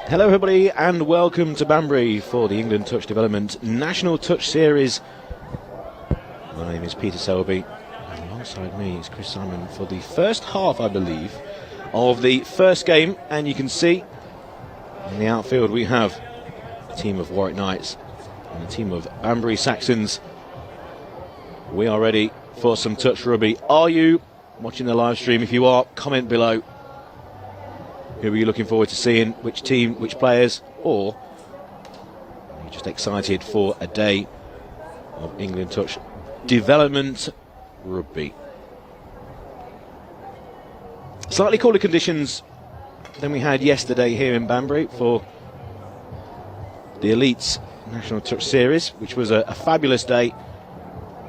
Hello everybody and welcome to Banbury for the England Touch Development National Touch Series. My name is Peter Selby and alongside me is Chris Simon for the first half, I believe, of the first game. And you can see in the outfield we have a team of Warwick Knights and a team of Banbury Saxons. We are ready for some touch rugby. Are you watching the live stream? If you are, comment below. Who are you looking forward to seeing? Which team, which players? Or are you just excited for a day of England Touch Development Rugby? Slightly cooler conditions than we had yesterday here in Banbury for the Elites National Touch Series, which was a fabulous day.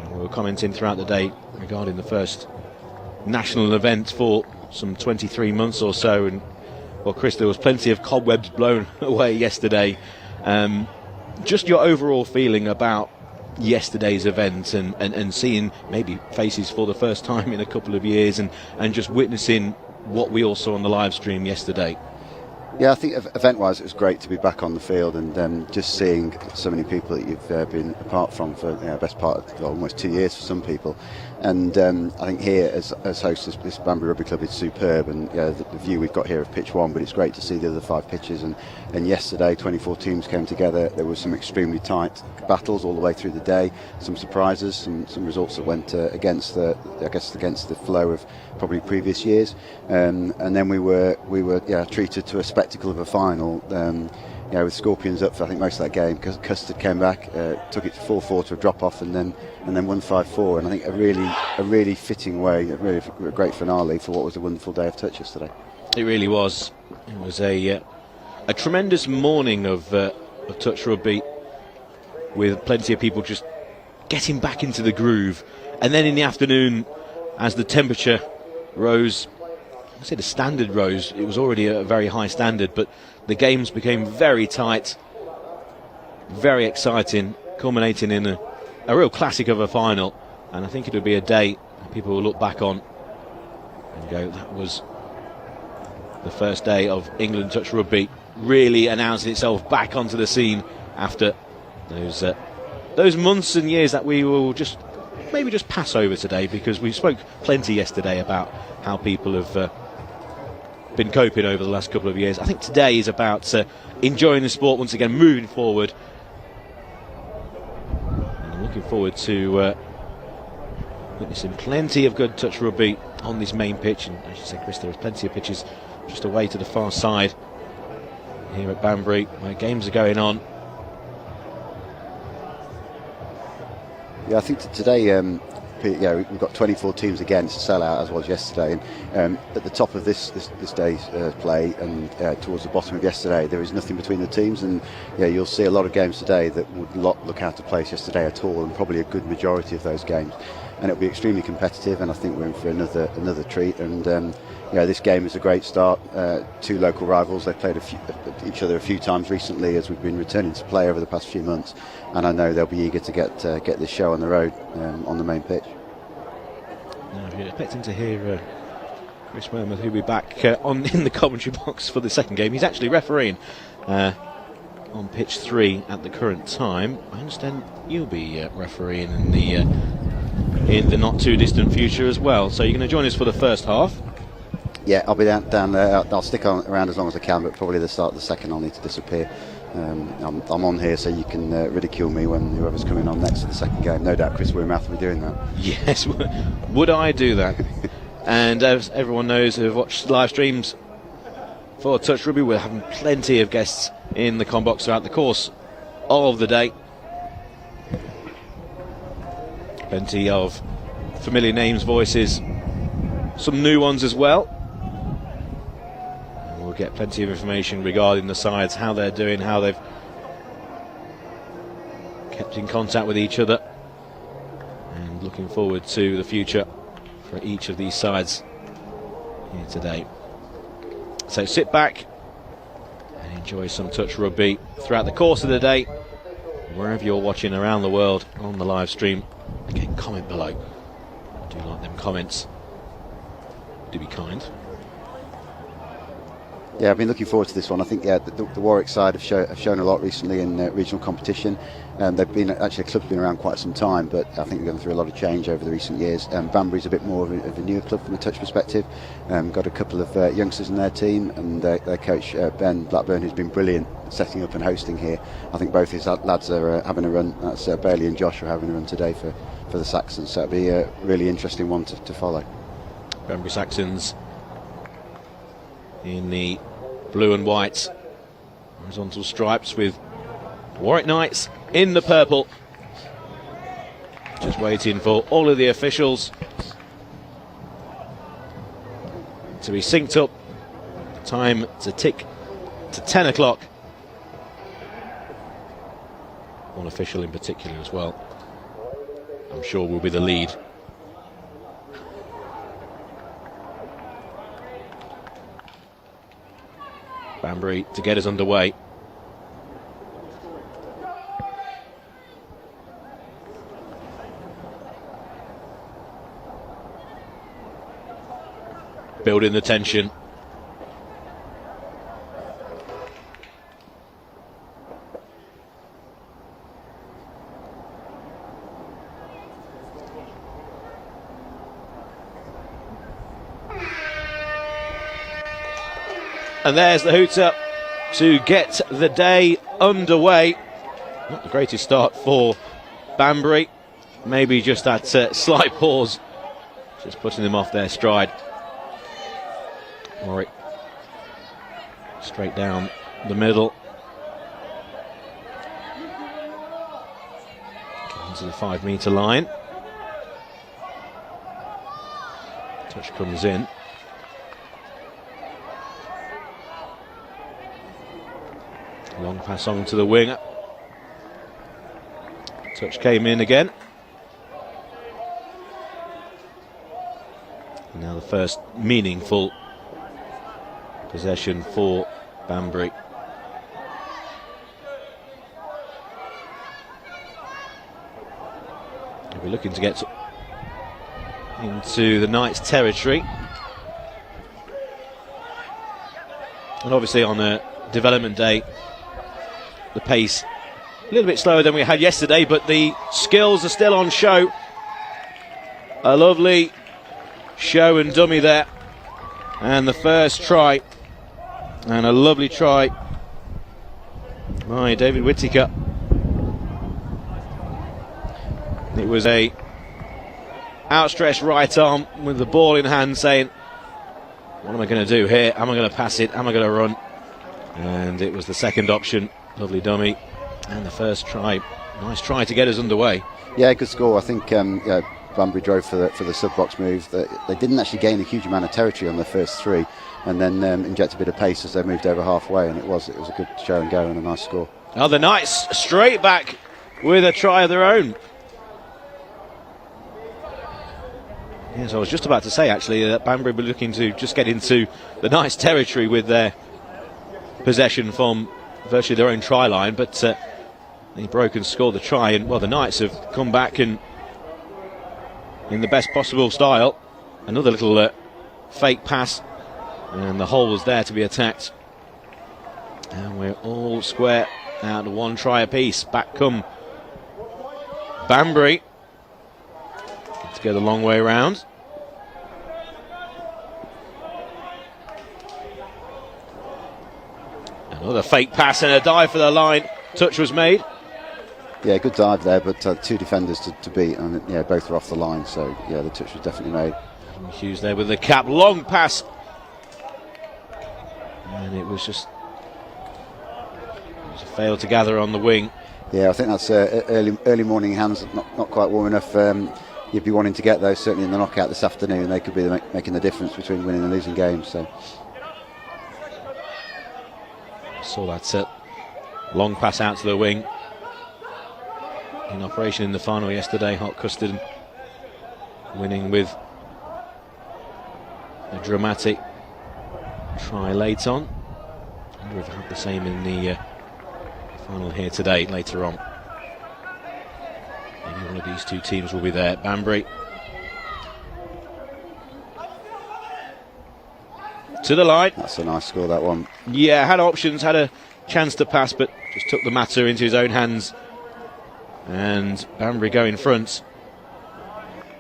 And we were commenting throughout the day regarding the first national event for some 23 months or so. And well, Chris, there was plenty of cobwebs blown away yesterday. Just your overall feeling about yesterday's event and seeing maybe faces for the first time in a couple of years and just witnessing what we all saw on the live stream yesterday. Yeah, I think event-wise it was great to be back on the field and just seeing so many people that you've been apart from for the best part of almost 2 years for some people. And I think here as hosts of this Banbury Rugby Club is superb, and the view we've got here of pitch one, but it's great to see the other 5 pitches. And yesterday 24 teams came together. There was some extremely tight battles all the way through the day, some surprises, some results that went against the flow of probably previous years. And then we were treated to a spectacle of a final. With Scorpions up for I think most of that game. Custard came back, took it to 4-4 to a drop off, and then won 5-4. And I think a really fitting way, a great finale for what was a wonderful day of touch yesterday. It really was. It was a tremendous morning of touch rugby, with plenty of people just getting back into the groove. And then in the afternoon, as the temperature rose, I say the standard rose, it was already a very high standard, but the games became very tight, very exciting, culminating in a real classic of a final. And I think it'll be a day people will look back on and go, that was the first day of England Touch Rugby really announcing itself back onto the scene after those months and years that we will just pass over today, because we spoke plenty yesterday about how people have been coping over the last couple of years. I think today is about enjoying the sport once again, moving forward. And I'm looking forward to witnessing plenty of good touch rugby on this main pitch. And as you said, Chris, there's plenty of pitches just away to the far side here at Banbury where games are going on. Yeah, I think today we've got 24 teams again. It's a sellout, as was yesterday. And at the top of this day's play and towards the bottom of yesterday, there is nothing between the teams. And you'll see a lot of games today that would not look out of place yesterday at all, and probably a good majority of those games. And it'll be extremely competitive, and I think we're in for another treat. And this game is a great start. 2 local rivals. They've played each other a few times recently as we've been returning to play over the past few months, and I know they'll be eager to get this show on the road on the main pitch. Now, if you're expecting to hear Chris Mermuth, who'll be back in the commentary box for the second game, he's actually refereeing on pitch 3 at the current time. I understand you'll be refereeing in in the not too distant future as well. So you're going to join us for the first half. Yeah, I'll be down there. I'll stick around as long as I can, but probably the start of the second I'll need to disappear. I'm on here so you can ridicule me when whoever's coming on next to the second game. No doubt Chris Wearmouth will be doing that. Yes, would I do that? And as everyone knows who have watched live streams for Touch Rugby, we're having plenty of guests in the com box throughout the course of the day. Plenty of familiar names, voices, some new ones as well. And we'll get plenty of information regarding the sides, how they're doing, how they've kept in contact with each other, and looking forward to the future for each of these sides here today. So sit back and enjoy some Touch Rugby throughout the course of the day, wherever you're watching around the world on the live stream. Again, comment below. I do like them comments. Do be kind. Yeah, I've been looking forward to this one. I think the Warwick side have shown a lot recently in regional competition. They've been actually, a club's been around quite some time, but I think they've gone through a lot of change over the recent years. Banbury's a bit more of a newer club from a touch perspective. Got a couple of youngsters in their team, and their coach Ben Blackburn, who's been brilliant setting up and hosting here. I think both his lads are having a run. That's Bailey and Josh are having a run today for the Saxons. So it'll be a really interesting one to follow. Banbury Saxons in the blue and white horizontal stripes, with Warwick Knights in the purple. Just waiting for all of the officials to be synced up. Time to tick to 10 o'clock. One official in particular as well, I'm sure will be the lead. Banbury to get us underway. Building the tension. And there's the hooter to get the day underway. Not the greatest start for Banbury. Maybe just that slight pause, just putting them off their stride. Warwick straight down the middle. Into the 5 metre line. Touch comes in. Long pass on to the wing. Touch came in again. And now the first meaningful possession for Banbury. We're looking to get into the Knights' territory. And obviously on a development day, the pace a little bit slower than we had yesterday, but the skills are still on show. A lovely show and dummy there, and the first try, and a lovely try by David Whittaker. It was a outstretched right arm with the ball in hand, saying, what am I going to do here? Am I going to pass it? Am I going to run? And it was the second option. Lovely dummy, and the first try. Nice try to get us underway. Yeah, good score. I think Banbury drove for the sub-box move. They didn't actually gain a huge amount of territory on their first three, and then injected a bit of pace as they moved over halfway, and it was a good show and go and a nice score. Oh, the Knights straight back with a try of their own. Yes, I was just about to say actually that Banbury were looking to just get into the Knights' territory with their possession from virtually their own try line, but he broke and scored the try, and well, the Knights have come back and in the best possible style. Another little fake pass, and the hole was there to be attacked, and we're all square out of one try apiece. Back come Banbury. to go the long way round. Another fake pass and a dive for the line. Touch was made. Yeah, good dive there, but two defenders to beat, and yeah, both are off the line, so yeah, the touch was definitely made. Hughes there with the cap, long pass, and it was a fail to gather on the wing. Yeah, I think that's early morning hands, not quite warm enough. You'd be wanting to get those certainly in the knockout this afternoon. They could be making the difference between winning and losing games. So saw that long pass out to the wing in operation in the final yesterday. Hot Custard winning with a dramatic try late on. I wonder if it had the same in the final here today later on. Maybe one of these two teams will be there. Banbury to the line. That's a nice score, that one. Yeah, had options, had a chance to pass, but just took the matter into his own hands. And Banbury go in front.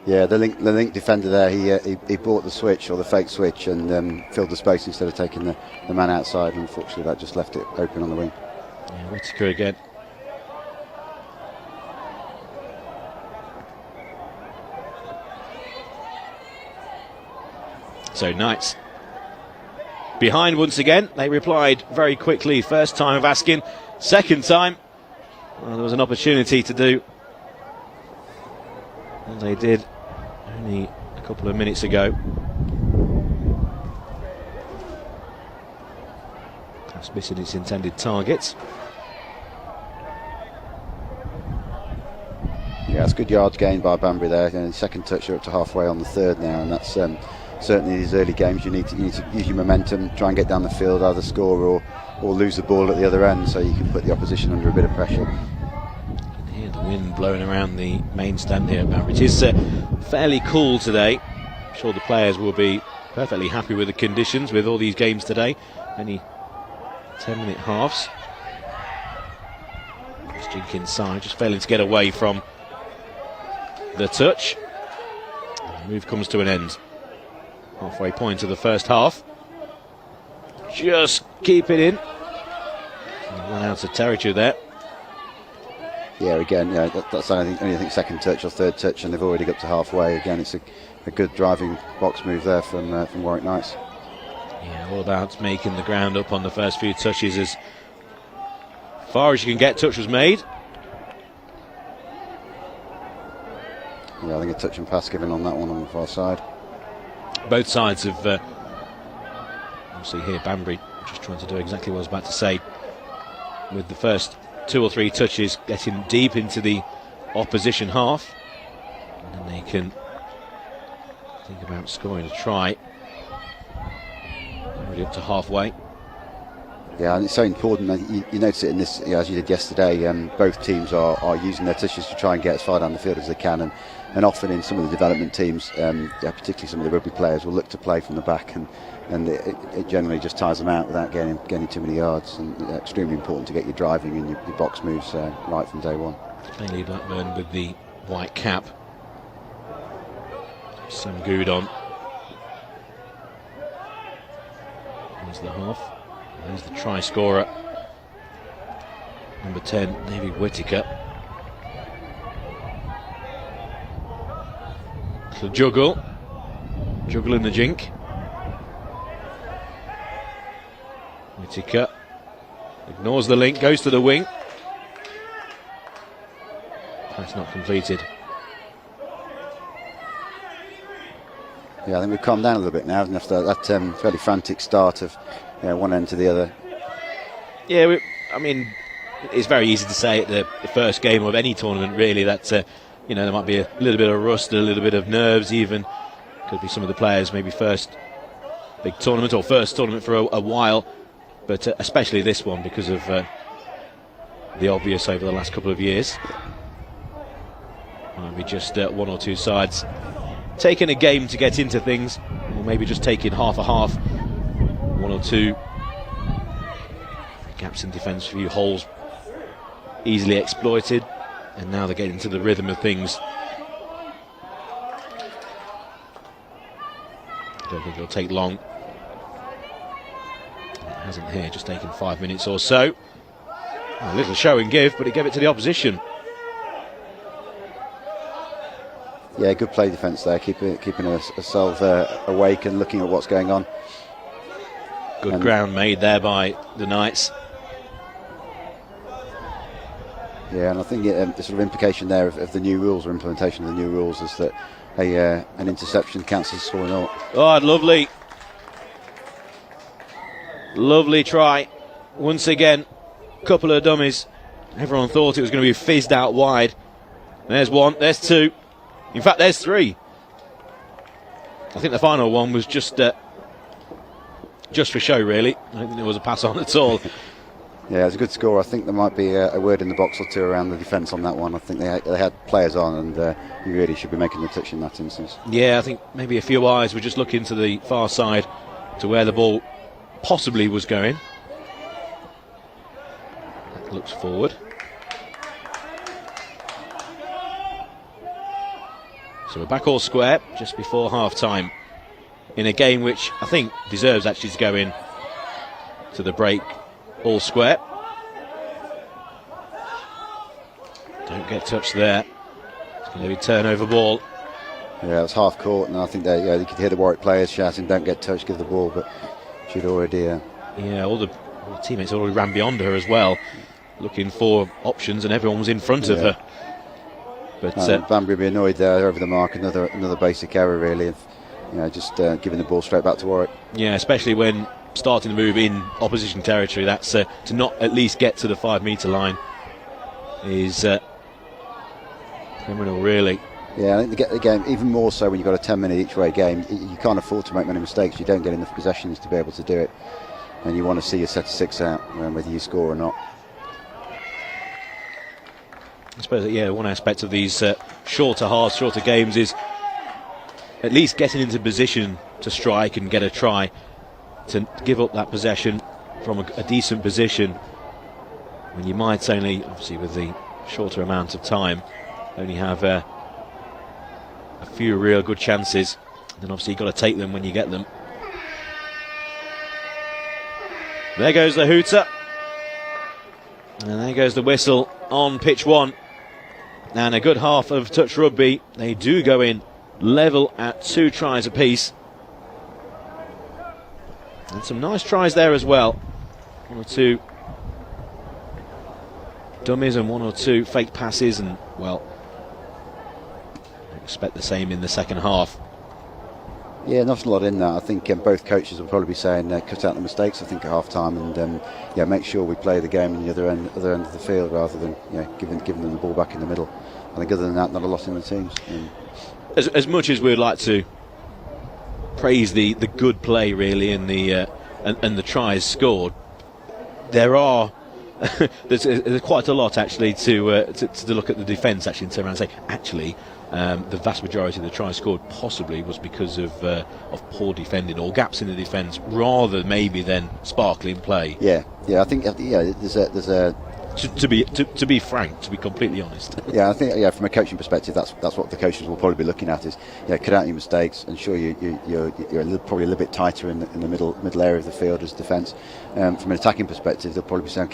Yeah, the link defender there, he bought the switch, or the fake switch, and filled the space instead of taking the man outside. Unfortunately, that just left it open on the wing. Yeah, Whittaker again. So Knights behind once again. They replied very quickly. First time of asking. Second time, well, there was an opportunity to do, and they did only a couple of minutes ago. That's missing its intended target. Yeah, it's good yards gained by Banbury there. Second touch, you're up to halfway on the third now, and that's certainly these early games. You need to use your momentum, try and get down the field, either score or lose the ball at the other end, so you can put the opposition under a bit of pressure. You can hear the wind blowing around the main stand here at Banbury. It is fairly cool today. I'm sure the players will be perfectly happy with the conditions with all these games today. Only 10-minute halves. Just Jink inside, just failing to get away from the touch. The move comes to an end. Halfway point of the first half. Just keep it in. Run out of territory there. Yeah, again, yeah, that's only I think second touch or third touch, and they've already got to halfway. Again, it's a good driving box move there from Warwick Knights. Yeah, all about making the ground up on the first few touches. As far as you can get, touch was made. Yeah, I think a touch and pass given on that one on the far side. Both sides have obviously here Banbury just trying to do exactly what I was about to say, with the first 2 or 3 touches getting deep into the opposition half, and then they can think about scoring a try. Already up to halfway. Yeah, and it's so important that you notice it in this, as you did yesterday. Both teams are using their touches to try and get as far down the field as they can, and often in some of the development teams, particularly some of the rugby players, will look to play from the back, and it generally just tires them out without getting too many yards. And extremely important to get your driving and your box moves right from day one. Bailey Blackburn with the white cap. Some good on. Here's the half. Here's the try scorer, number 10, David Whittaker. So juggle in the Jink. Whittaker ignores the link, goes to the wing. Pass not completed. Yeah, I think we've calmed down a little bit now after that fairly frantic start of one end to the other. Yeah, I mean, it's very easy to say at the first game of any tournament, really, that there might be a little bit of rust, a little bit of nerves even. Could be some of the players maybe first big tournament or first tournament for a while, but especially this one because of the obvious over the last couple of years. Might be just one or two sides taking a game to get into things, or maybe just taking half a half, one or two gaps in defence, few holes easily exploited, and now they're getting into the rhythm of things. don't think it'll take long. It hasn't here, just taken 5 minutes or so. A little show and give, but he gave it to the opposition. Yeah, good play defence there, keeping ourselves awake and looking at what's going on. Good ground made there by the Knights. Yeah, and I think the sort of implication there of the new rules or implementation of the new rules is that an interception counts as a score or not. Oh, lovely. Lovely try. Once again, couple of dummies. Everyone thought it was going to be fizzed out wide. There's one, there's two. In fact, there's three. I think the final one was just for show, really. I don't think there was a pass on at all. Yeah, it's a good score. I think there might be a word in the box or two around the defence on that one. I think they had players on, and you really should be making the touch in that instance. Yeah, I think maybe a few eyes were just looking to the far side to where the ball possibly was going. Looks forward. So we're back all square just before half time in a game which I think deserves actually to go in to the break all square. Don't get touched there. It's going to be turnover ball. Yeah, it was half court, and I think you could hear the Warwick players shouting, "Don't get touched, give the ball," but she'd already. All the teammates already ran beyond her as well, looking for options, and everyone was in front of her. But Banbury be annoyed there over the mark. Another basic error, really. Just giving the ball straight back to Warwick. Yeah, especially when starting to move in opposition territory. That's to not at least get to the 5 metre line is criminal, really. Yeah, I think they get the game even more so when you've got a 10-minute each way game. You can't afford to make many mistakes. You don't get enough possessions to be able to do it, and you want to see your set of six out, whether you score or not. I suppose that, one aspect of these shorter games is at least getting into position to strike and get a try, to give up that possession from a decent position when you might only, obviously with the shorter amount of time, only have a few real good chances. Then obviously you've got to take them when you get them. There goes the hooter, and there goes the whistle on pitch one. And a good half of touch rugby. They do go in level at 2 tries apiece. And some nice tries there as well. 1 or 2 dummies and 1 or 2 fake passes, and well, I expect the same in the second half. Yeah, not a lot in that. I think both coaches will probably be saying cut out the mistakes, I think, at half time, and make sure we play the game in the other end of the field rather than giving them the ball back in the middle. I think other than that, not a lot in the teams. As much as we'd like to praise the good play, really, and the tries scored, there's quite a lot actually to look at the defence actually and turn around and say actually the vast majority of the tries scored possibly was because of poor defending or gaps in the defence rather maybe than sparkling play. Yeah, I think there's a to be frank, to be completely honest. Yeah, I think from a coaching perspective, that's what the coaches will probably be looking at is cut out your mistakes, ensure you're probably a little bit tighter in the middle area of the field as defence. From an attacking perspective, they'll probably be saying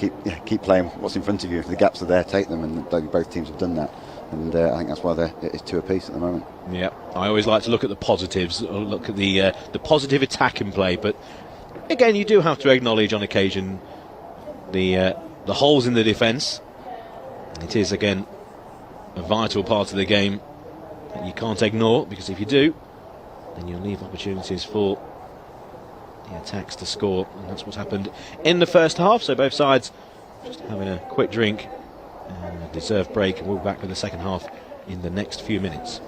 keep playing what's in front of you. If the gaps are there, take them, and both teams have done that. And I think that's why it's 2 apiece at the moment. Yeah, I always like to look at the positives, look at the positive attacking play, but again, you do have to acknowledge on occasion the holes in the defence. It is again a vital part of the game that you can't ignore, because if you do, then you'll leave opportunities for the attacks to score, and that's what's happened in the first half. So both sides just having a quick drink and a deserved break, and we'll be back with the second half in the next few minutes.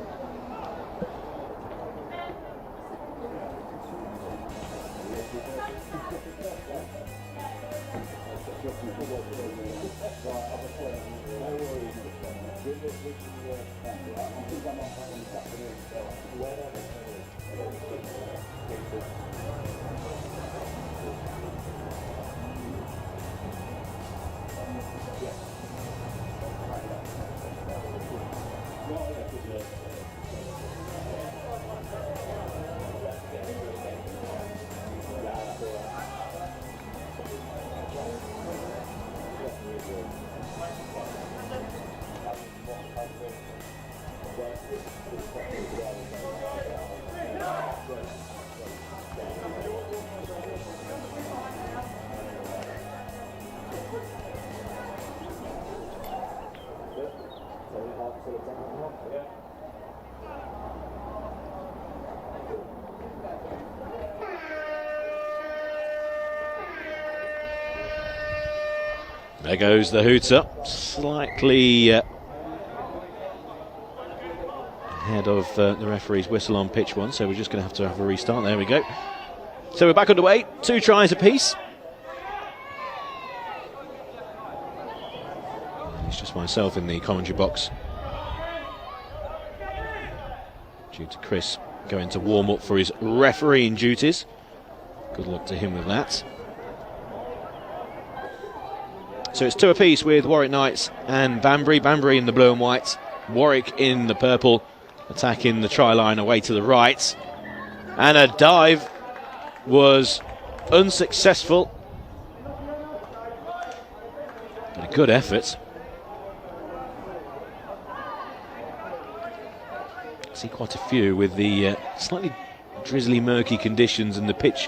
There goes the hooter, slightly ahead of the referee's whistle on pitch one, so we're just going to have a restart. There we go. So we're back underway, 2 tries apiece. And it's just myself in the commentary box, due to Chris going to warm up for his refereeing duties. Good luck to him with that. So it's 2 apiece with Warwick Knights and Banbury. Banbury in the blue and white, Warwick in the purple, attacking the try line away to the right. And a dive was unsuccessful. But a good effort. I see quite a few with the slightly drizzly, murky conditions and the pitch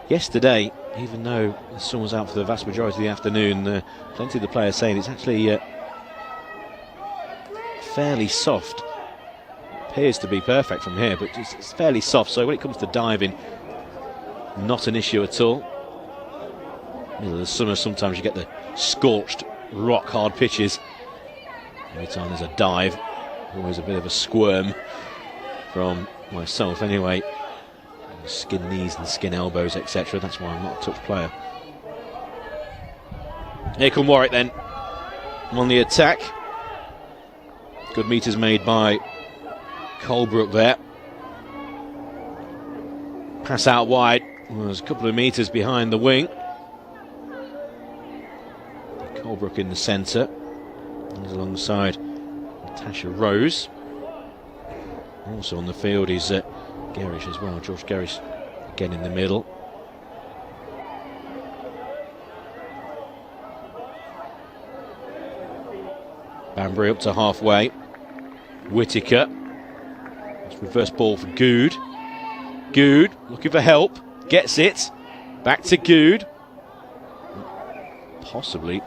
yesterday. Even though the sun was out for the vast majority of the afternoon, plenty of the players saying it's actually fairly soft. Appears to be perfect from here, but it's fairly soft. So when it comes to diving, not an issue at all. Middle of the summer, sometimes you get the scorched, rock-hard pitches. Every time there's a dive, always a bit of a squirm from myself anyway. Skin knees and skin elbows, etc. That's why I'm not a touch player. Here come Warwick then on the attack. Good meters made by Colebrook there. Pass out wide, was a couple of metres behind the wing. Colebrook in the centre. He's alongside Natasha Rose. Also on the field is Gerrish as well, George Gerrish again in the middle. Banbury up to halfway. Whittaker. It's reverse ball for Good. Good looking for help. Gets it. Back to Good. Possibly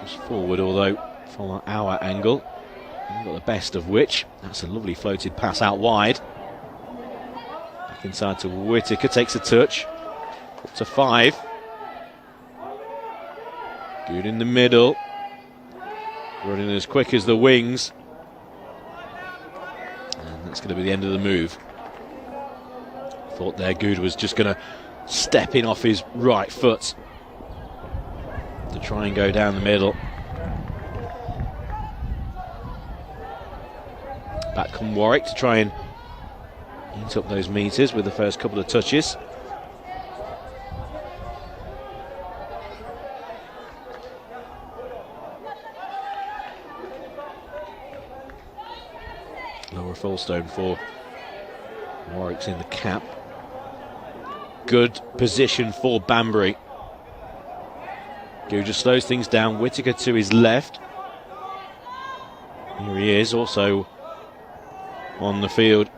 just forward, although from our angle. Got the best of which. That's a lovely floated pass out wide. Back inside to Whittaker, takes a touch. Up to 5. Good in the middle. Running as quick as the wings. And that's going to be the end of the move. Thought there Good was just going to step in off his right foot to try and go down the middle. Back come Warwick to try and eat up those metres with the first couple of touches. Lower Fullstone for Warwick's in the cap. Good position for Banbury. Who just slows things down. Whittaker to his left. Here he is, also on the field.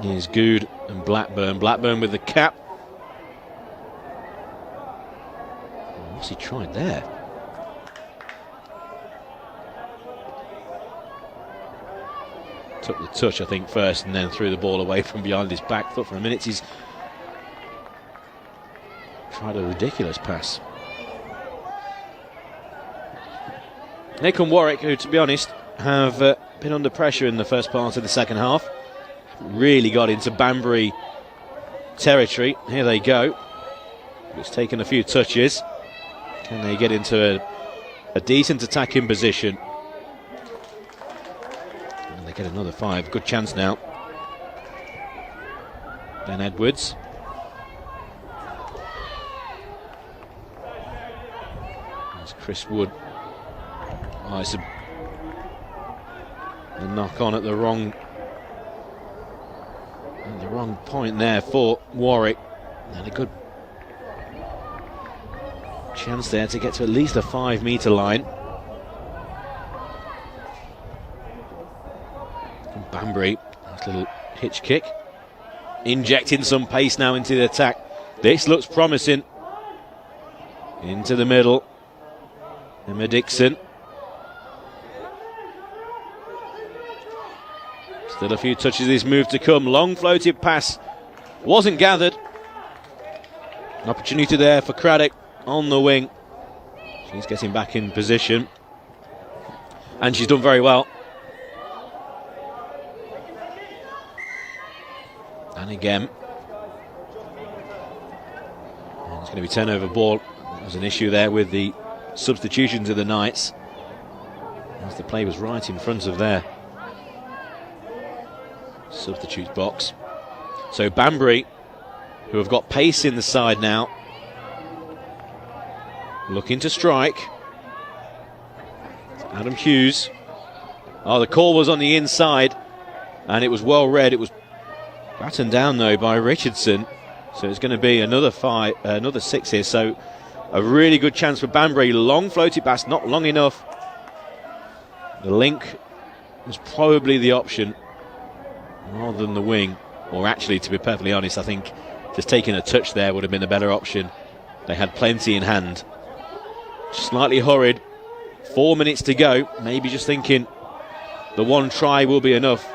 Here's Good and Blackburn. Blackburn with the cap. What's he tried there? Took the touch, I think, first, and then threw the ball away from behind his back. Thought for a minute he's tried a ridiculous pass. Nick and Warwick, who, to be honest, have been under pressure in the first part of the second half. Really got into Banbury territory. Here they go. It's taken a few touches. Can they get into a decent attacking position? And they get another 5. Good chance now. Ben Edwards. There's Chris Wood. Oh, it's a knock on at the wrong point there for Warwick. And a good chance there to get to at least a 5 metre line. And Banbury, nice little hitch kick. Injecting some pace now into the attack. This looks promising. Into the middle. Emma Dixon. Still a few touches of this move to come. Long floated pass. Wasn't gathered. An opportunity there for Craddock. on the wing. She's getting back in position. And she's done very well. And again. And it's going to be turnover ball. There's an issue there with the substitutions of the Knights, as the play was right in front of their substitutes box. So Banbury, who have got pace in the side now, looking to strike. Adam Hughes. Oh, the call was on the inside, and it was well read. It was battened down though by Richardson. So it's going to be another 6 here. So a really good chance for Banbury. Long floated pass, not long enough. The link was probably the option rather than the wing. Or actually, to be perfectly honest, I think just taking a touch there would have been a better option. They had plenty in hand. Slightly hurried. 4 minutes to go. Maybe just thinking the one try will be enough.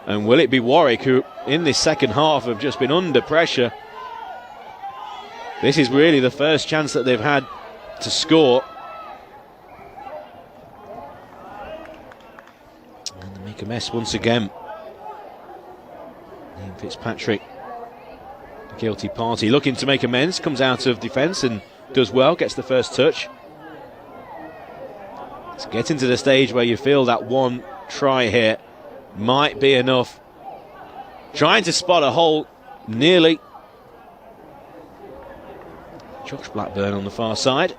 And will it be Warwick, who in this second half have just been under pressure? This is really the first chance that they've had to score. And they make a mess once again. Ian Fitzpatrick, the guilty party, looking to make amends, comes out of defence and does well, gets the first touch. It's getting to the stage where you feel that one try here might be enough. Trying to spot a hole, nearly. Josh Blackburn on the far side.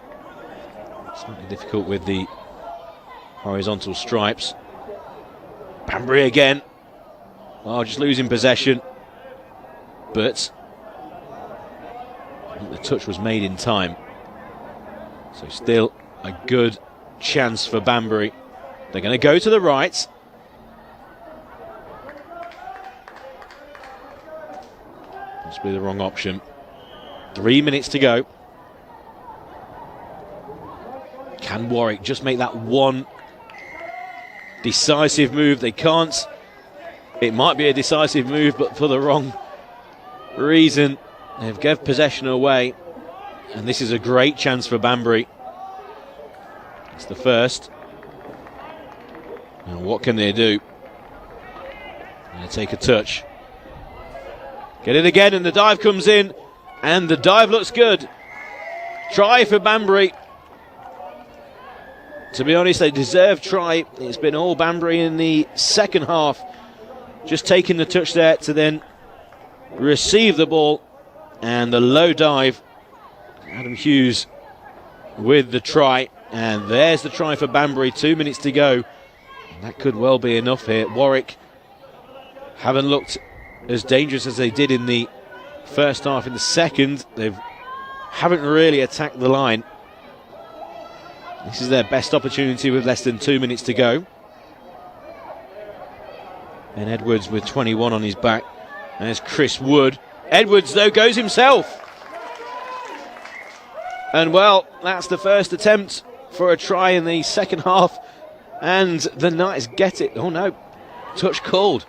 Slightly difficult with the horizontal stripes. Banbury again. Oh, just losing possession. But I think the touch was made in time. So still a good chance for Banbury. They're going to go to the right. Possibly the wrong option. 3 minutes to go. Can Warwick just make that one decisive move? They can't. It might be a decisive move, but for the wrong reason. They've given possession away, and this is a great chance for Banbury. It's the first. And what can they do? They take a touch. Get it again, and the dive comes in, and the dive looks good. Try for Banbury. To be honest, they deserve try. It's been all Banbury in the second half. Just taking the touch there to then receive the ball, and the low dive. Adam Hughes with the try, and there's the try for Banbury. 2 minutes to go. And that could well be enough here. Warwick haven't looked as dangerous as they did in the first half. In the second, they haven't really attacked the line. This is their best opportunity with less than 2 minutes to go. And Edwards with 21 on his back. And there's Chris Wood. Edwards, though, goes himself. And, well, that's the first attempt for a try in the second half. And the Knights get it. Oh, no. Touch called.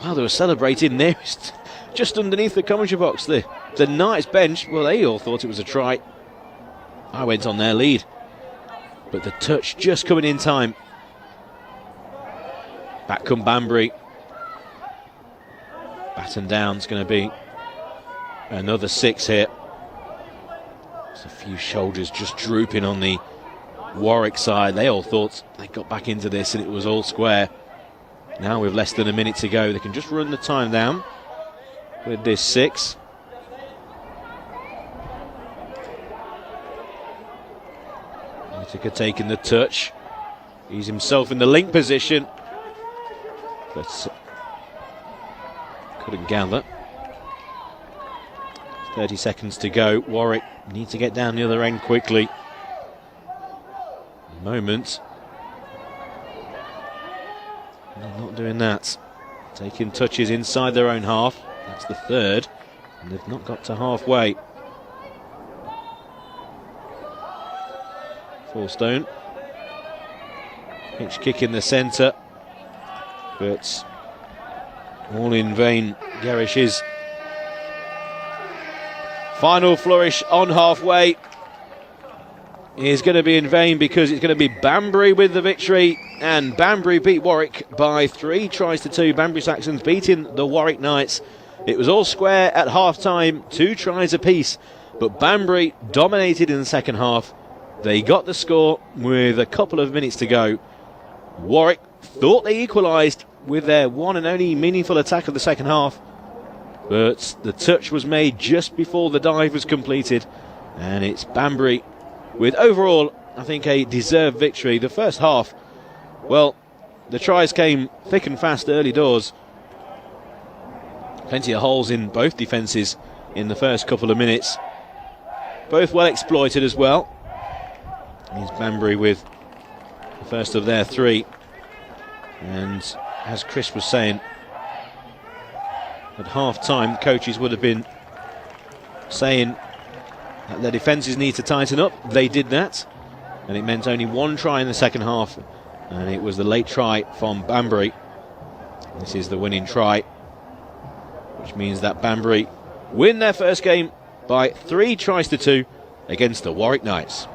Wow, they were celebrating nearest, just underneath the commentary box. The Knights bench, well, they all thought it was a try. I went on their lead. But the touch just coming in time. Back come Banbury. Batten down. It's going to be another 6 here. There's a few shoulders just drooping on the Warwick side. They all thought they got back into this and it was all square. Now with less than a minute to go, they can just run the time down with this 6. Whittaker taking the touch. He's himself in the link position, but couldn't gather. 30 seconds to go. Warwick need to get down the other end quickly. Moment. They're not doing that. Taking touches inside their own half. That's the third. And they've not got to halfway. Forstone. Pitch kick in the centre. But all in vain. Gerish's final flourish on halfway. is going to be in vain, because it's going to be Banbury with the victory, and Banbury beat Warwick by 3 tries to 2. Banbury Saxons beating the Warwick Knights. It was all square at half-time, 2 tries apiece, but Banbury dominated in the second half. They got the score with a couple of minutes to go. Warwick thought they equalised with their one and only meaningful attack of the second half, but the touch was made just before the dive was completed, and it's Banbury with overall, I think, a deserved victory. The first half, well, the tries came thick and fast early doors. Plenty of holes in both defences in the first couple of minutes. Both well exploited as well. Here's Banbury with the first of their 3. And as Chris was saying, at half-time, coaches would have been saying that their defences need to tighten up. They did that, and it meant only 1 try in the second half, and it was the late try from Banbury. This is the winning try, which means that Banbury win their first game by 3 tries to 2 against the Warwick Knights.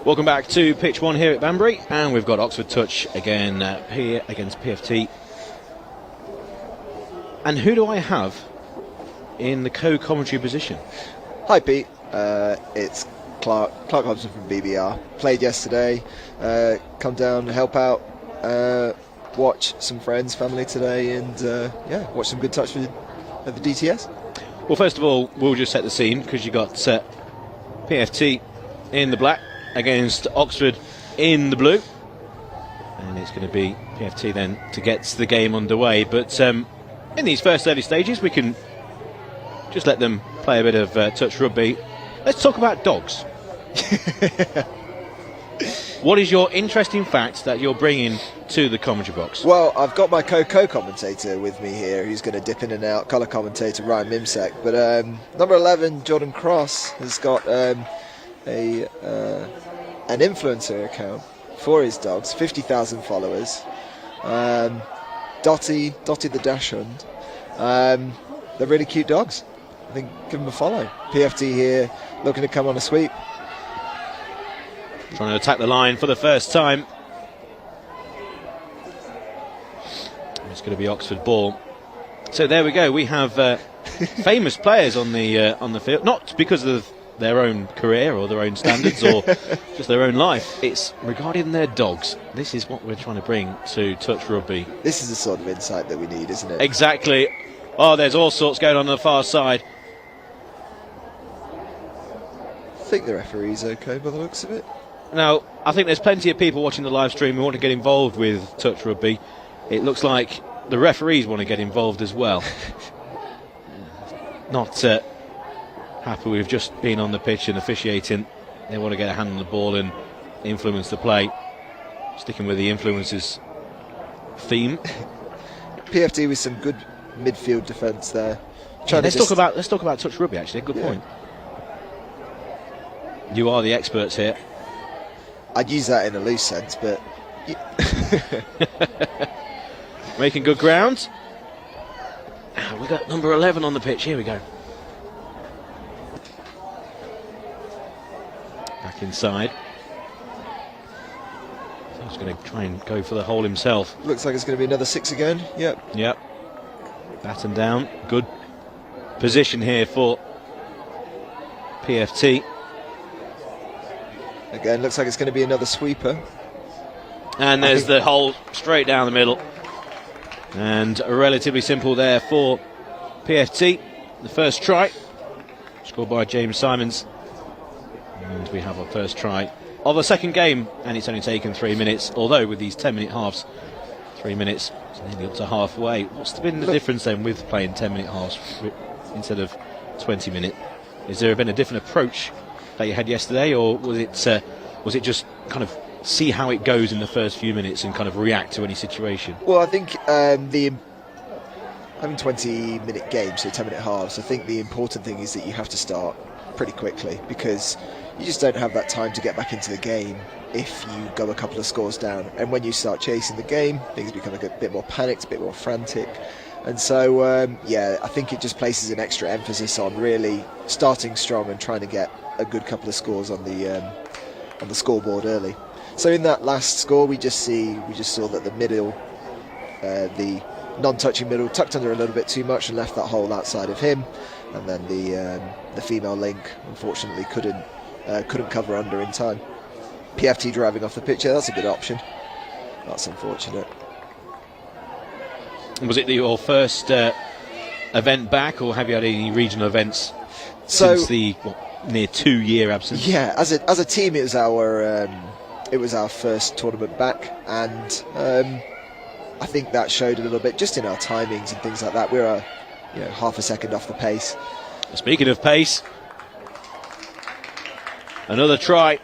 Welcome back to pitch 1 here at Banbury, and we've got Oxford Touch again here against PFT. And who do I have in the co-commentary position? Hi Pete, it's Clark Hobson from BBR. Played yesterday, come down, help out, watch some friends, family today, and watch some good touch for the DTS. Well, first of all, we'll just set the scene, because you got PFT in the black against Oxford in the blue, and it's going to be PFT then to get the game underway. But in these first early stages, we can just let them play a bit of touch rugby. Let's talk about dogs. What is your interesting fact that you're bringing to the commentary box? Well, I've got my co-commentator with me here, who's going to dip in and out, colour commentator Ryan Mimsek. But number 11, Jordan Cross, has got an influencer account for his dogs, 50,000 followers. Dottie the Dachshund. They're really cute dogs. I think give them a follow. PFT here, looking to come on a sweep. Trying to attack the line for the first time. It's going to be Oxford ball. So there we go. We have famous players on the field, not because of their own career or their own standards or just their own life. It's regarding their dogs. This is what we're trying to bring to touch rugby. This is the sort of insight that we need, isn't it? Exactly. Oh, there's all sorts going on the far side. I think the referee's okay by the looks of it. Now, I think there's plenty of people watching the live stream who want to get involved with touch rugby. It looks like the referees want to get involved as well. Not happy with just being on the pitch and officiating. They want to get a hand on the ball and influence the play. Sticking with the influencers theme. PFT with some good midfield defence there. Yeah, let's talk about touch rugby. Actually, good point. You are the experts here. I'd use that in a loose sense, but making good ground. We've got number 11 on the pitch. Here we go. Back inside. So he's going to try and go for the hole himself. Looks like it's going to be another 6 again. Yep. Batten down. Good position here for PFT. Again, looks like it's going to be another sweeper. And there's the hole straight down the middle. And relatively simple there for PFT. The first try, scored by James Simons. And we have our first try of a second game. And it's only taken 3 minutes. Although with these 10-minute halves, 3 minutes, it's nearly up to halfway. What's been the difference then with playing 10-minute halves instead of 20-minute? Is there been a different approach that you had yesterday, or was it just kind of see how it goes in the first few minutes and kind of react to any situation? Well, I think having 20-minute games, so 10-minute halves, I think the important thing is that you have to start pretty quickly, because you just don't have that time to get back into the game if you go a couple of scores down. And when you start chasing the game, things become a bit more panicked, a bit more frantic. And so, I think it just places an extra emphasis on really starting strong and trying to get a good couple of scores on the scoreboard early. So in that last score, we just saw that the middle, the non-touching middle, tucked under a little bit too much and left that hole outside of him, and then the female link unfortunately couldn't cover under in time. PFT driving off the pitch, that's a good option. That's unfortunate. Was it your first event back, or have you had any regional events since the near 2-year absence? Yeah, as a team, it was our first tournament back, and I think that showed a little bit just in our timings and things like that. We're half a second off the pace. Speaking of pace, another try.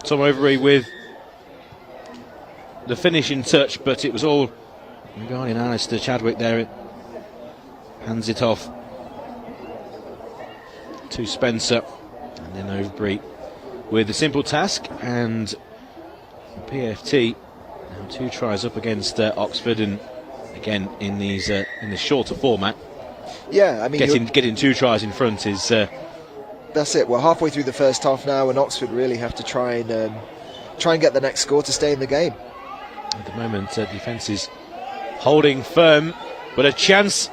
Tom Overy with the finishing touch, but it was all regarding Alistair Chadwick there. It hands it off to Spencer, and then Overy with the simple task, and PFT now 2 tries up against Oxford, and again in these in this shorter format. Yeah, I mean, getting 2 tries in front is that's it. We're halfway through the first half now, and Oxford really have to try and get the next score to stay in the game. At the moment, defence is holding firm, but a chance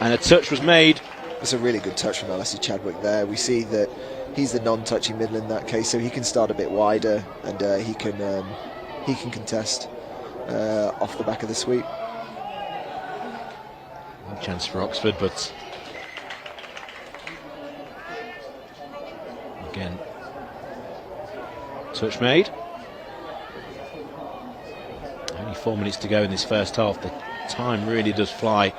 and a touch was made. It's a really good touch from Alistair Chadwick there. We see that he's the non-touching middle in that case, so he can start a bit wider, and he can contest off the back of the sweep. Chance for Oxford, but again, touch made. Only 4 minutes to go in this first half. The time really does fly.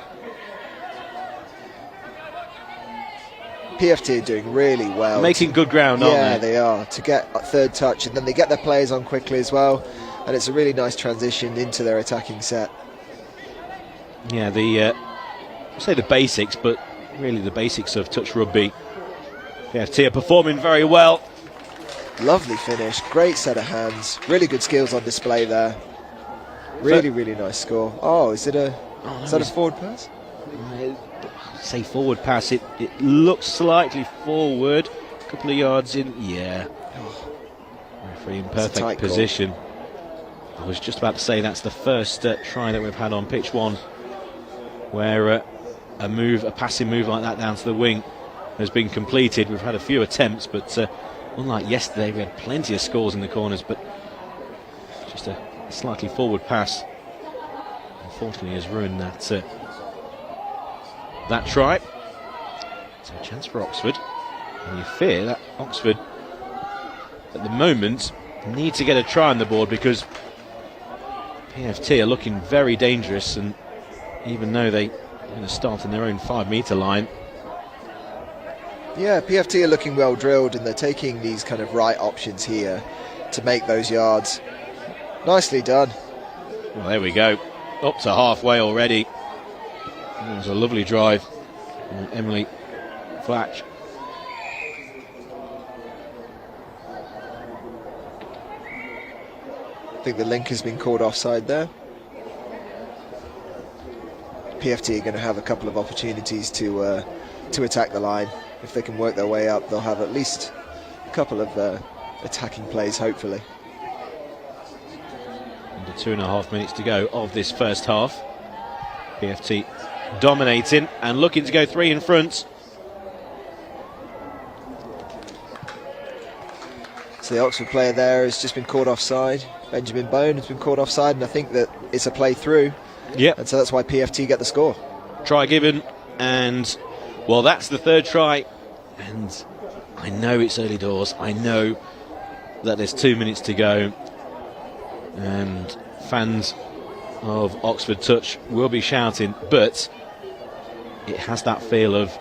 PFT are doing really well. Making good ground, aren't they? Yeah, they are. To get a third touch, and then they get their players on quickly as well, and it's a really nice transition into their attacking set. Yeah, I say the basics, but really the basics of touch rugby. PFT are performing very well. Lovely finish, great set of hands, really good skills on display there. Really, really nice score. Oh, is that a forward pass? Say forward pass. It looks slightly forward, a couple of yards in. Yeah, referee in perfect position. I was just about to say that's the first try that we've had on pitch one, where a passing move like that down to the wing has been completed. We've had a few attempts, but unlike yesterday, we had plenty of scores in the corners, but just a slightly forward pass unfortunately has ruined that try. So a chance for Oxford, and you fear that Oxford at the moment need to get a try on the board, because PFT are looking very dangerous, and even though they're going to start in their own 5 metre line. Yeah, PFT are looking well drilled, and they're taking these kind of right options here to make those yards. Nicely done. Well, there we go, up to halfway already. It was a lovely drive from Emily Flatch. I think the link has been called offside there. PFT are going to have a couple of opportunities to attack the line. If they can work their way up, they'll have at least a couple of attacking plays, hopefully. Under 2.5 minutes to go of this first half. PFT dominating and looking to go 3 in front. So the Oxford player there has just been called offside. Benjamin Bone has been called offside, and I think that it's a play through. Yep. And so that's why PFT get the score. Try given, and well, that's the third try. And I know it's early doors. I know that there's 2 minutes to go, and fans of Oxford Touch will be shouting, but it has that feel of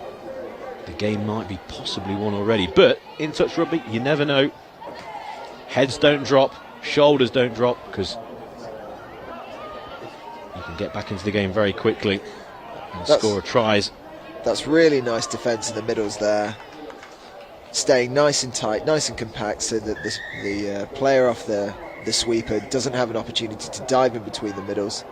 the game might be possibly won already. But in touch rugby, you never know. Heads don't drop, shoulders don't drop, because you can get back into the game very quickly and score tries. That's really nice defence in the middles there, staying nice and tight, nice and compact, so that the player off the sweeper doesn't have an opportunity to dive in between the middles.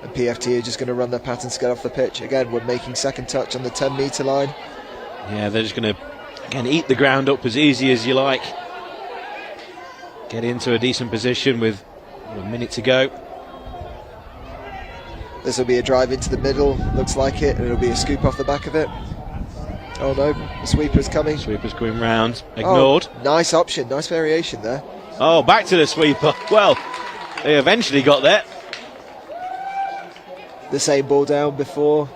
And PFT are just going to run their patterns to get off the pitch. Again, we're making second touch on the 10 metre line. Yeah, they're just going to, again, eat the ground up as easy as you like. Get into a decent position with a minute to go. This will be a drive into the middle, looks like it, and it'll be a scoop off the back of it. Oh no, the sweeper's coming. Sweeper's going round, ignored. Oh, nice option, nice variation there. Oh, back to the sweeper. Well, they eventually got there. The same ball down before.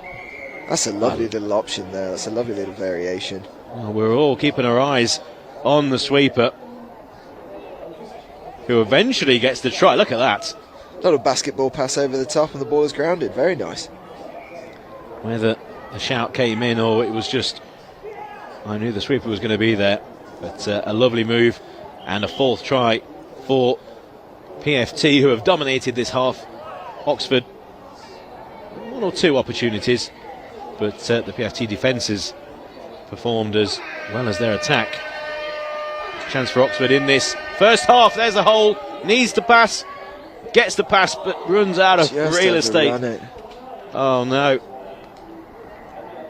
That's a lovely little option there, that's a lovely little variation. Well, we're all keeping our eyes on the sweeper, who eventually gets the try. Look at that. Little basketball pass over the top, and the ball is grounded. Very nice. Whether the shout came in or it was just, I knew the sweeper was going to be there. But a lovely move, and a fourth try for PFT, who have dominated this half. Oxford, 1 or 2 opportunities, but the PFT defences performed as well as their attack. Chance for Oxford in this first half. There's a hole, needs to pass. Gets the pass, but runs out of real estate. Oh no.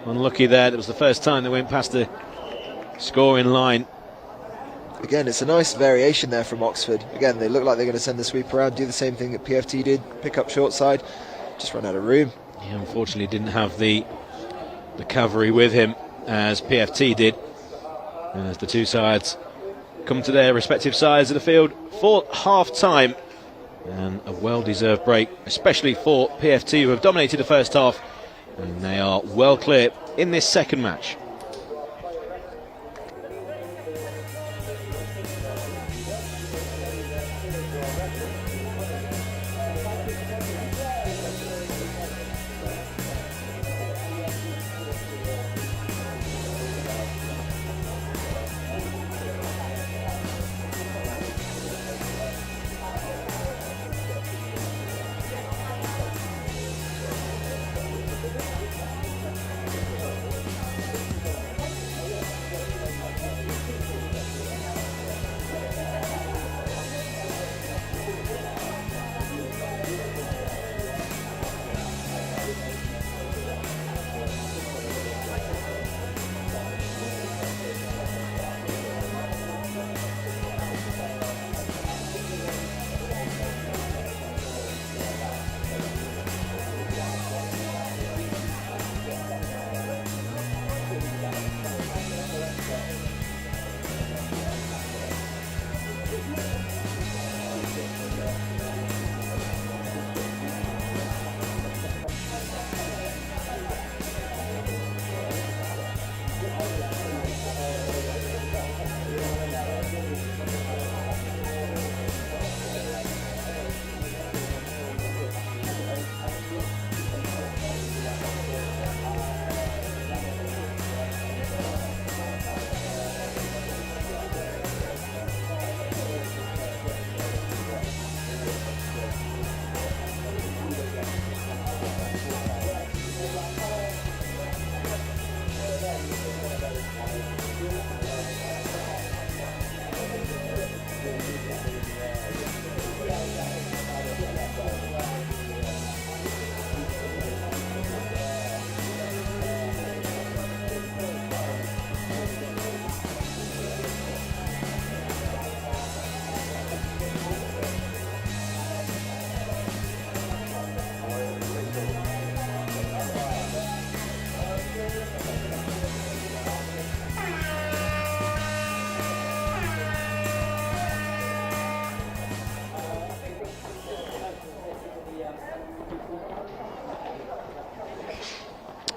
unlucky there. It was the first time they went past the scoring line. Again, it's a nice variation there from Oxford. Again, they look like they're going to send the sweep around, do the same thing that PFT did, pick up short side, just run out of room. He unfortunately didn't have the cavalry with him as PFT did. And as the two sides come to their respective sides of the field for half-time. And a well-deserved break, especially for PFT, who have dominated the first half. And they are well clear in this second match.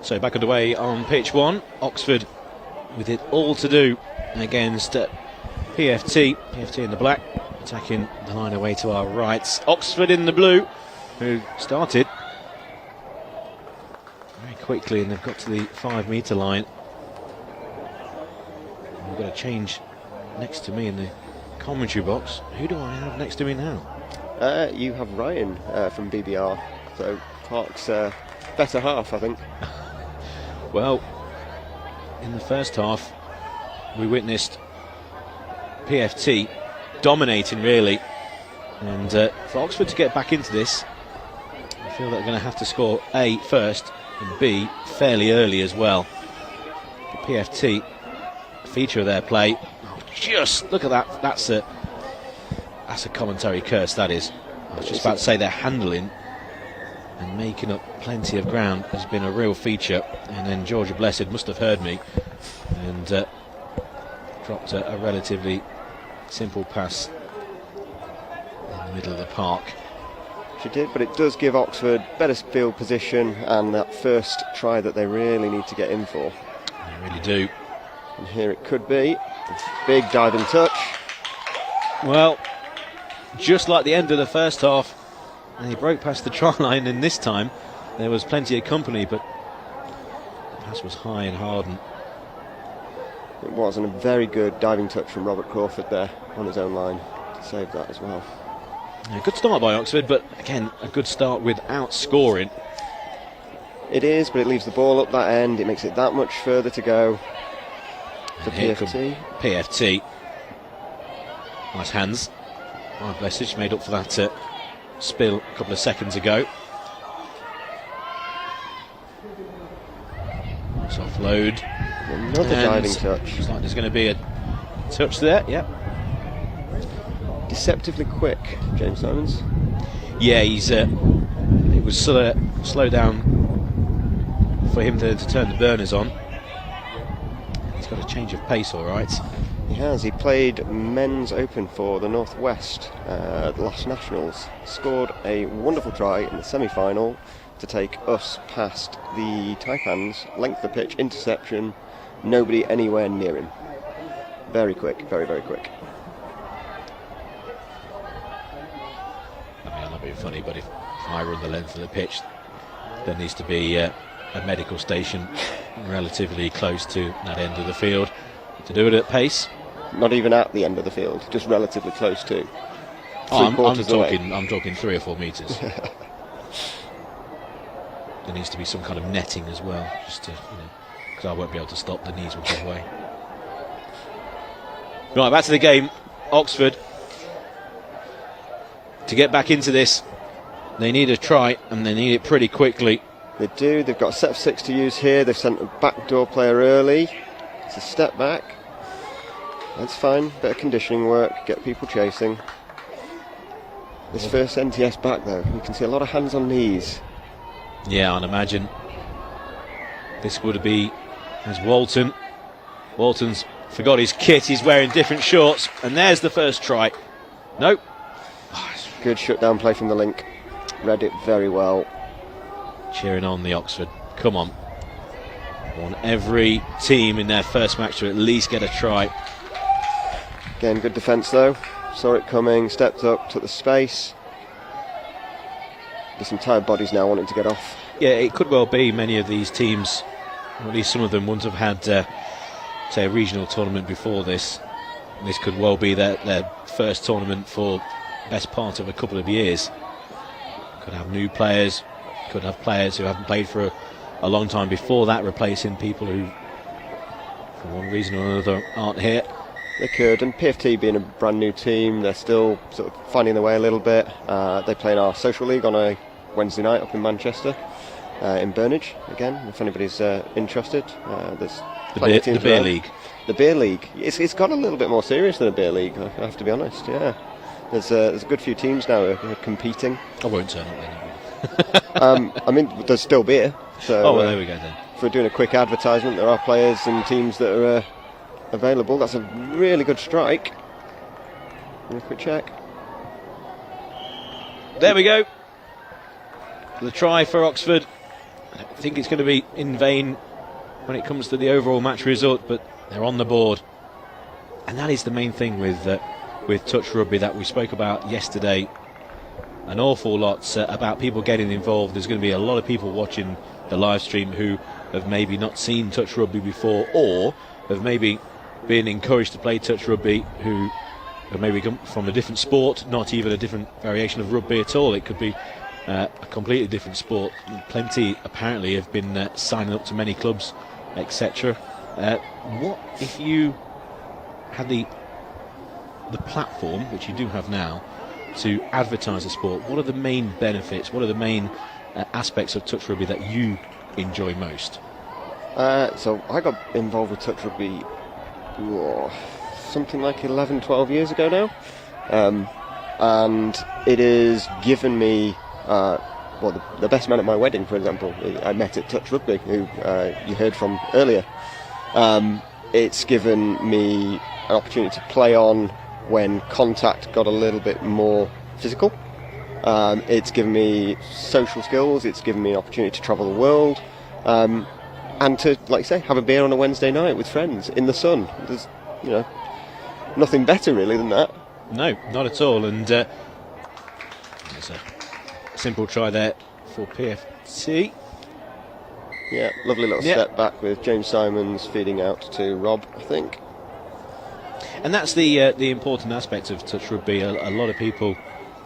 So back underway on pitch one. Oxford with it all to do against PFT. PFT in the black, attacking the line away to our right. Oxford in the blue, who started very quickly, and they've got to the 5 metre line. We've got a change next to me in the commentary box. Who do I have next to me now? You have Ryan from BBR, so Park's better half, I think. Well, in the first half, we witnessed PFT dominating, really. And for Oxford to get back into this, I feel they're going to have to score A first and B fairly early as well. The PFT, feature of their play. Oh, just look at that. That's a commentary curse, that is. I was just about to say their handling and making up plenty of ground has been a real feature. And then Georgia Blessed must have heard me and dropped a relatively simple pass in the middle of the park. She did, but it does give Oxford better field position and that first try that they really need to get in for. They really do. And here it could be. Big diving touch. Well, just like the end of the first half, he broke past the try line, and this time there was plenty of company, but the pass was high and hard. And it was, and a very good diving touch from Robert Crawford there on his own line to save that as well. A good start by Oxford, but again, a good start without scoring. It is, but it leaves the ball up that end. It makes it that much further to go for PFT. PFT. Nice hands. Oh, bless it, she made up for that spill a couple of seconds ago. Nice offload. Another diving touch. Looks like there's going to be a touch there. Yep. Deceptively quick, James Simons. Yeah, it was sort of slow down for him to turn the burners on. He's got a change of pace, all right. He has. He played men's open for the Northwest at the last Nationals. Scored a wonderful try in the semi-final to take us past the Taipans, length of the pitch, interception, nobody anywhere near him. Very quick, very, very quick. I mean, I'm not being funny, but if I run the length of the pitch, there needs to be a medical station relatively close to that end of the field to do it at pace. Not even at the end of the field, just relatively close to. I'm talking 3 or 4 metres. There needs to be some kind of netting as well, just to, because I won't be able to stop, the knees will give way. Right, back to the game. Oxford, to get back into this, they need a try, and they need it pretty quickly. They do. They've got a set of 6 to use here. They've sent a backdoor player early. It's a step back. That's fine. Bit of conditioning work. Get people chasing. This first NTS back, though, you can see a lot of hands on knees. Yeah, I'd imagine this would be as Walton. Walton's forgot his kit. He's wearing different shorts, and there's the first try. Nope. Good shutdown play from the link. Read it very well. Cheering on the Oxford. Come on. I want every team in their first match to at least get a try. Again, good defence though. Saw it coming, stepped up, took the space. There's some tired bodies now wanting to get off. Yeah, it could well be many of these teams, or at least some of them, wouldn't have had, say, a regional tournament before this. This could well be their first tournament for best part of a couple of years. Could have new players, could have players who haven't played for a long time before that, replacing people who, for one reason or another, aren't here. They could, and PFT being a brand new team, they're still sort of finding their way a little bit. They play in our social league on a Wednesday night up in Manchester, in Burnage, again, if anybody's interested. There's plenty of teams the beer around. league. The beer league. It's got a little bit more serious than a beer league, I have to be honest, yeah. There's a good few teams now who are competing. I won't turn up then. I mean, there's still beer. So, oh, well, there we go then. If we're doing a quick advertisement, there are players and teams that are available. That's a really good strike. A quick check. There we go. The try for Oxford. I don't think it's going to be in vain when it comes to the overall match result, but they're on the board. And that is the main thing with touch rugby that we spoke about yesterday. An awful lot about people getting involved. There's going to be a lot of people watching the live stream who have maybe not seen touch rugby before, or have maybe been encouraged to play touch rugby, who have maybe come from a different sport, not even a different variation of rugby at all. It could be a completely different sport. Plenty apparently have been signing up to many clubs, etc. What if you had the platform, which you do have now, to advertise the sport? What are the main benefits? What are the main aspects of touch rugby that you enjoy most? So I got involved with touch rugby something like 11, 12 years ago now, and it has given me the best man at my wedding, for example, I met at touch rugby, who you heard from earlier. It's given me an opportunity to play on when contact got a little bit more physical. It's given me social skills. It's given me an opportunity to travel the world, and to, like I say, have a beer on a Wednesday night with friends in the sun. There's, nothing better really than that. No, not at all. And there's a simple try there for PFT. Yeah, lovely little step back with James Simons feeding out to Rob, I think. And that's the important aspect of touch rugby. A lot of people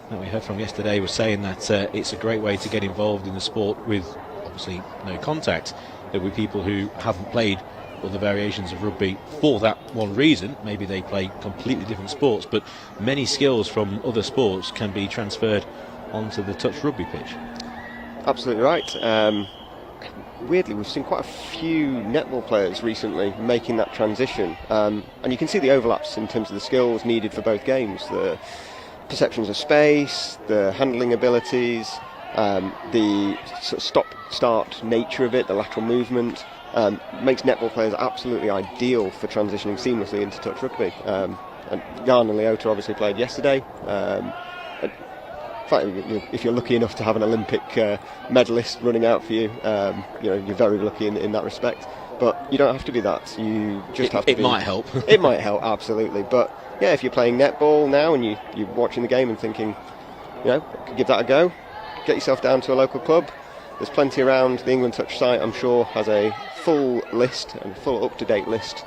that we heard from yesterday were saying that it's a great way to get involved in the sport with obviously no contact, with people who haven't played other variations of rugby for that one reason. Maybe they play completely different sports, but many skills from other sports can be transferred onto the touch rugby pitch. Absolutely right. weirdly, we've seen quite a few netball players recently making that transition, and you can see the overlaps in terms of the skills needed for both games, the perceptions of space, the handling abilities, the sort of stop-start nature of it, the lateral movement, makes netball players absolutely ideal for transitioning seamlessly into touch rugby. And Jan and Leota obviously played yesterday. In fact, if you're lucky enough to have an Olympic medalist running out for you, you're very lucky in that respect. But you don't have to be that. You just have to. It might help. It might help, absolutely. But yeah, if you're playing netball now and you're watching the game and thinking, I could give that a go, get yourself down to a local club. There's plenty around. The England Touch site, I'm sure, has a full list and full up-to-date list.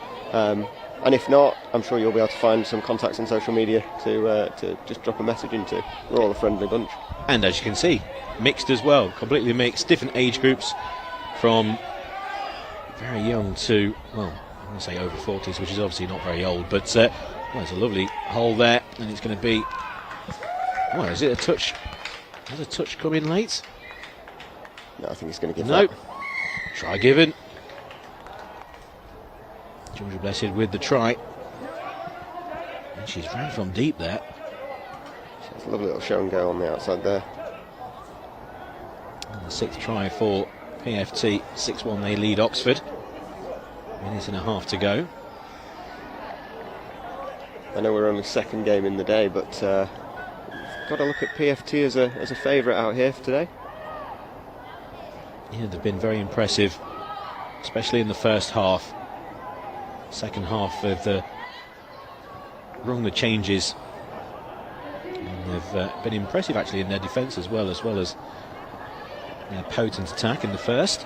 And if not, I'm sure you'll be able to find some contacts on social media to just drop a message into. We're all a friendly bunch. And as you can see, mixed as well, completely mixed, different age groups from very young to, well, I'm going to say over 40s, which is obviously not very old, but there's a lovely hole there, and it's going to be, is it a touch? Has a touch come in late? No, I think he's going to give that. Try given. Georgia Blessed with the try. And she's ran from deep there. It's a lovely little show and go on the outside there. And the 6th try for PFT. 6-1 they lead Oxford. Minute and a half to go. I know we're only second game in the day, but got to look at PFT as a favourite out here for today. Yeah, they've been very impressive, especially in the first half. Second half they've rung the changes, and they've been impressive actually in their defence as well as their potent attack in the first.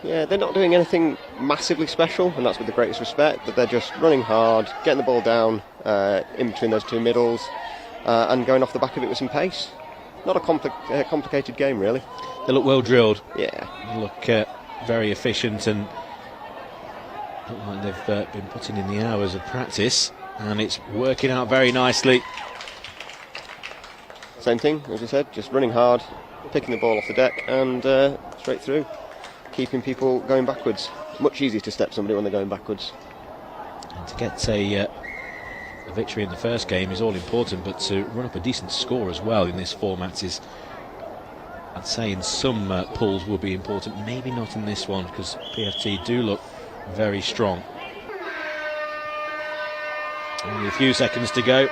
Yeah, they're not doing anything massively special, and that's with the greatest respect, but they're just running hard, getting the ball down in between those two middles, and going off the back of it with some pace. Not a complicated game, really. They look well drilled. Yeah. They look very efficient, and look like they've been putting in the hours of practice, and it's working out very nicely. Same thing, as I said, just running hard, picking the ball off the deck, and straight through, keeping people going backwards. Much easier to step somebody when they're going backwards. And to get a victory in the first game is all important, but to run up a decent score as well in this format is, I'd say, in some pools will be important. Maybe not in this one, because PFT do look very strong. Only a few seconds to go.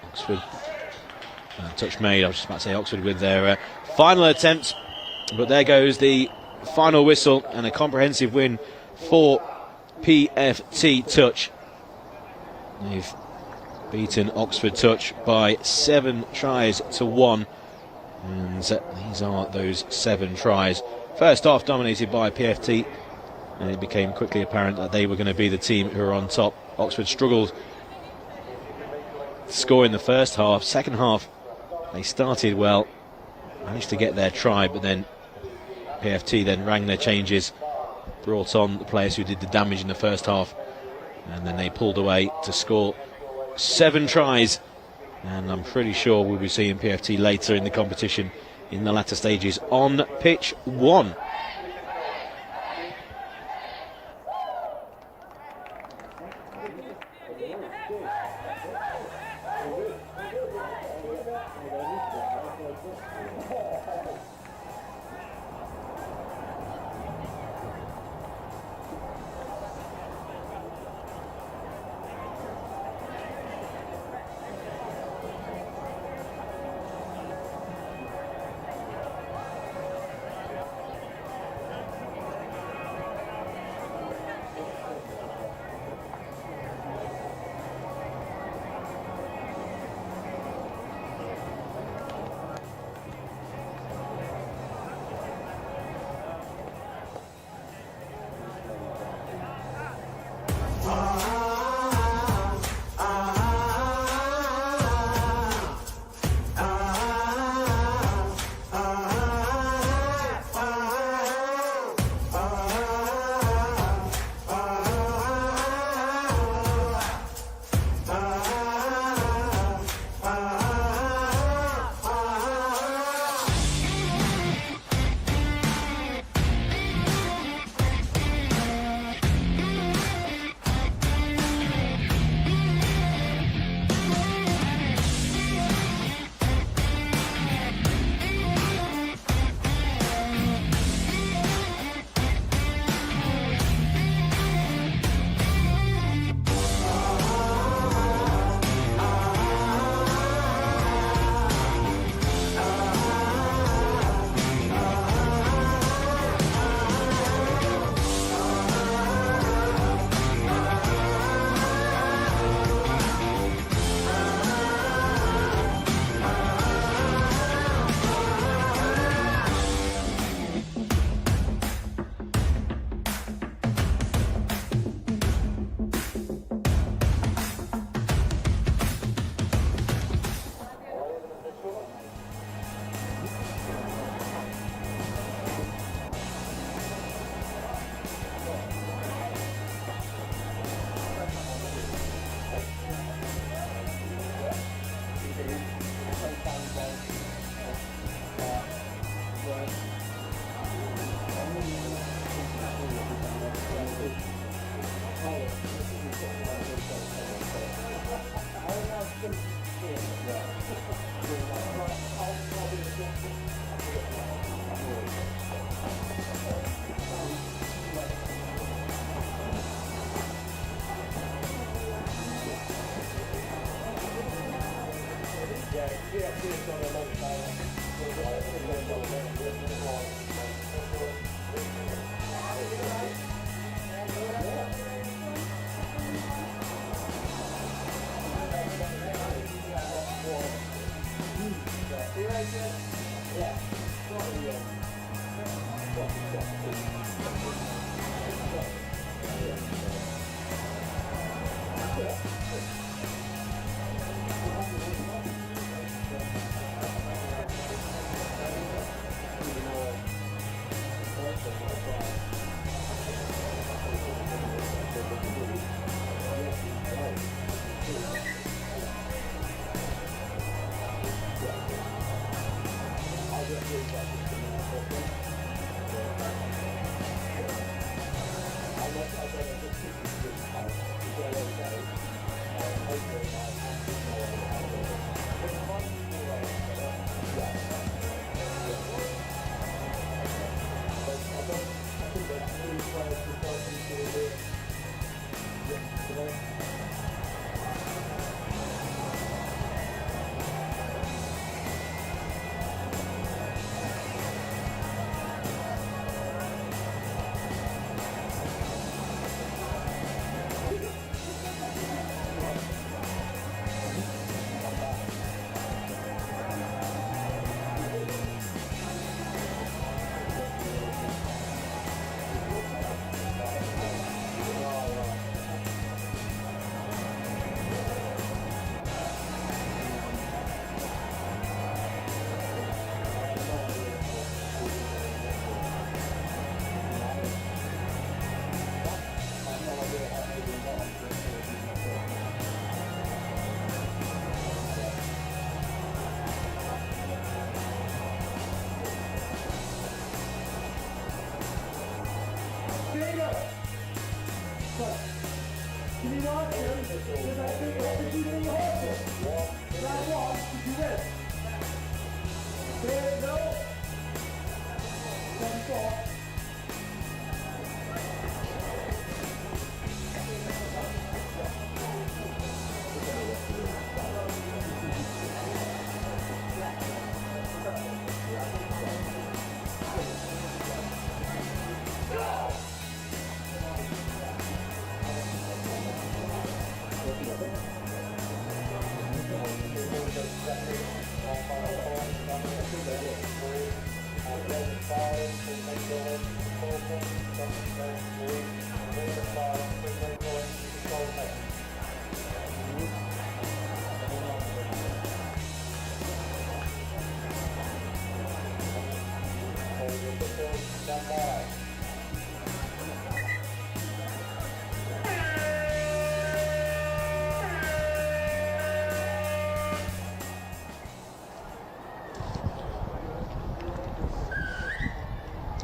Oxford touch made. I was just about to say Oxford with their final attempt, but there goes the final whistle, and a comprehensive win for PFT Touch. They've beaten Oxford Touch by 7 tries to 1, and these are those 7 tries. First half dominated by PFT, and it became quickly apparent that they were going to be the team who were on top. Oxford struggled to score in the first half. Second half, they started well, managed to get their try, but then PFT then rang their changes, brought on the players who did the damage in the first half, and then they pulled away to score 7 tries. And I'm pretty sure we'll be seeing PFT later in the competition in the latter stages on pitch 1.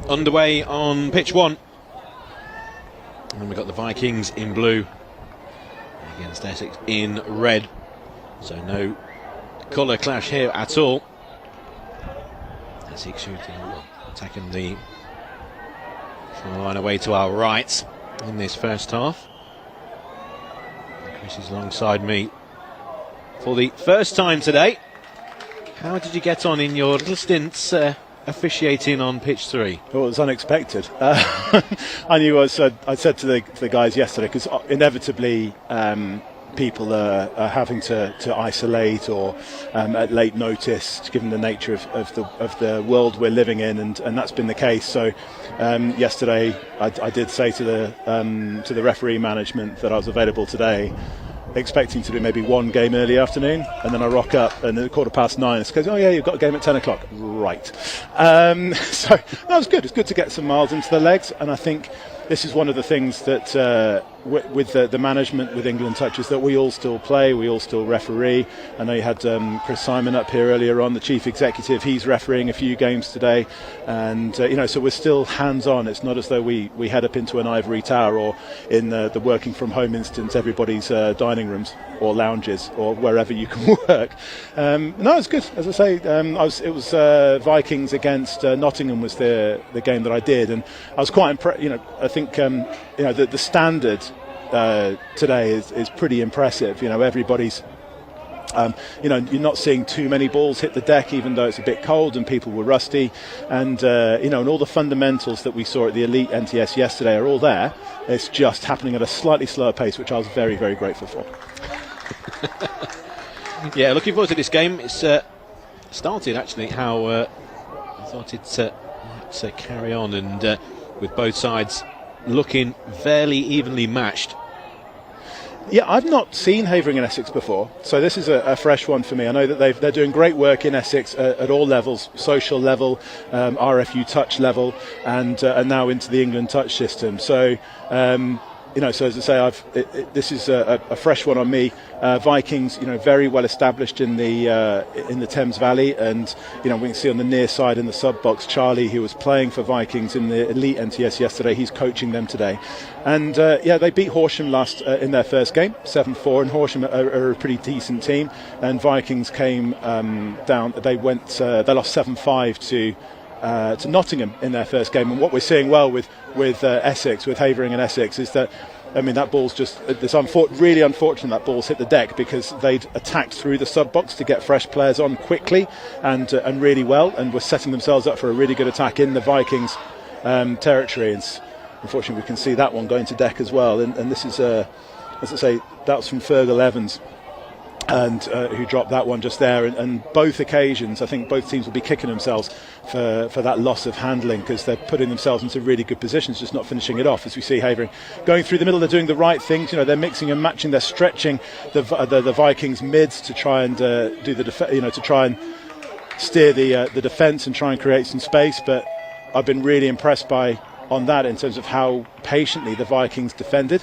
Underway on pitch one. And we've got the Vikings in blue against Essex in red. So no colour clash here at all. Essex shooting, attacking the try line away to our right in this first half. And Chris is alongside me for the first time today. How did you get on in your little stints officiating on pitch 3? Well, it was unexpected. I knew I said to the guys yesterday, because inevitably people are having to isolate or at late notice, given the nature of the world we're living in, and that's been the case. So yesterday I did say to the referee management that I was available today, expecting to do maybe one game early afternoon, and then I rock up and at 9:15 it goes, oh yeah, you've got a game at 10 o'clock, right. So that was good. It's good to get some miles into the legs, and I think this is one of the things that with the management with England Touch is that we all still play, we all still referee. I know you had Chris Simon up here earlier on, the chief executive. He's refereeing a few games today, and so we're still hands-on. It's not as though we head up into an ivory tower, or in the working from home instance, everybody's dining rooms or lounges or wherever you can work. No, it's good. As I say, it was Vikings against Nottingham was the game that I did, and I was quite impressed. I think the standard today is pretty impressive. Everybody's You're not seeing too many balls hit the deck, even though it's a bit cold and people were rusty. And, and all the fundamentals that we saw at the Elite NTS yesterday are all there. It's just happening at a slightly slower pace, which I was very, very grateful for. Yeah, looking forward to this game. It's started actually how I thought it might carry on, and with both sides looking fairly evenly matched. Yeah, I've not seen Havering and Essex before, so this is a fresh one for me. I know that they're doing great work in Essex at all levels, social level, RFU touch level, and now into the England touch system. So, so as I say, this is a fresh one on me. Vikings, very well established in the Thames Valley, and we can see on the near side in the sub box Charlie, who was playing for Vikings in the Elite NTS yesterday. He's coaching them today, and they beat Horsham last in their first game, 7-4, and Horsham are a pretty decent team. And Vikings came down. They lost 7-5 to Nottingham in their first game. And what we're seeing well with Essex, with Havering and Essex, is that that ball's just really unfortunate that ball's hit the deck, because they'd attacked through the sub box to get fresh players on quickly and really well, and were setting themselves up for a really good attack in the Vikings territory. And unfortunately, we can see that one going to deck as well. And this is, as I say, that was from Fergal Evans, and who dropped that one just there. And both occasions, I think both teams will be kicking themselves for that loss of handling, because they're putting themselves into really good positions, just not finishing it off. As we see Havering going through the middle, they're doing the right things. They're mixing and matching. They're stretching the Vikings mids to try and do the to try and steer the defence and try and create some space. But I've been really impressed on that in terms of how patiently the Vikings defended.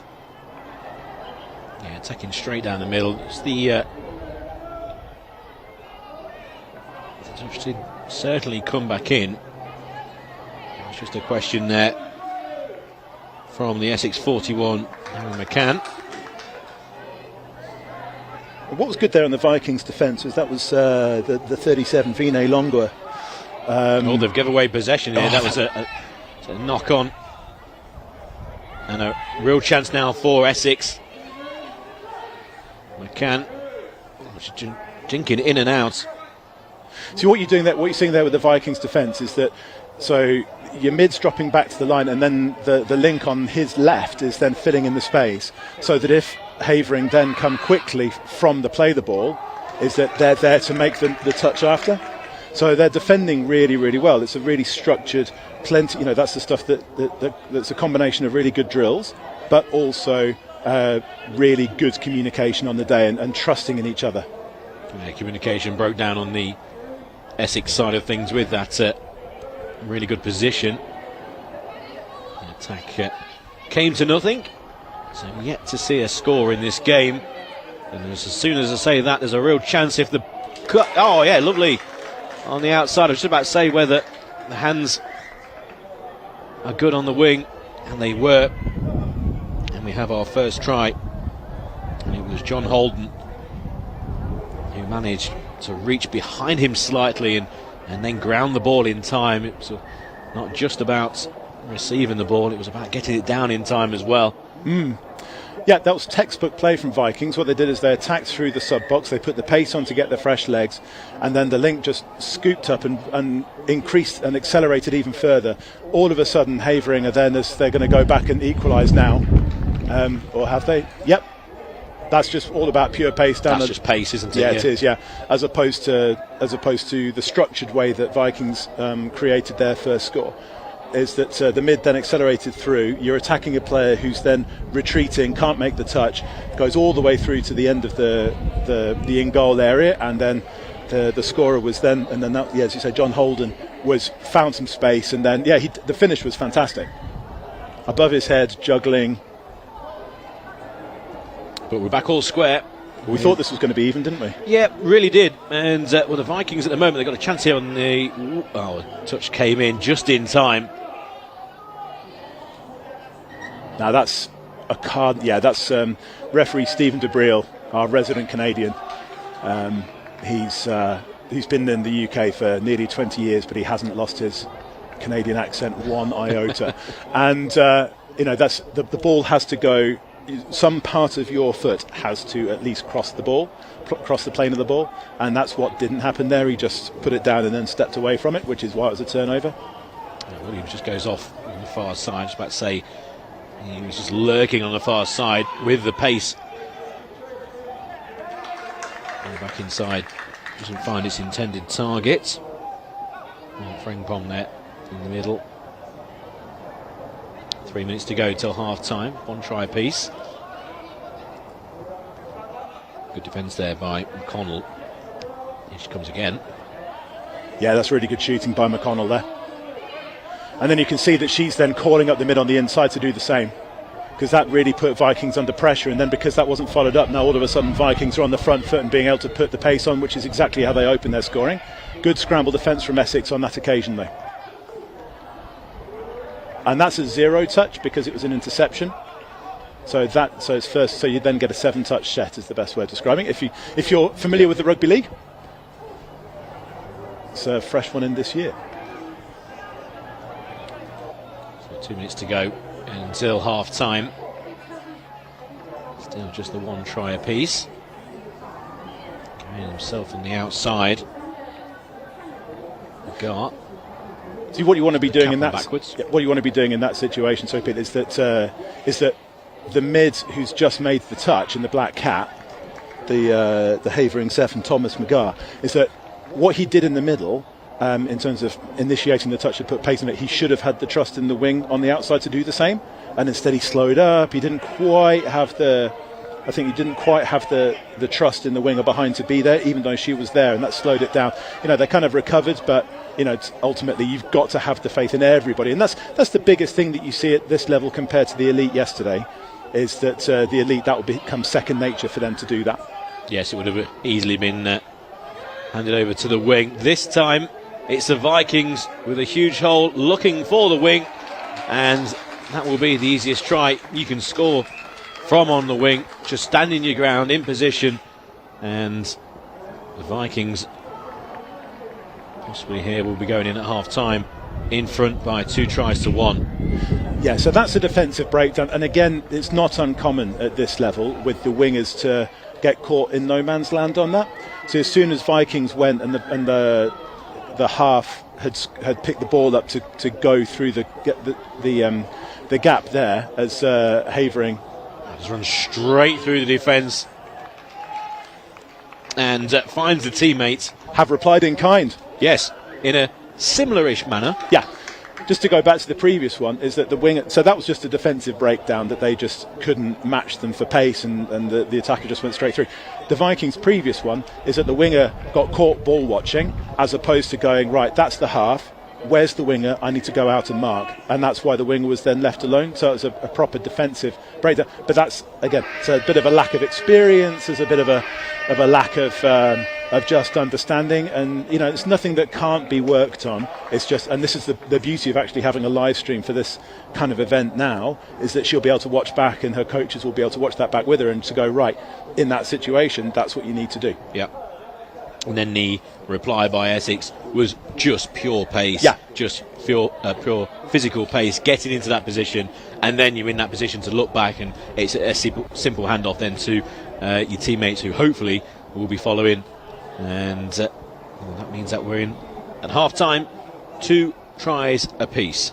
Yeah, attacking straight down the middle. It's the should certainly come back in. It's just a question there from the Essex 41, Aaron McCann. What was good there on the Vikings' defence was the 37 Vine Longua. They've given away possession here. That was a knock on, and a real chance now for Essex. McCann jinking in and out. So what you're seeing there with the Vikings defence is that, so your mid's dropping back to the line, and then the link on his left is then filling in the space, so that if Havering then come quickly from the ball, is that they're there to make the touch after. So they're defending really, really well. It's a really structured, plenty. That's the stuff that's a combination of really good drills, but also really good communication on the day and trusting in each other. Yeah, communication broke down on the Essex side of things with that really good position. The attack came to nothing, so yet to see a score in this game. And as soon as I say that, there's a real chance if the cut. Oh yeah, lovely on the outside. I was just about to say whether the hands are good on the wing, and they were. And we have our first try, and it was John Holden who managed to reach behind him slightly and then ground the ball in time. It was not just about receiving the ball, it was about getting it down in time as well. Yeah, that was textbook play from Vikings. What they did is they attacked through the sub box, they put the pace on to get the fresh legs, and then the link just scooped up and increased and accelerated even further. All of a sudden, Havering are then, as they're going to go back and equalise now, or have they? Yep. That's just all about pure pace down. That's just pace, isn't it? Yeah, it is. Yeah, as opposed to the structured way that Vikings created their first score, is that the mid then accelerated through. You're attacking a player who's then retreating, can't make the touch, goes all the way through to the end of the in goal area, and then the scorer was then, and then that, as you say, John Holden found some space, and then the finish was fantastic. Above his head, juggling. But we're back all square. We thought this was going to be even, didn't we? Yeah, really did. And the Vikings at the moment, they've got a chance here on the... touch came in just in time. Now that's a card. Yeah, that's referee Stephen DeBriel, our resident Canadian. He's been in the UK for nearly 20 years, but he hasn't lost his Canadian accent one iota. And that's the ball has to go some part of your foot has to at least cross the ball, cross the plane of the ball, and that's what didn't happen there. He just put it down and then stepped away from it, which is why it was a turnover. Williams just goes off on the far side. I was about to say he was just lurking on the far side with the pace. And back inside, doesn't find its intended target. Frimpong there in the middle. 3 minutes to go till half time. 1 try apiece. Good defence there by McConnell. Here she comes again. Yeah, that's really good shooting by McConnell there. And then you can see that she's then calling up the mid on the inside to do the same, because that really put Vikings under pressure. And then because that wasn't followed up, now all of a sudden Vikings are on the front foot and being able to put the pace on, which is exactly how they open their scoring. Good scramble defence from Essex on that occasion though. And that's a 0 touch because it was an interception. So it's first. So you then get a 7 touch set is the best way of describing it. If you're familiar with the rugby league, it's a fresh one in this year. 2 minutes to go until half time. Still just the 1 try apiece. Carrying himself on the outside. Gar. See what you want to be doing in that. Backwards. What you want to be doing in that situation, so is that the mid who's just made the touch in the black cap, the Havering Seth and Thomas McGar, is that what he did in the middle. In terms of initiating the touch to put pace on it, he should have had the trust in the wing on the outside to do the same, and instead he slowed up. He didn't quite have the trust in the winger behind to be there, even though she was there, and that slowed it down. They kind of recovered, but ultimately you've got to have the faith in everybody, and that's the biggest thing that you see at this level compared to the elite yesterday, is that the elite, that will become second nature for them to do that. Yes, it would have easily been handed over to the wing. This time it's the Vikings with a huge hole looking for the wing, and that will be the easiest try you can score from on the wing. Just standing your ground in position, and the Vikings possibly here will be going in at half time in front by 2 tries to 1. Yeah, so that's a defensive breakdown, and again it's not uncommon at this level with the wingers to get caught in no man's land on that. So as soon as Vikings went and the half had picked the ball up to go through the gap there, as Havering just runs straight through the defence and finds the teammates. Have replied in kind. Yes, in a similar-ish manner. Yeah. Just to go back to the previous one, is that the winger, so that was just a defensive breakdown, that they just couldn't match them for pace, and the attacker just went straight through. The Vikings' previous one is that the winger got caught ball watching, as opposed to going, right, that's the half, where's the winger, I need to go out and mark, and that's why the winger was then left alone. So it was a proper defensive breakdown, but that's, again, it's a bit of a lack of experience, there's a bit of a lack of just understanding, and it's nothing that can't be worked on. It's just, and this is the beauty of actually having a live stream for this kind of event now, is that she'll be able to watch back, and her coaches will be able to watch that back with her, and to go, right, in that situation, that's what you need to do. Yeah. And then the reply by Essex was just pure pace. Yeah. Just pure physical pace, getting into that position, and then you're in that position to look back, and it's a simple handoff then to your teammates, who hopefully will be following. And that means that we're in at half time, 2 tries apiece.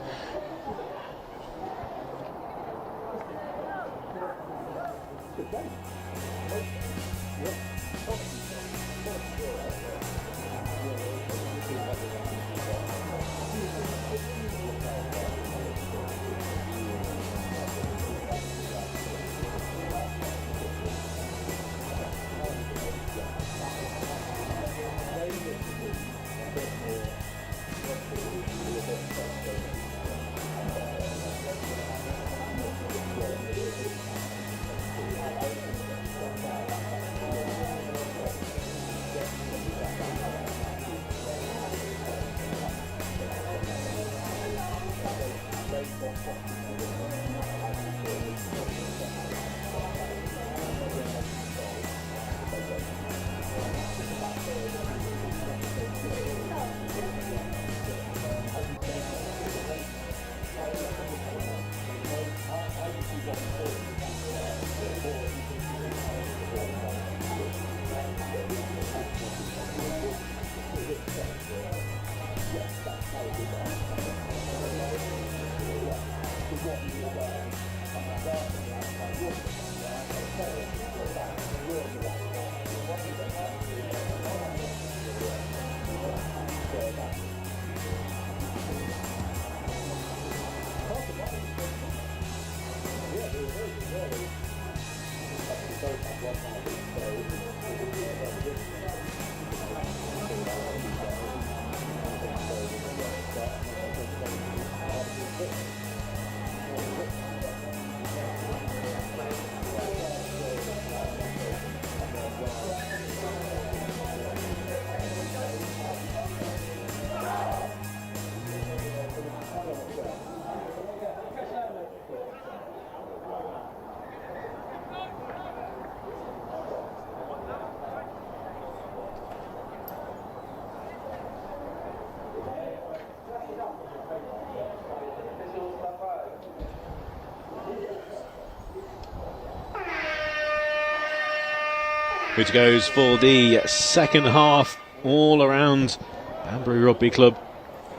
Which goes for the second half all around Banbury Rugby Club.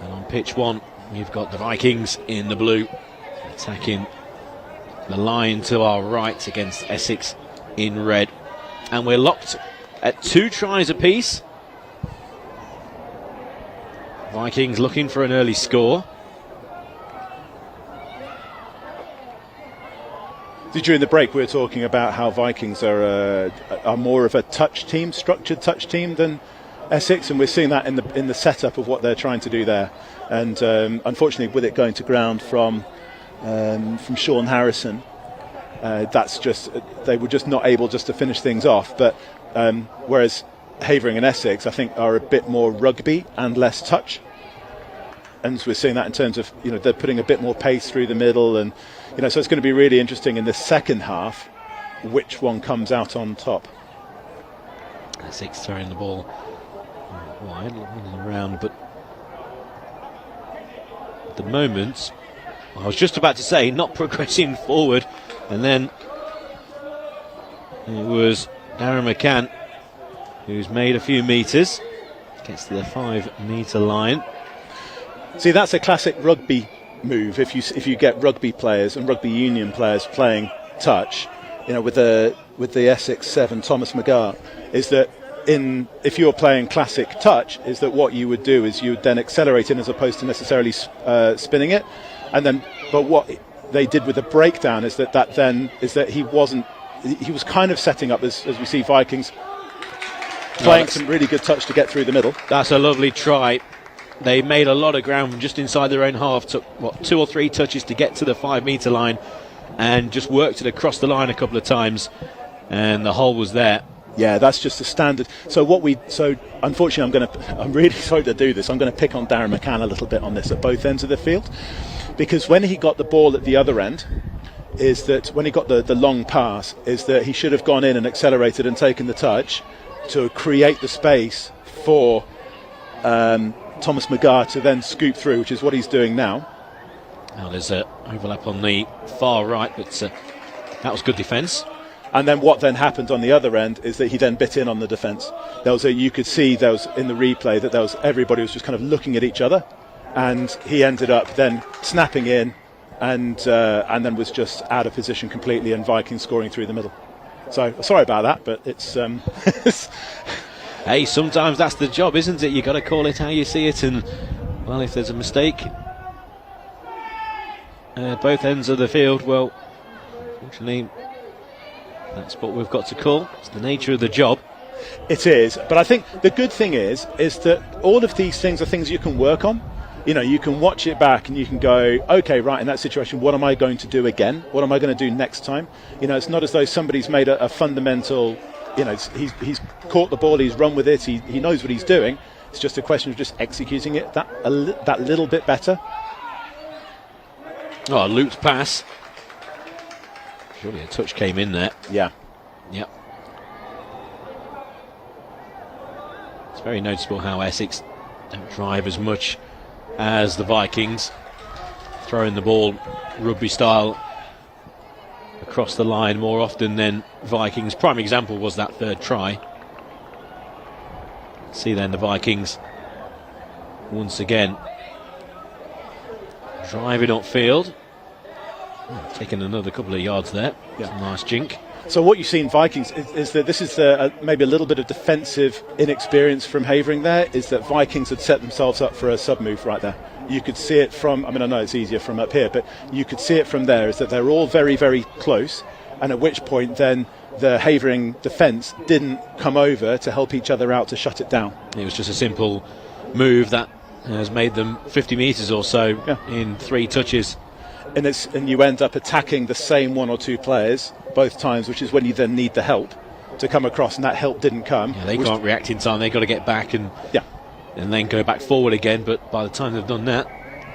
And on pitch one, we've got the Vikings in the blue attacking the line to our right against Essex in red. And we're locked at 2 tries apiece. Vikings looking for an early score. During the break, we were talking about how Vikings are more of a touch team, structured touch team than Essex, and we're seeing that in the setup of what they're trying to do there. And unfortunately, with it going to ground from Sean Harrison, that's just they were just not able just to finish things off. But whereas Havering and Essex, I think, are a bit more rugby and less touch. And we're seeing that in terms of, they're putting a bit more pace through the middle, and so it's going to be really interesting in the second half which one comes out on top. Essex throwing the ball wide, looking around, but at the moment, I was just about to say, not progressing forward, and then it was Darren McCann who's made a few metres, gets to the 5 metre line. See, that's a classic rugby move. If you get rugby players and rugby union players playing touch, with the Essex 7 Thomas McGrath, is that if you're playing classic touch, is that what you would do is you would then accelerate in as opposed to necessarily spinning it, and then but what they did with the breakdown is that he was kind of setting up as we see Vikings playing some really good touch to get through the middle. That's a lovely try. They made a lot of ground from just inside their own half, took 2 or 3 touches to get to the 5 metre line and just worked it across the line a couple of times, and the hole was there. Yeah, that's just the standard. So unfortunately, I'm really sorry to do this. I'm going to pick on Darren McCann a little bit on this at both ends of the field, because when he got the ball at the other end, is that when he got the long pass, is that he should have gone in and accelerated and taken the touch to create the space for Thomas McGrath to then scoop through, which is what he's doing now. Now there's an overlap on the far right, but that was good defence. And then what then happened on the other end is that he then bit in on the defence. You could see in the replay that everybody was just kind of looking at each other, and he ended up then snapping in, and then was just out of position completely, and Vikings scoring through the middle. So sorry about that, but it's. Hey, sometimes that's the job, isn't it? You've got to call it how you see it, and well, if there's a mistake at both ends of the field, well, fortunately, that's what we've got to call. It's the nature of the job. It is, but I think the good thing is that all of these things are things you can work on. You can watch it back and you can go, okay, right, in that situation, what am I going to do again? What am I going to do next time? It's not as though somebody's made a fundamental, he's caught the ball, he's run with it, he knows what he's doing. It's just a question of just executing it that little bit better. Oh, a looped pass. Surely a touch came in there. Yeah. Yep. It's very noticeable how Essex don't drive as much as the Vikings, throwing the ball rugby style across the line more often than Vikings. Prime example was that 3rd try. See then the Vikings once again. Driving upfield. Taking another couple of yards there. Yeah. Some nice jink. So what you see in Vikings is that this is maybe a little bit of defensive inexperience from Havering there, is that Vikings had set themselves up for a sub-move right there. You could see it from, I mean, I know it's easier from up here, but you could see it from there, is that they're all very, very close, and at which point then the Havering defence didn't come over to help each other out to shut it down. It was just a simple move that has made them 50 metres or so in 3 touches. And you end up attacking the same 1 or 2 players both times, which is when you then need the help to come across, and that help didn't come. Yeah, they can't react in time. They've got to get back and then go back forward again. But by the time they've done that,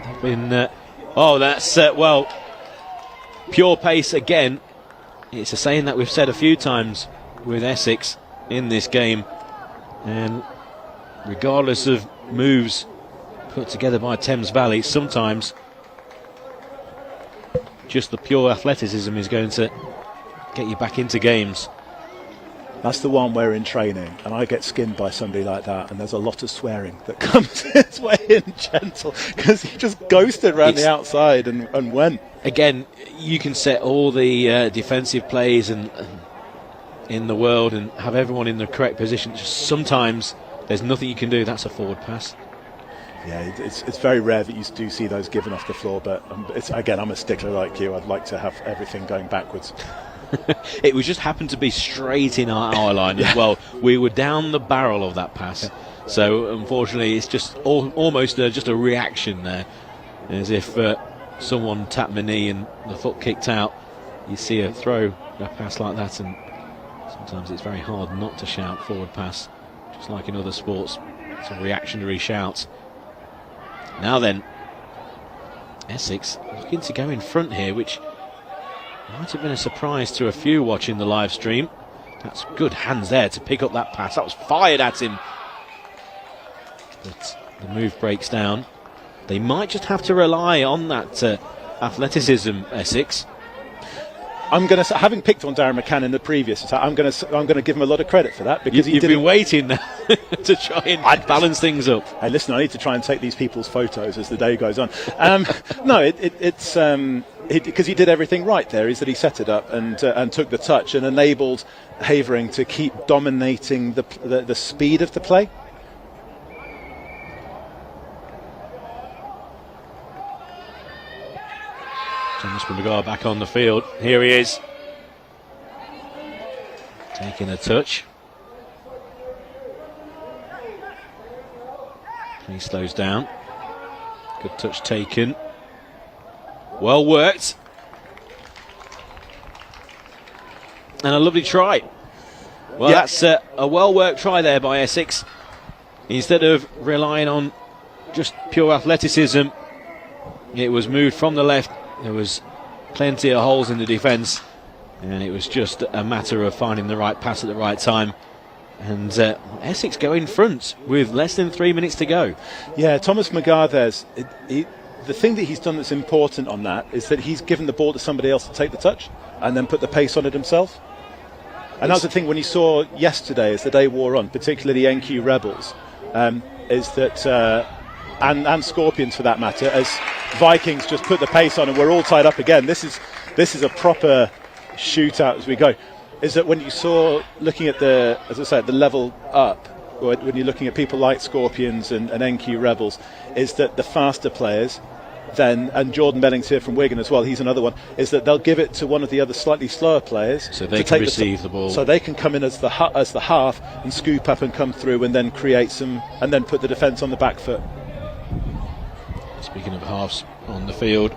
they've been that's pure pace again. It's a saying that we've said a few times with Essex in this game, and regardless of moves put together by Thames Valley, sometimes just the pure athleticism is going to get you back into games. That's the one where in training, and I get skinned by somebody like that, and there's a lot of swearing that comes his way in gentle, because he just ghosted around the outside and went. Again, you can set all the defensive plays and in the world and have everyone in the correct position. Just sometimes there's nothing you can do. That's a forward pass. Yeah, it's very rare that you do see those given off the floor, but I'm a stickler like you. I'd like to have everything going backwards. It was just happened to be straight in our line as well. We were down the barrel of that pass, so unfortunately it's just almost just a reaction there, as if someone tapped my knee and the foot kicked out. You see a pass like that, and sometimes it's very hard not to shout forward pass, just like in other sports. It's a reactionary shout. Now then, Essex looking to go in front here, which might have been a surprise to a few watching the live stream. That's good hands there to pick up that pass. That was fired at him. But the move breaks down. They might just have to rely on that athleticism, Essex. I'm going to, having picked on Darren McCann in the previous attack, I'm going to give him a lot of credit for that, because you've been waiting to try and balance things up. Hey, listen, I need to try and take these people's photos as the day goes on. No, it's because he did everything right there. Is that he set it up and took the touch and enabled Havering to keep dominating the speed of the play. Thomas McGar back on the field. Here he is, taking a touch. He slows down. Good touch taken. Well worked. And a lovely try. Well, that's a well worked try there by Essex. Instead of relying on just pure athleticism, it was moved from the left. There was plenty of holes in the defence, and it was just a matter of finding the right pass at the right time. And Essex go in front with less than 3 minutes to go. Yeah, Thomas McGar there's the thing that he's done that's important on that is that he's given the ball to somebody else to take the touch and then put the pace on it himself. And that's the thing when you saw yesterday as the day wore on, particularly NQ Rebels, is that and Scorpions for that matter, as Vikings just put the pace on and we're all tied up again. This is a proper shootout as we go. Is that when you saw, looking at the level up, when you're looking at people like Scorpions and NQ Rebels, is that the faster players then, and Jordan Bellings here from Wigan as well, he's another one, is that they'll give it to one of the other slightly slower players so they can receive the ball, so they can come in as the half and scoop up and come through and then create some, and then put the defence on the back foot. Speaking of halves on the field,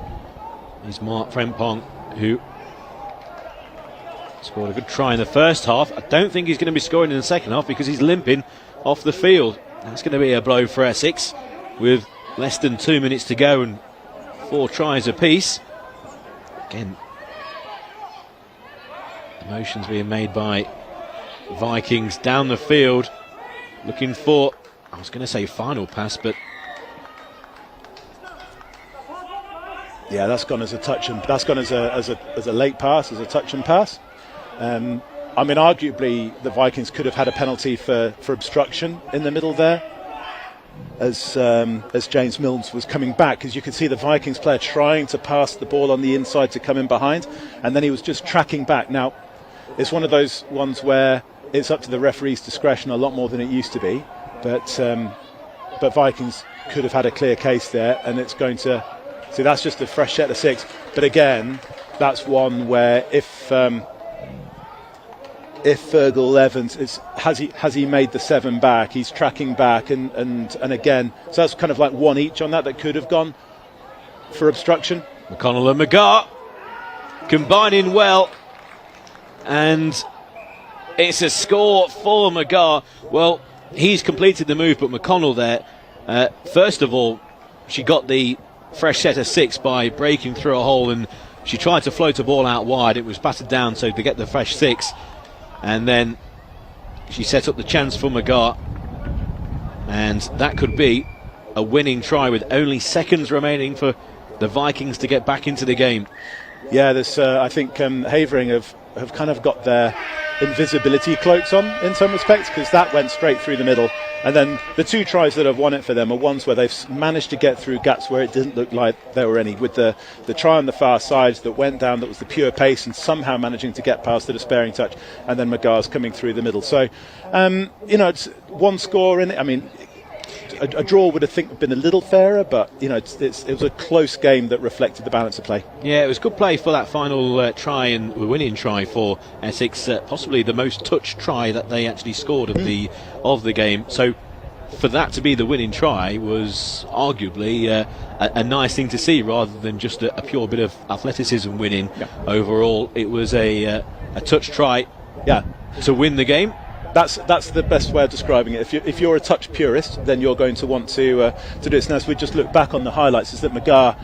is Mark Frempong, who scored a good try in the first half. I don't think he's going to be scoring in the second half because he's limping off the field. That's going to be a blow for Essex with less than 2 minutes to go and 4 tries apiece. Again, the motions being made by Vikings down the field, looking for, I was going to say final pass, but yeah, that's gone as a touch, and that's gone as a late pass, as a touch and pass. I mean, arguably the Vikings could have had a penalty for obstruction in the middle there. as James Milnes was coming back, because you could see the Vikings player trying to pass the ball on the inside to come in behind, and then he was just tracking back. Now, it's one of those ones where it's up to the referee's discretion a lot more than it used to be, but Vikings could have had a clear case there, and it's going to... See, that's just a fresh set of 6. But again, that's one where if Fergal Evans has he made the 7 back, he's tracking back, and again, so that's kind of like one each on that could have gone for obstruction. McConnell and McGar combining well, and it's a score for McGar. Well, he's completed the move, but McConnell there, first of all, she got the fresh set of 6 by breaking through a hole, and she tried to float a ball out wide. It was battered down, so to get the fresh 6, and then she set up the chance for McGar, and that could be a winning try with only seconds remaining for the Vikings to get back into the game. Yeah, there's I think Havering have kind of got their invisibility cloaks on in some respects, because that went straight through the middle, and then the 2 tries that have won it for them are ones where they've managed to get through gaps where it didn't look like there were any, with the try on the far side that went down, that was the pure pace, and somehow managing to get past the despairing touch, and then McGar's coming through the middle. So it's one score in it. I mean, a draw would have been a little fairer, but it was a close game that reflected the balance of play. Yeah, it was good play for that final try, and the winning try for Essex, possibly the most touched try that they actually scored of the game. So for that to be the winning try was arguably a nice thing to see, rather than just a pure bit of athleticism winning. Yeah. Overall, it was a touch try, to win the game. That's the best way of describing it. If you're a touch purist, then you're going to want to do this. Now, as we just look back on the highlights, is that McGar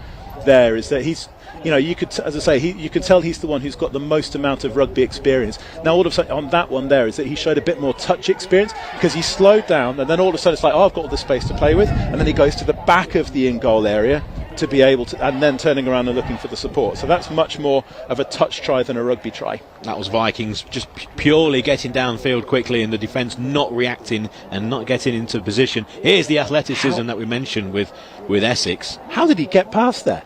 there is that he's, you could, as I say, you can tell he's the one who's got the most amount of rugby experience. Now, all of a sudden, on that one there, is that he showed a bit more touch experience, because he slowed down, and then all of a sudden it's like, I've got all the space to play with, and then he goes to the back of the in-goal area to be able to, and then turning around and looking for the support. So that's much more of a touch try than a rugby try. That was Vikings just purely getting downfield quickly, and the defence not reacting and not getting into position. Here's the athleticism that we mentioned with Essex. How did he get past there?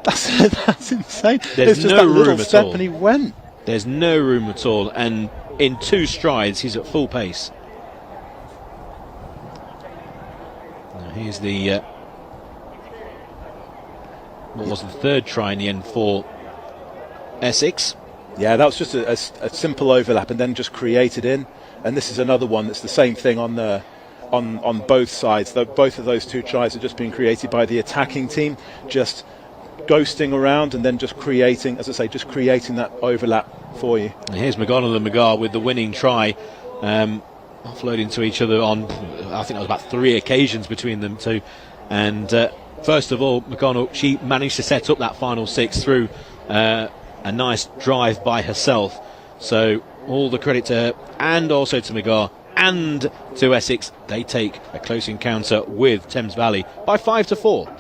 That's insane. There's just no that little room at step all. And he went. There's no room at all, and in 2 strides he's at full pace. Now here's the what was the 3rd try in the end for Essex. Yeah, that was just a simple overlap, and then just created in. And this is another one that's the same thing on both sides. Both of those 2 tries are just being created by the attacking team, just ghosting around and then just creating, as I say, just creating that overlap for you. And here's McGonnell and McGar with the winning try, offloading to each other on, I think that was about 3 occasions between them two. And first of all, McConnell, she managed to set up that final 6 through a nice drive by herself. So all the credit to her, and also to McGar and to Essex. They take a close encounter with Thames Valley by 5-4.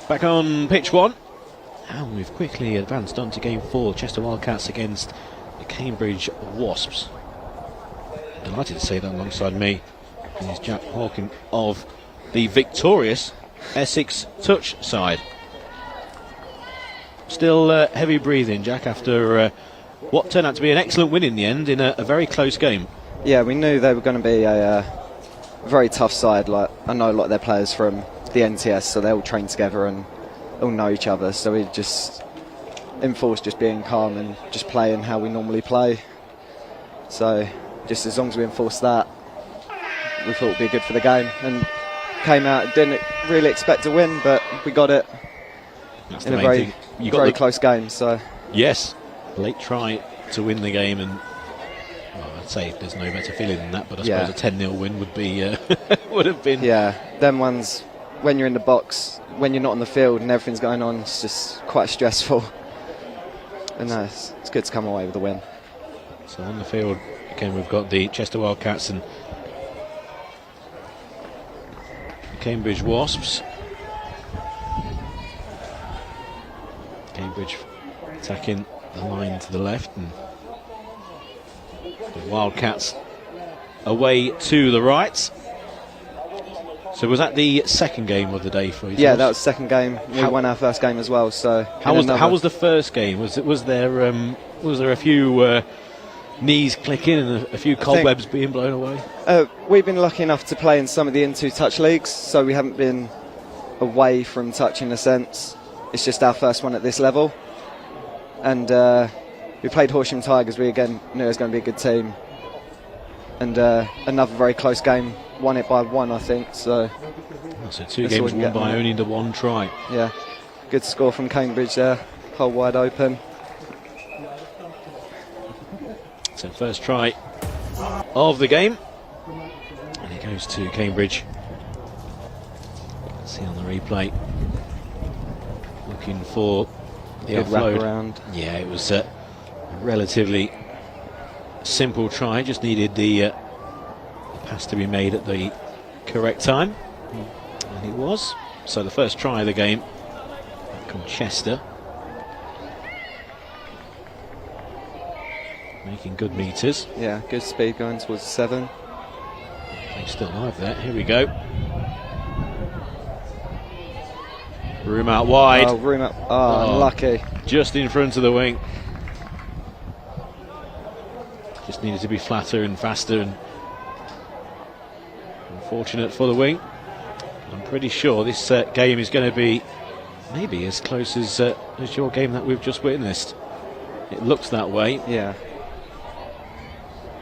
Back on pitch 1, and we've quickly advanced on to game 4, Chester Wildcats against the Cambridge Wasps. Delighted to say that alongside me is Jack Hawking of the victorious Essex touch side. Still heavy breathing, Jack, after what turned out to be an excellent win in the end in a very close game. Yeah, we knew they were going to be a very tough side. Like, I know a lot of their players from the NTS, so they all train together and all know each other, so we just enforced just being calm and just playing how we normally play. So just as long as we enforce that, we thought it would be good for the game, and came out, didn't really expect to win, but we got it. That's in a very close game. So yes, late try to win the game, and well, I'd say there's no better feeling than that, but I suppose a 10-0 win would be would have been. Yeah, them ones, when you're in the box, when you're not on the field and everything's going on, it's just quite stressful. And no, it's good to come away with a win. So on the field again, we've got the Chester Wildcats and the Cambridge Wasps. Cambridge attacking the line to the left, and the Wildcats away to the right. So was that the second game of the day for you? Yeah, that was the second game. We won our first game as well. So how was the first game? Was there a few knees clicking and a few cobwebs being blown away? We've been lucky enough to play in some of the N2 touch leagues, so we haven't been away from touch in a sense. It's just our first one at this level, and we played Horsham Tigers. We again knew it was going to be a good team, and another very close game. Won it by 1, I think. So 2 games won by only the 1 try. Yeah, good score from Cambridge there, hole wide open. So first try of the game, and it goes to Cambridge. Let's see on the replay. Looking for the offload. Wraparound. Yeah, it was a relatively simple try. Just needed the pass to be made at the correct time, and it was. So the first try of the game back on Chester, making good meters. Yeah, good speed going towards 7. He's still alive there. Here we go. Room out wide. Oh, room up. Oh, unlucky. Just in front of the wing. Just needed to be flatter and faster, and unfortunate for the wing. I'm pretty sure this game is going to be maybe as close as your game that we've just witnessed. It looks that way. Yeah.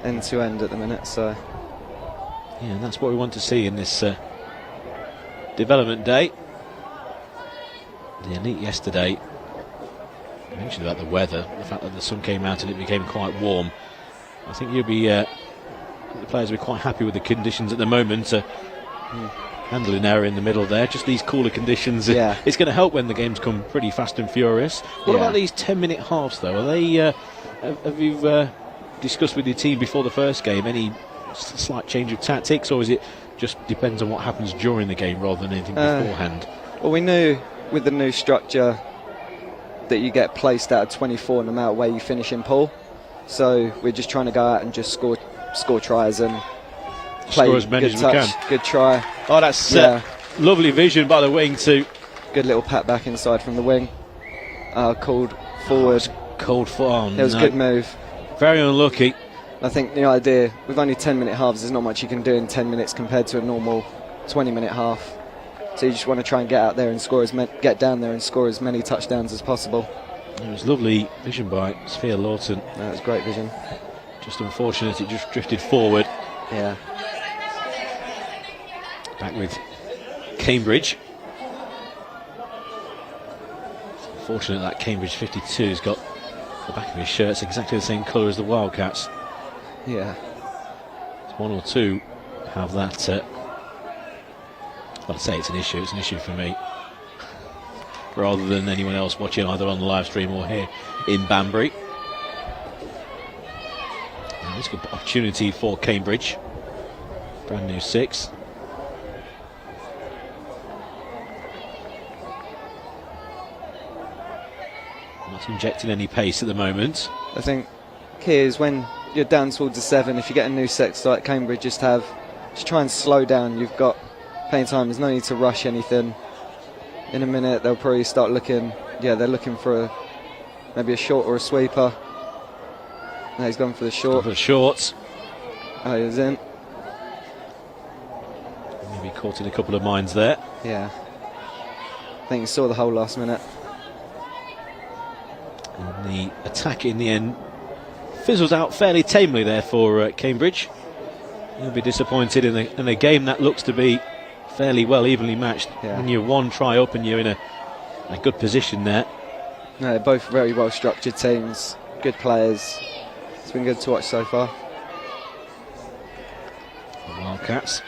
End to end at the minute, so. Yeah, and that's what we want to see in this development day. The elite yesterday, I mentioned about the weather, the fact that the sun came out and it became quite warm. I think you'll be, the players will be quite happy with the conditions at the moment. Handling error in the middle there, just these cooler conditions. Yeah. It's going to help when the games come pretty fast and furious. What about these 10-minute halves, though? Are they? Have you discussed with your team before the first game any slight change of tactics, or is it just depends on what happens during the game rather than anything beforehand? Well, we knew with the new structure that you get placed out of 24 no matter where you finish in pool. So we're just trying to go out and just score tries and play score as many good as touch, we can. good try. Oh, that's lovely vision by the wing too. Good little pat back inside from the wing. Called forward. Cold foot. It was a good move. Very unlucky. I think the idea with only 10-minute halves, there's not much you can do in 10 minutes compared to a normal 20-minute half. So you just want to try and get out there and score get down there and score as many touchdowns as possible. It was lovely vision by Sophia Lawton. That was great vision. Just unfortunate it just drifted forward. Yeah. Back with Cambridge. It's unfortunate that Cambridge 52's got the back of his shirt's exactly the same colour as the Wildcats. Yeah. It's one or two have that. I'd say it's an issue. It's an issue for me, rather than anyone else watching either on the live stream or here in Banbury. And it's a good opportunity for Cambridge. Brand new 6. Not injecting any pace at the moment. I think key is when you're down towards the 7, if you get a new 6 like Cambridge, just try and slow down. You've got plenty of time. There's no need to rush anything. In a minute they'll probably start looking. Yeah, they're looking for maybe a short or a sweeper. No, he's gone for the short. For the shorts. Oh, he was in. Maybe caught in a couple of minds there. Yeah. I think he saw the whole last minute. And the attack in the end fizzles out fairly tamely there for Cambridge. You'll be disappointed in a game that looks to be fairly well evenly matched. Yeah. When you're one try up and you're in a good position there. No, they're both very well structured teams, good players. It's been good to watch so far. The Wildcats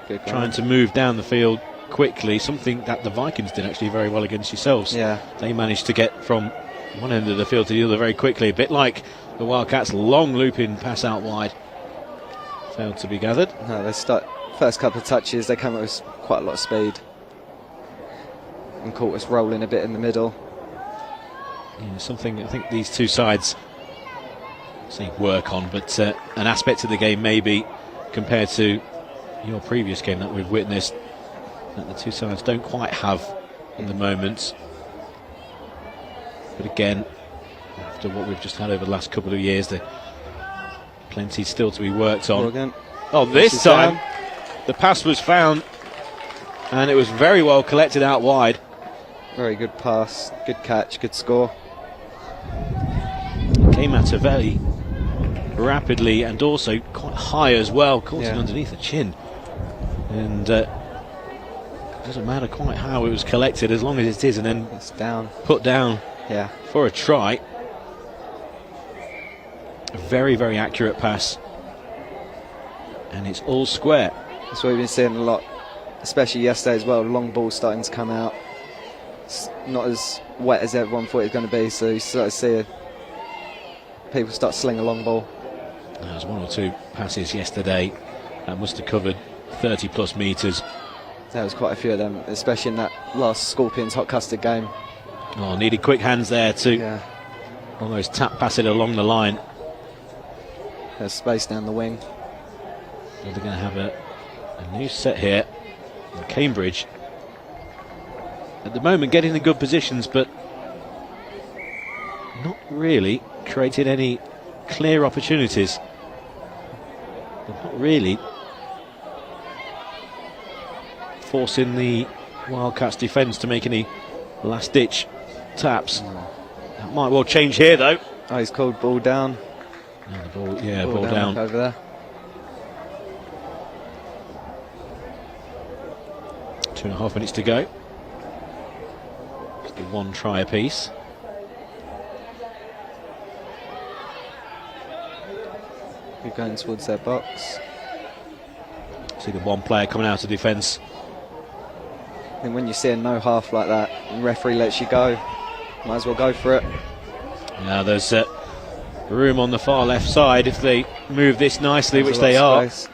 Good trying game. to move down the field quickly, something that the Vikings did actually very well against yourselves. Yeah. They managed to get from one end of the field to the other very quickly, a bit like the Wildcats' long looping pass out wide. Failed to be gathered. No, first couple of touches, they came up with quite a lot of speed and caught us rolling a bit in the middle. Yeah, something I think these two sides say work on, but an aspect of the game maybe compared to your previous game that we've witnessed that the two sides don't quite have at the moment. But again, after what we've just had over the last couple of years, there's plenty still to be worked on. Morgan. Oh, this time the pass was found and it was very well collected out wide. Very good pass, good catch, good score. Came at her very rapidly and also quite high as well, caught it underneath the chin. And doesn't matter quite how it was collected as long as it is and then It's down. put down Yeah. for a try. A very, very accurate pass. And it's all square. That's what we've been seeing a lot, especially yesterday as well. Long ball starting to come out. It's not as wet as everyone thought it was going to be, so you start to see people start slinging a long ball. There was one or two passes yesterday that must have covered 30 plus metres. There was quite a few of them, especially in that last Scorpions hot custard game. Oh, needed quick hands there to Yeah, almost tap pass it along the line. there's space down the wing. So they're going to have a new set here. And Cambridge at the moment getting the good positions, but not really creating any clear opportunities. They're not really forcing the Wildcats defence to make any last-ditch taps. That might well change here, though. Oh, he's called ball down. And the ball, ball down. Over there. 2.5 minutes to go. Just the one try apiece. We're going towards their box. See the one player coming out of defence. And when you see a no half like that, and the referee lets you go, might as well go for it. Now there's room on the far left side if they move this nicely, There's which a lot they of are. space.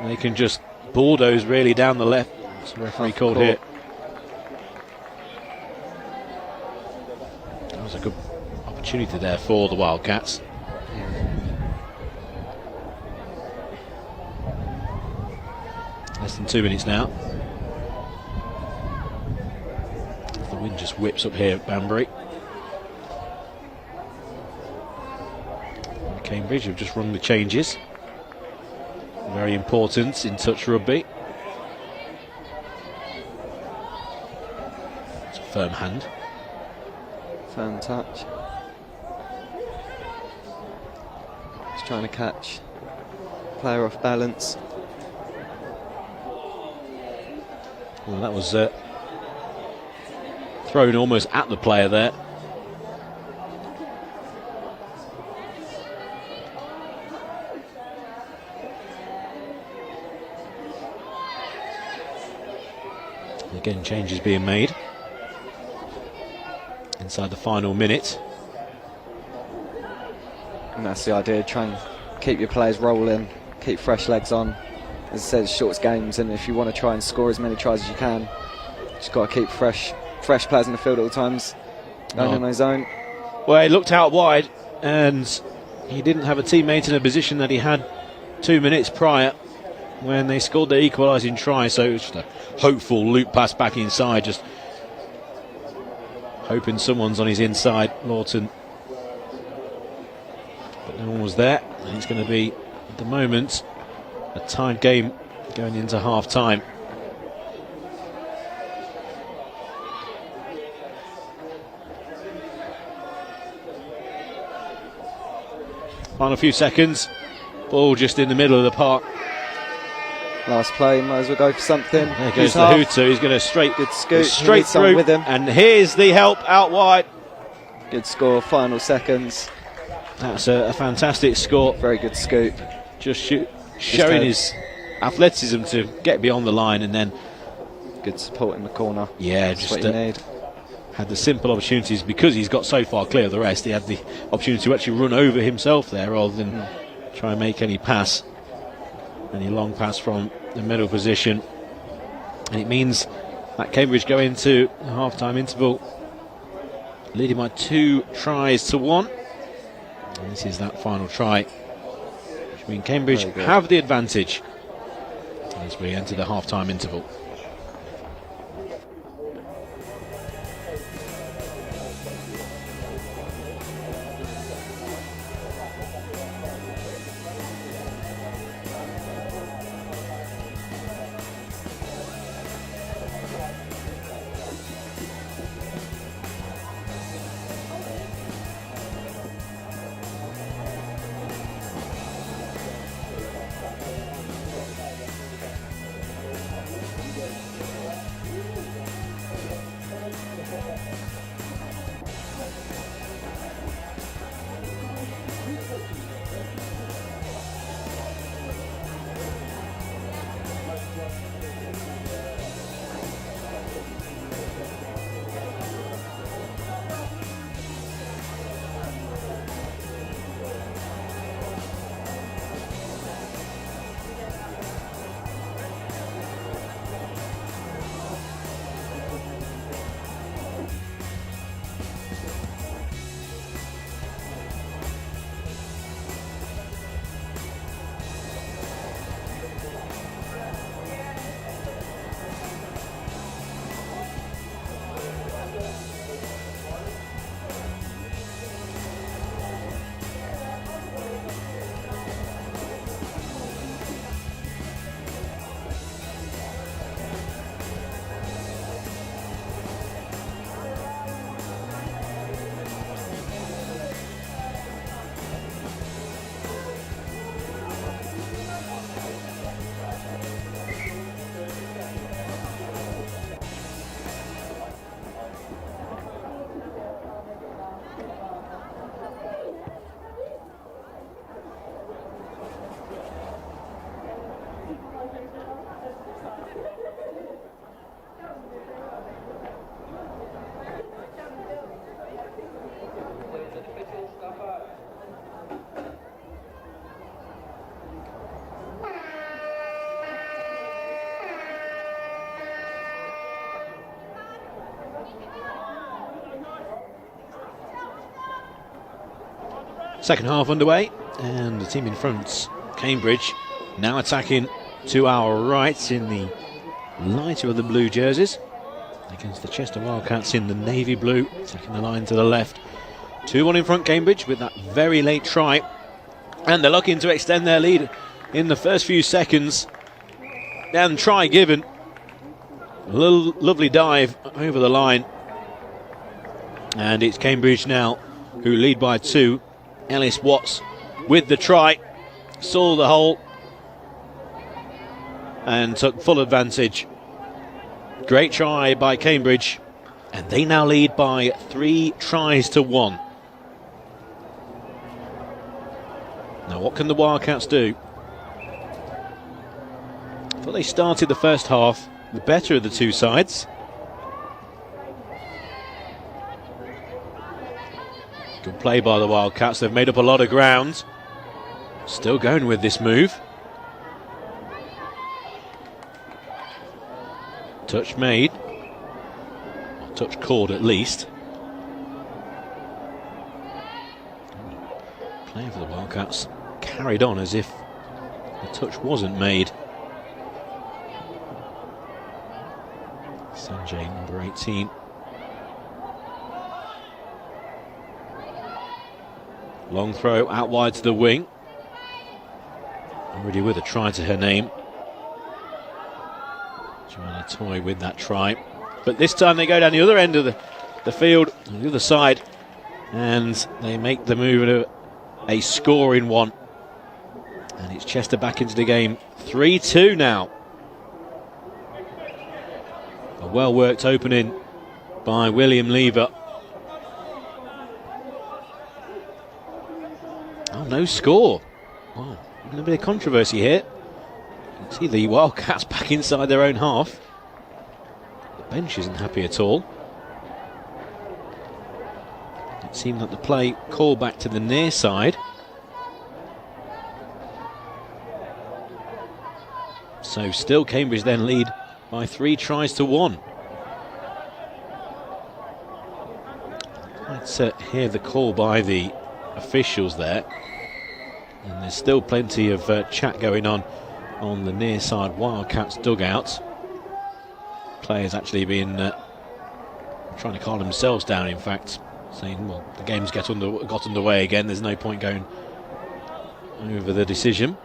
They can just bulldoze really down the left. It's a referee Half called court. here. That was a good opportunity there for the Wildcats. Less than 2 minutes now. The wind just whips up here at Banbury. Cambridge have just rung the changes. Very important in touch rugby. It's a firm hand. Firm touch. Just trying to catch player off balance. Well, that was thrown almost at the player there. Again, changes being made inside the final minute. And that's the idea, try and keep your players rolling, keep fresh legs on. As I said, it's short games, and if you want to try and score as many tries as you can, just got to keep fresh players in the field at all times, going in his own. Well, he looked out wide, and he didn't have a teammate in a position that he had 2 minutes prior when they scored their equalising try, so it was just a hopeful loop pass back inside, just hoping someone's on his inside, Lawton. But no one was there, and it's going to be, at the moment, a tied game going into half-time. Final few seconds, ball just in the middle of the park. Last play, might as well go for something. There goes the Hooter. He's going to Good scoop. straight through with him. and here's the help out wide. Good score, final seconds. That's a fantastic score. Very good scoop. Just showing his athleticism to get beyond the line, and then Good support in the corner. yeah, That's just what you need. had the simple opportunities because he's got so far clear of the rest. He had the opportunity to actually run over himself there rather than try and make any pass, any long pass from the middle position. And it means that Cambridge go into the half-time interval leading by 2 tries to 1. And this is that final try, which means Cambridge have the advantage as we enter the half-time interval. Second half underway, and the team in front, Cambridge, now attacking to our right in the lighter of the blue jerseys against the Chester Wildcats in the navy blue, taking the line to the left. 2-1 in front, Cambridge, with that very late try, and they're looking to extend their lead in the first few seconds. And try given, a little lovely dive over the line, and it's Cambridge now who lead by 2. Ellis Watts with the try, saw the hole and took full advantage. Great try by Cambridge, and they now lead by 3 tries to 1. Now what can the Wildcats do? I thought they started the first half the better of the two sides. Good play by the Wildcats. They've made up a lot of ground. Still going with this move. Touch made. Or touch called at least. Play for the Wildcats carried on as if the touch wasn't made. Sanjay, number 18. Long throw out wide to the wing. Already with a try to her name. Joanna Toy with that try. But this time they go down the other end of the field, on the other side, and they make the move at a scoring one. And it's Chester back into the game. 3-2 now. A well-worked opening by William Lever. Oh, no score. Wow, a bit of controversy here. You can see the Wildcats back inside their own half. The bench isn't happy at all. It seemed that the play called back to the near side. So still Cambridge then lead by 3 tries to 1. Let's hear the call by the officials there. And there's still plenty of chat going on the near side Wildcats dugout. Players actually been trying to calm themselves down, in fact, saying, well, the game's got underway again, there's no point going over the decision.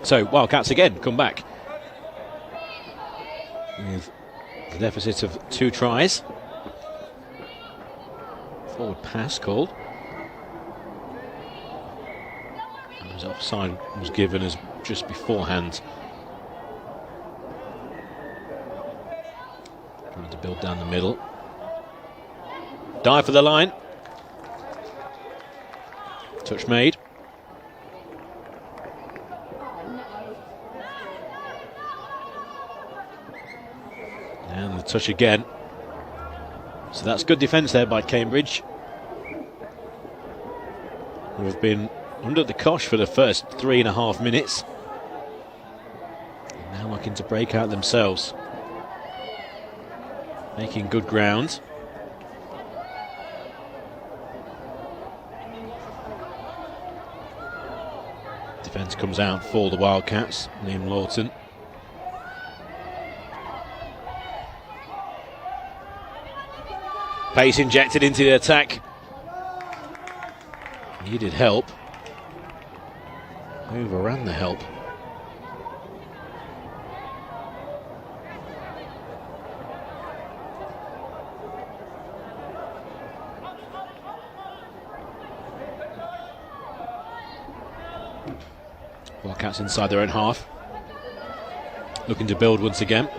So Wildcats again come back with the deficit of 2 tries. Forward pass called. As offside was given as just beforehand. Trying to build down the middle. Dive for the line. Touch made. And the touch again. So that's good defence there by Cambridge, who have been under the cosh for the first 3.5 minutes. And now looking to break out themselves. Making good ground. Defence comes out for the Wildcats. Liam Lawton. Pace injected into the attack. Needed help. Overran the help. Wildcats inside their own half. Looking to build once again.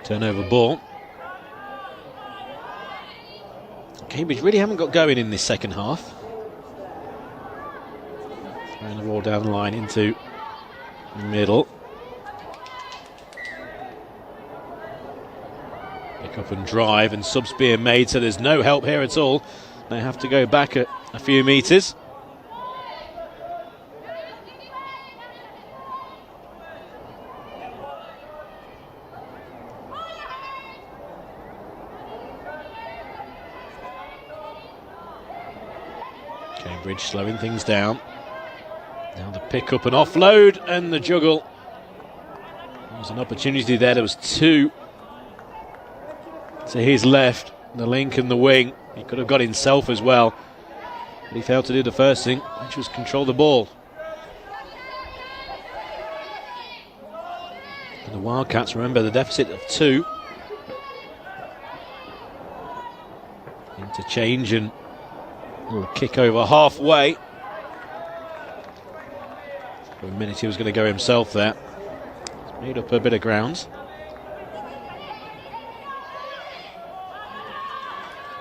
Turnover ball. Cambridge really haven't got going in this second half. Throwing the ball down the line into the middle. Pick up and drive, and subs being made, so there's no help here at all. They have to go back a few metres. Cambridge slowing things down. Now the pick up and offload and the juggle. There was an opportunity there. There was two to his left, the link and the wing. He could have got himself as well, but he failed to do the first thing, which was control the ball. And the Wildcats, remember, the deficit of 2. Interchange and a little kick over halfway. For a minute he was going to go himself there. He's made up a bit of ground.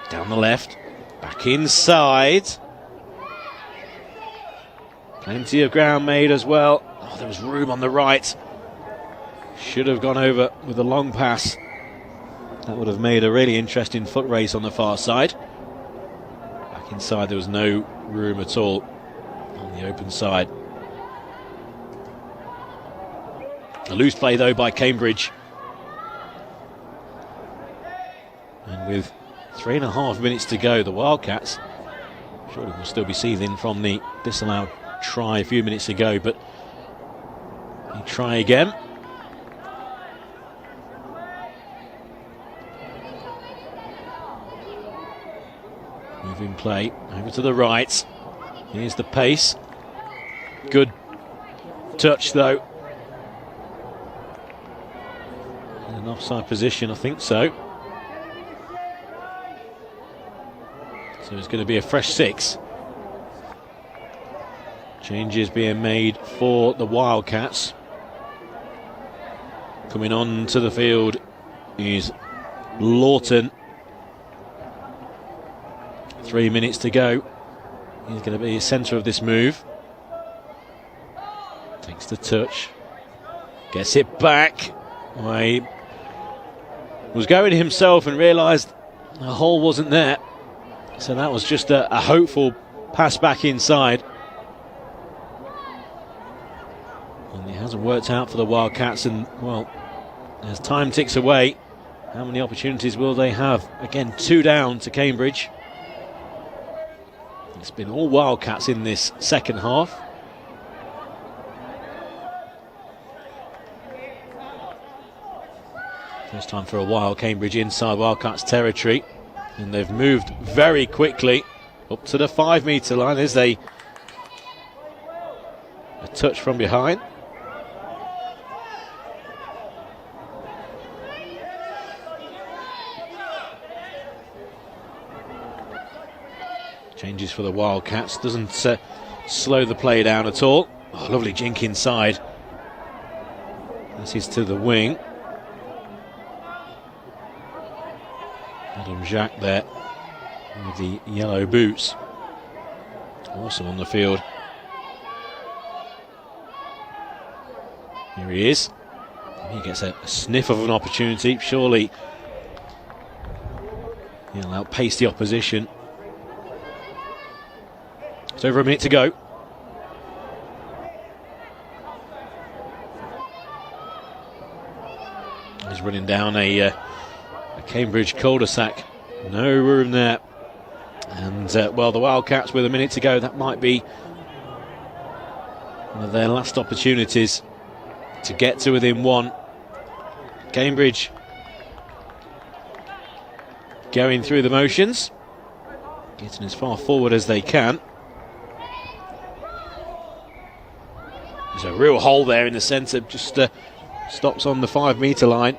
Down the left, back inside. Plenty of ground made as well. Oh, there was room on the right. Should have gone over with a long pass. That would have made a really interesting foot race on the far side. Back inside there was no room at all on the open side. A loose play though by Cambridge. And with 3.5 minutes to go, the Wildcats surely will still be seething from the disallowed try a few minutes ago, but they try again. Moving play over to the right. Here's the pace. Good touch though. In an offside position, I think so. So it's going to be a fresh 6. Changes being made for the Wildcats. Coming on to the field is Lawton. 3 minutes to go. He's going to be the centre of this move. Takes the touch. Gets it back. He was going himself and realised the hole wasn't there. So that was just a hopeful pass back inside. And it hasn't worked out for the Wildcats. And, well, as time ticks away, how many opportunities will they have? Again, 2 down to Cambridge. It's been all Wildcats in this second half. First time for a while, Cambridge inside Wildcats territory. And they've moved very quickly up to the 5 metre line. There's a touch from behind. Changes for the Wildcats. Doesn't slow the play down at all. Oh, lovely jink inside. This is to the wing. Adam Jacques there with the yellow boots. Also on the field. Here he is. He gets a sniff of an opportunity. Surely he'll outpace the opposition. It's over a minute to go. He's running down a Cambridge cul-de-sac. No room there. And, well, the Wildcats with a minute to go, that might be one of their last opportunities to get to within 1. Cambridge going through the motions, getting as far forward as they can. There's a real hole there in the centre, just stops on the 5 metre line.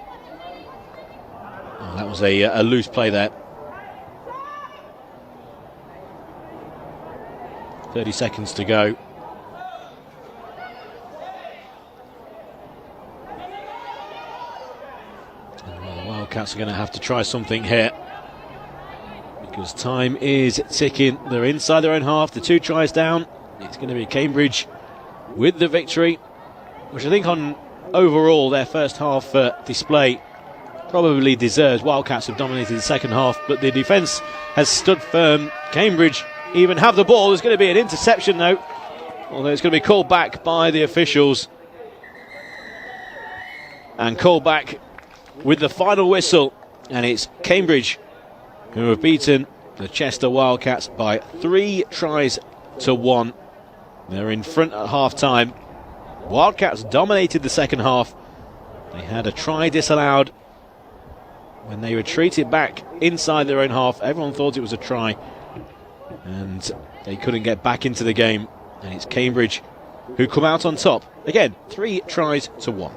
Oh, that was a loose play there. 30 seconds to go. And the Wildcats are going to have to try something here, because time is ticking. They're inside their own half. The 2 tries down. It's going to be Cambridge with the victory, which I think on overall their first half display probably deserves. Wildcats have dominated the second half, but the defence has stood firm. Cambridge even have the ball. There's going to be an interception though, although it's going to be called back by the officials, and called back with the final whistle, and it's Cambridge who have beaten the Chester Wildcats by 3 tries 1. They're in front at half-time. Wildcats dominated the second half. They had a try disallowed when they retreated back inside their own half. Everyone thought it was a try, and they couldn't get back into the game. And it's Cambridge who come out on top. Again, 3 tries to 1.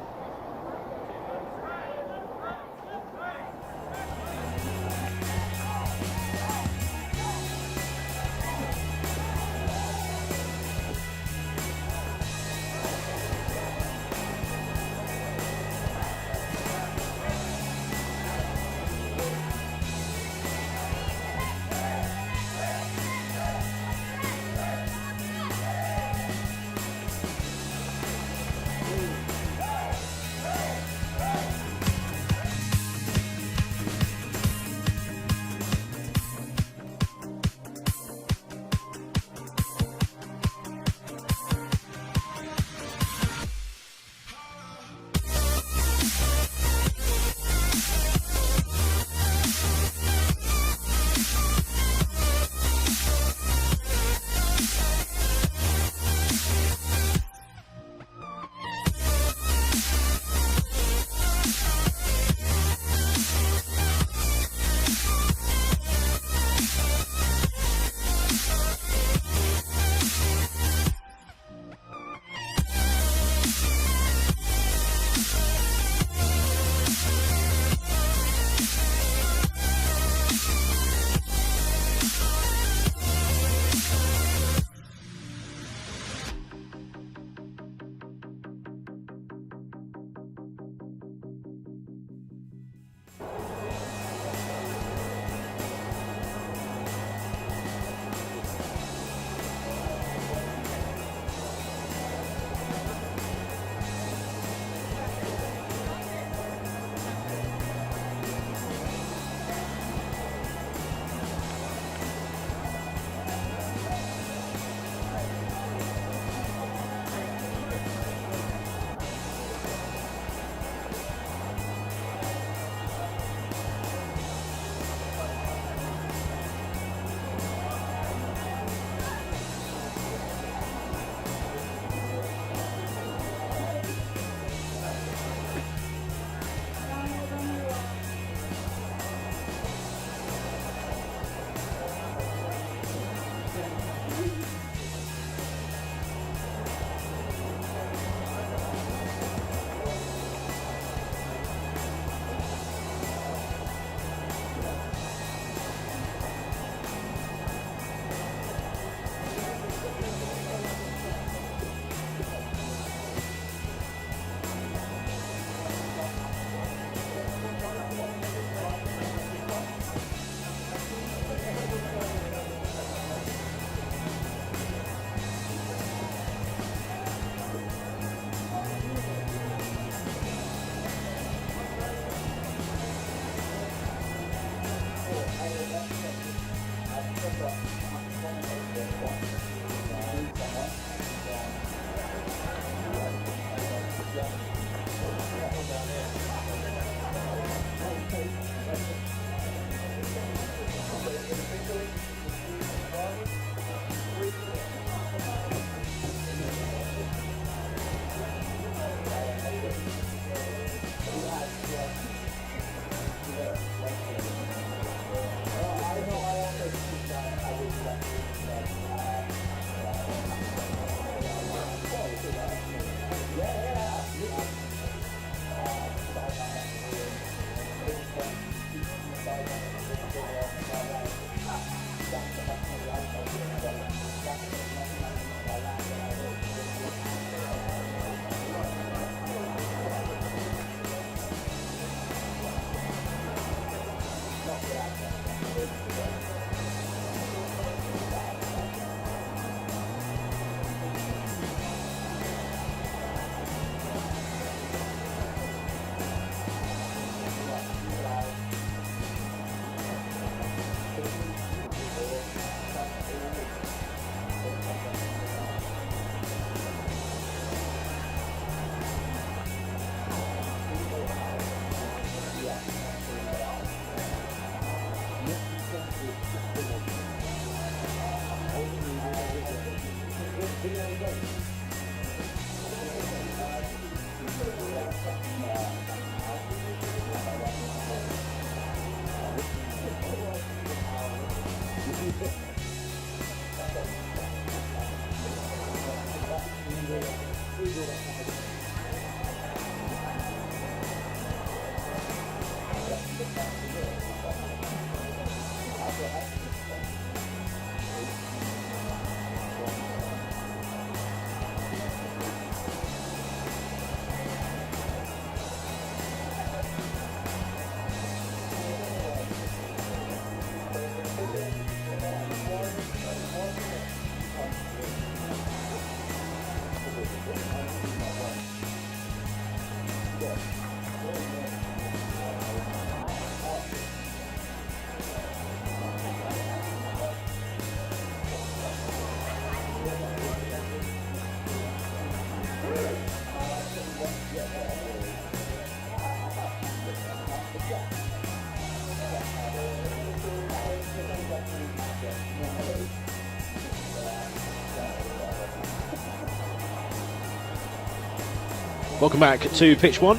Welcome back to pitch one,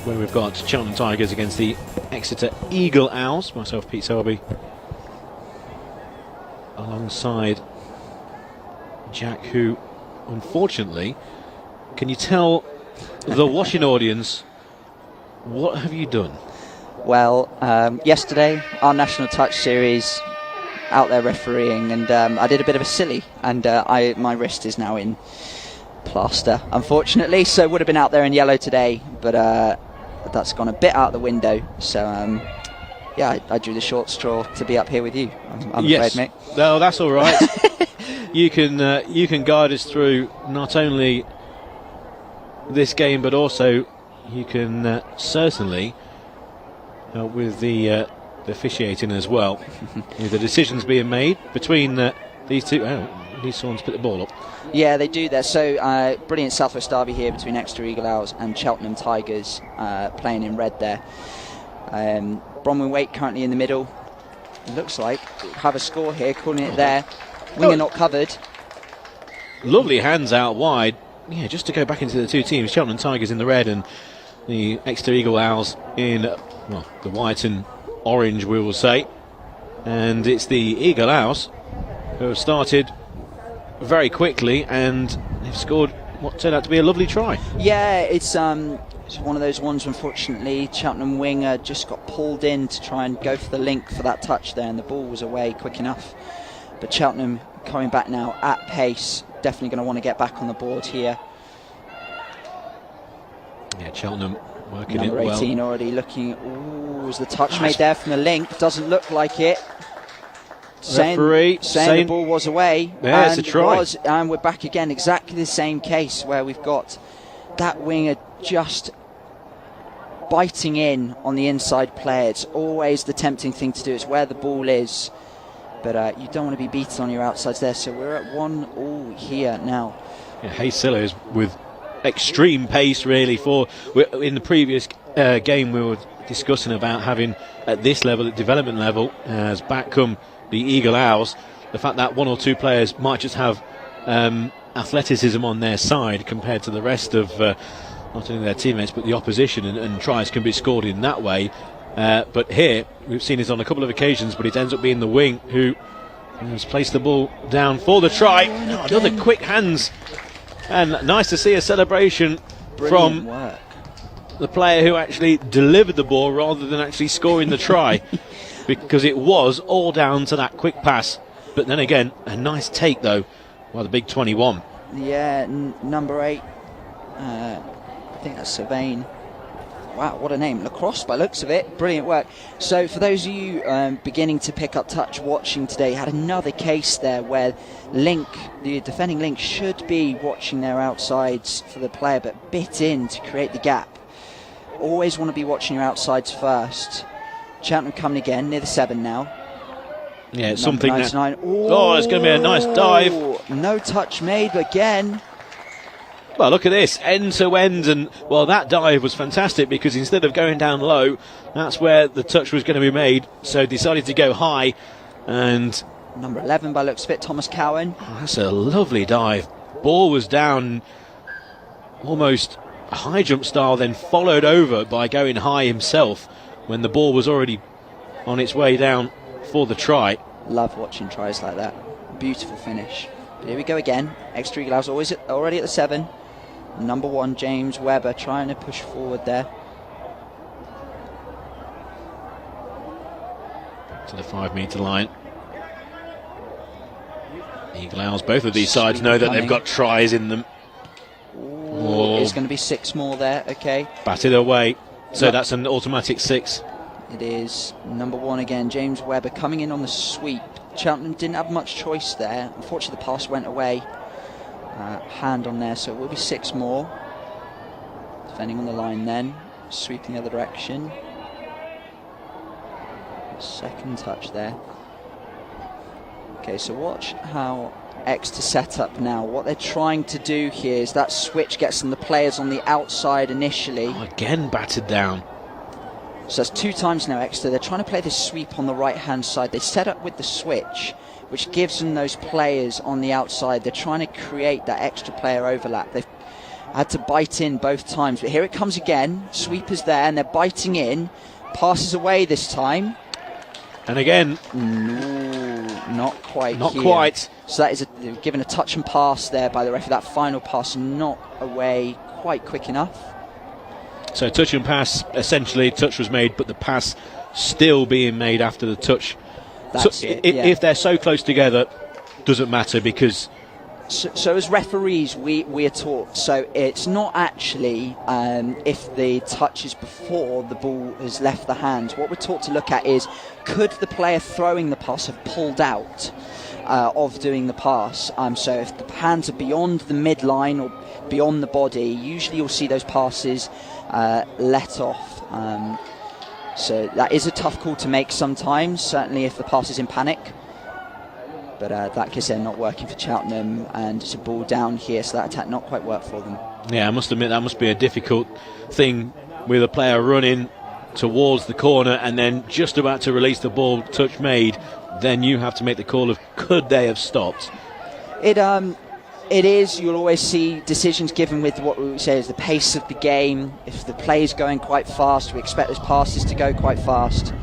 where we've got Cheltenham Tigers against the Exeter Eagle Owls. Myself, Pete Selby, alongside Jack, who, unfortunately, can you tell the watching audience, what have you done? Well, yesterday, our National Touch Series, out there refereeing, and I did a bit of a silly, and my wrist is now in plaster, unfortunately, so it would have been out there in yellow today, but that's gone a bit out the window, so yeah, I drew the short straw to be up here with you. I'm yes. afraid, Mick. No, that's all right. you can guide us through not only this game, but also you can certainly help with the officiating as well. With the decisions being made between these two. Oh, need someone to put the ball up. Yeah, they do that. So brilliant Southwest derby here between Exeter Eagle Owls and Cheltenham Tigers, playing in red there. Bromwell Waite currently in the middle. It looks like have a score here, calling it there. Winger not covered. Lovely hands out wide. Yeah, just to go back into the two teams. Cheltenham Tigers in the red and the Exeter Eagle Owls in, well, the white and orange, we will say. And it's the Eagle Owls who have started very quickly, and they've scored what turned out to be a lovely try. Yeah, it's one of those ones, unfortunately. Cheltenham winger just got pulled in to try and go for the link for that touch there, and the ball was away quick enough. But Cheltenham coming back now at pace, definitely going to want to get back on the board here. Yeah, Cheltenham working Number it well. 18 already looking. Ooh, was the touch made there from the link? Doesn't look like it. Referee saying the ball was away. Yeah, it's a try. And we're back again, exactly the same case where we've got that winger just biting in on the inside player. It's always the tempting thing to do. It's where the ball is, but you don't want to be beaten on your outsides there. So we're at 1-1 here now. Yeah, Hayes Sillers with extreme pace, really. In the previous game, we were discussing about having at this level, at development level, as back come the Eagle Owls, the fact that one or two players might just have athleticism on their side compared to the rest of not only their teammates but the opposition, and tries can be scored in that way. But here we've seen this on a couple of occasions, but it ends up being the wing who has placed the ball down for the try. Another quick hands, and nice to see a celebration from the player who actually delivered the ball rather than actually scoring the try. Because it was all down to that quick pass. But then again, a nice take though by the big 21. Yeah, number 8, I think that's Sylvain. Wow, what a name. Lacrosse by looks of it. Brilliant work. So for those of you beginning to pick up touch watching today, had another case there where Link, the defending Link, should be watching their outsides for the player, but bit in to create the gap. Always want to be watching your outsides first. Cheltenham coming again, near the 7 now. Yeah, it's Number something 99. that... Oh, it's going to be a nice dive. No touch made again. Well, look at this, end to end, and well, that dive was fantastic because instead of going down low, that's where the touch was going to be made. So decided to go high, and number 11 by looks of it, Thomas Cowan. Oh, that's a lovely dive. Ball was down almost high jump style, then followed over by going high himself when the ball was already on its way down for the try. Love watching tries like that. Beautiful finish. But here we go again. Exeter Eagle Owls already at the 7. Number 1, James Webber, trying to push forward there. To the 5-metre line. Eagle Owls, both of these sides know that they've got tries in them. Ooh, it's going to be 6 more there, okay. Batted away, so that's an automatic 6. It is number 1 again, James Webber coming in on the sweep. Cheltenham didn't have much choice there. Unfortunately, the pass went away. Hand on there, so it will be 6 more. Defending on the line then, sweeping the other direction. Second touch there. Okay, so watch how Exeter set up now. What they're trying to do here is that switch gets them the players on the outside initially. Oh, again battered down. So that's 2 times now Exeter. They're trying to play this sweep on the right-hand side. They set up with the switch, which gives them those players on the outside. They're trying to create that extra player overlap. They've had to bite in both times. But here it comes again. Sweep is there, and they're biting in. Passes away this time. And again... No, not quite Not here. quite. So that is given a touch and pass there by the referee. That final pass not away quite quick enough. So touch and pass, essentially touch was made, but the pass still being made after the touch. That's so it, if they're so close together, doesn't matter because... So as referees, we are taught, so it's not actually if the touch is before the ball has left the hands. What we're taught to look at is, could the player throwing the pass have pulled out of doing the pass? So if the hands are beyond the midline or beyond the body, usually you'll see those passes let off. So that is a tough call to make sometimes, certainly if the pass is in panic. But that case they're not working for Cheltenham, and it's a ball down here, so that attack not quite worked for them. Yeah, I must admit that must be a difficult thing with a player running towards the corner and then just about to release the ball, touch made, then you have to make the call of could they have stopped. It is, you'll always see decisions given with what we say is the pace of the game. If the play is going quite fast, we expect those passes to go quite fast.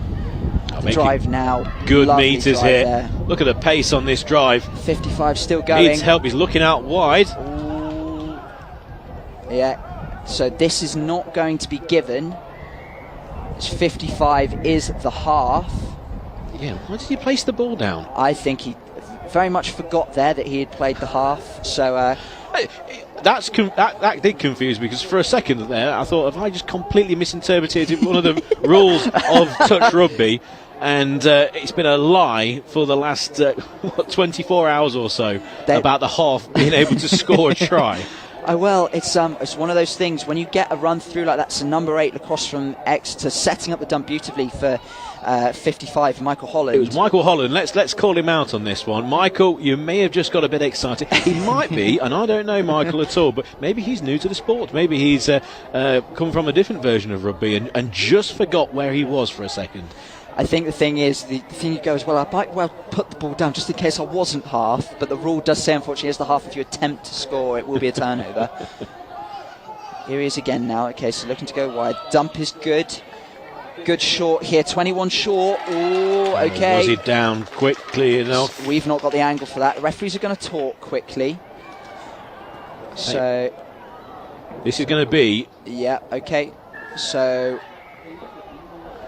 Drive now. Good Lovely meters drive here. there. Look at the pace on this drive. 55 still going. Needs help. He's looking out wide. Ooh. Yeah. So this is not going to be given. 55 is the half. Yeah. Why did he place the ball down? I think he very much forgot there that he had played the half. So. That did confuse me because for a second there I thought, have I just completely misinterpreted one of the rules of touch rugby? And it's been a lie for the last 24 hours or so about the half being able to score a try. Well, it's one of those things when you get a run through like that. So number 8 across from Exeter, setting up the dump beautifully for 55, Michael Holland. It was Michael Holland. Let's call him out on this one. Michael, you may have just got a bit excited. He might be, and I don't know Michael at all, but maybe he's new to the sport. Maybe he's come from a different version of rugby and just forgot where he was for a second. I think the thing is, the thing goes, well, I might well put the ball down just in case I wasn't half, but the rule does say, unfortunately, as the half, if you attempt to score, it will be a turnover. Here he is again now. Okay, so looking to go wide. Dump is good. Good short here, 21 short. Oh, okay. Was it down quickly enough? We've not got the angle for that. The referees are going to talk quickly. So... This is going to be... Yeah, okay. So...